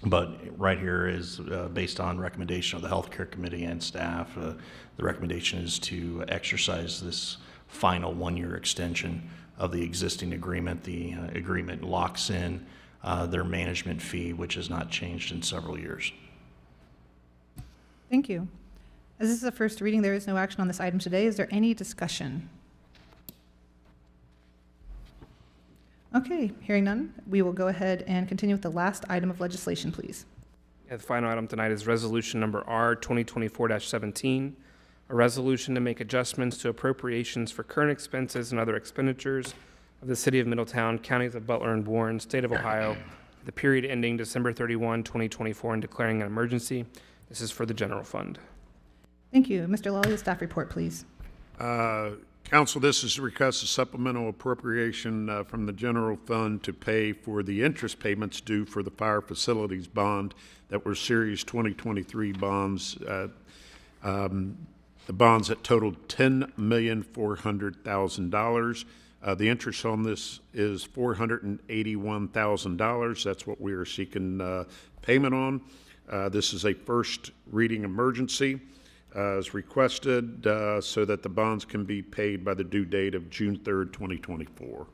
But right here is based on recommendation of the healthcare committee and staff. The recommendation is to exercise this final one-year extension of the existing agreement. The agreement locks in their management fee, which has not changed in several years. Thank you. As this is a first reading, there is no action on this item today. Is there any discussion? Okay, hearing none, we will go ahead and continue with the last item of legislation, please. The final item tonight is resolution number R-2024-17, a resolution to make adjustments to appropriations for current expenses and other expenditures of the City of Middletown, Counties of Butler and Warren, State of Ohio, for the period ending December 31, 2024, and declaring an emergency. This is for the general fund. Thank you. Mr. Lally, the staff report, please. Council, this is to request a supplemental appropriation from the general fund to pay for the interest payments due for the fire facilities bond that were Series 2023 bonds. The bonds that totaled $10,400,000. The interest on this is $481,000. That's what we are seeking payment on. This is a first reading emergency as requested so that the bonds can be paid by the due date of June 3rd, 2024.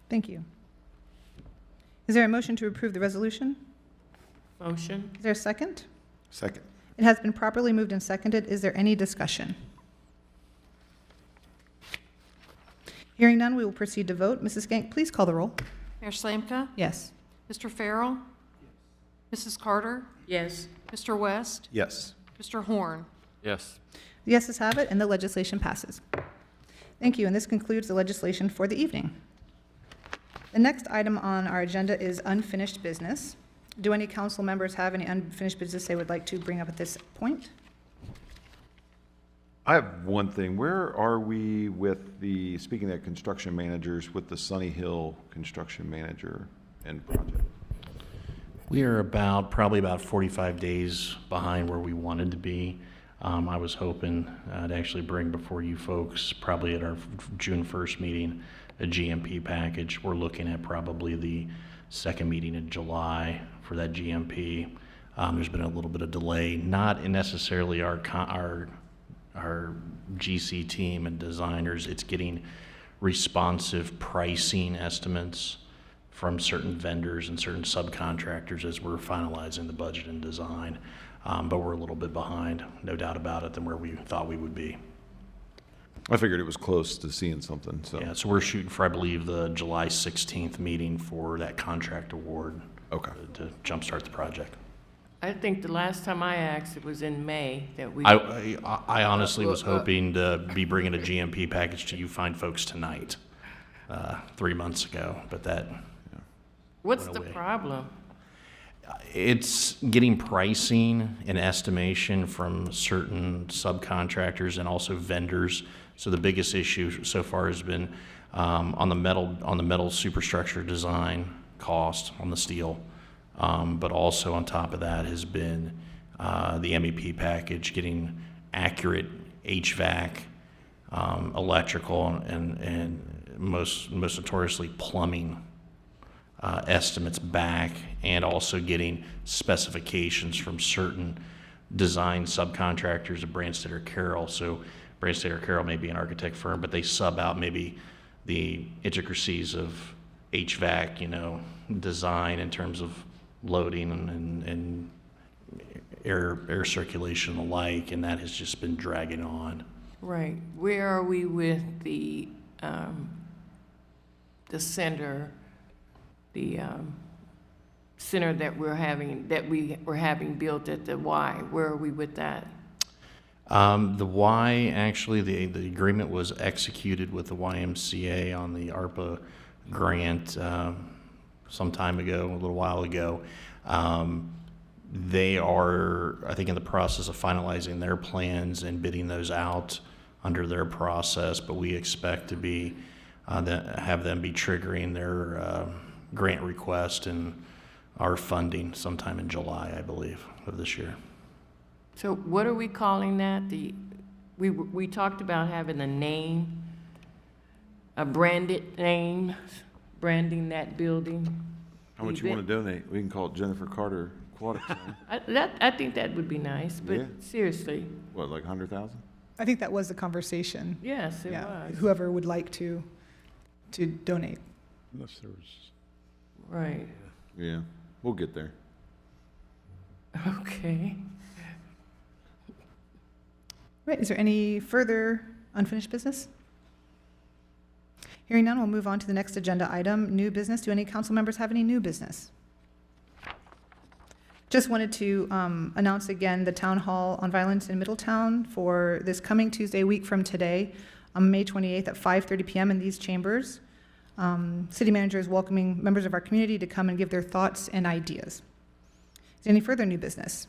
Thank you. Is there a motion to approve the resolution? Motion. Is there a second? Second. It has been properly moved and seconded. Is there any discussion? Hearing none, we will proceed to vote. Mrs. Gank, please call the roll. Mayor Slanka? Yes. Mr. Farrell? Mrs. Carter? Yes. Mr. West? Yes. Mr. Horn? Yes. The yeses have it, and the legislation passes. Thank you, and this concludes the legislation for the evening. The next item on our agenda is unfinished business. Do any council members have any unfinished business they would like to bring up at this point? I have one thing. Where are we with the, speaking of construction managers, with the Sunny Hill construction manager and project? We are probably about 45 days behind where we wanted to be. I was hoping to actually bring before you folks, probably at our June 1st meeting, a GMP package. We're looking at probably the second meeting in July for that GMP. There's been a little bit of delay, not in necessarily our GC team and designers. It's getting responsive pricing estimates from certain vendors and certain subcontractors as we're finalizing the budget and design. But we're a little bit behind, no doubt about it, than where we thought we would be. I figured it was close to seeing something, so. Yeah, so we're shooting for, I believe, the July 16th meeting for that contract award. Okay. To jumpstart the project. I think the last time I asked, it was in May that we. I honestly was hoping to be bringing a GMP package to you fine folks tonight, 3 months ago, but that. What's the problem? It's getting pricing and estimation from certain subcontractors and also vendors. So the biggest issue so far has been on the metal superstructure design cost on the steel, but also on top of that has been the MEP package, getting accurate HVAC, electrical, and most notoriously plumbing estimates back, and also getting specifications from certain design subcontractors of Branstad Carroll. So Branstad Carroll may be an architect firm, but they sub out maybe the intricacies of HVAC, design in terms of loading and air circulation and the like, and that has just been dragging on. Right. Where are we with the center? The center that we were having built at the Y. Where are we with that? The Y, actually, the agreement was executed with the YMCA on the ARPA grant some time ago, a little while ago. They are, I think, in the process of finalizing their plans and bidding those out under their process, but we expect to be have them be triggering their grant request and our funding sometime in July, I believe, of this year. So what are we calling that? We talked about having a name, a branded name, branding that building. How much you want to donate? We can call it Jennifer Carter Aquatic Center. I think that would be nice, but Yeah. Seriously. What, like 100,000? I think that was the conversation. Yes, it was. Whoever would like to donate. Unless there was. Right. Yeah, we'll get there. Okay. Right, is there any further unfinished business? Hearing none, we'll move on to the next agenda item, new business. Do any council members have any new business? Just wanted to announce again the town hall on violence in Middletown for this coming Tuesday, a week from today, on May 28th at 5:30 p.m. in these chambers. City manager is welcoming members of our community to come and give their thoughts and ideas. Is there any further new business?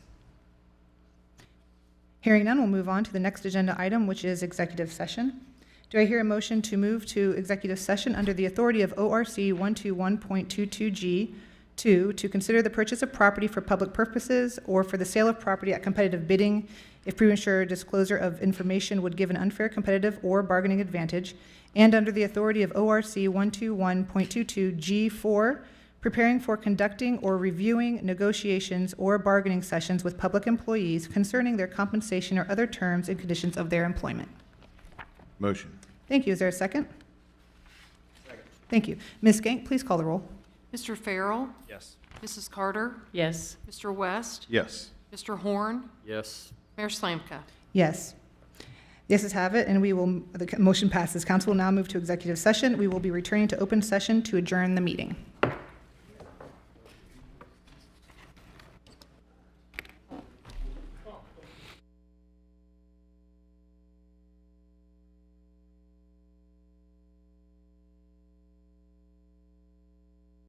Hearing none, we'll move on to the next agenda item, which is executive session. Do I hear a motion to move to executive session under the authority of ORC 121.22G2 to consider the purchase of property for public purposes or for the sale of property at competitive bidding if premature disclosure of information would give an unfair competitive or bargaining advantage, and under the authority of ORC 121.22G4, preparing for conducting or reviewing negotiations or bargaining sessions with public employees concerning their compensation or other terms and conditions of their employment. Motion. Thank you. Is there a second? Second. Thank you. Ms. Gank, please call the roll. Mr. Farrell? Yes. Mrs. Carter? Yes. Mr. West? Yes. Mr. Horn? Yes. Mayor Slamka? Yes. The ayes have it, and the motion passes. Council will now move to executive session. We will be returning to open session to adjourn the meeting.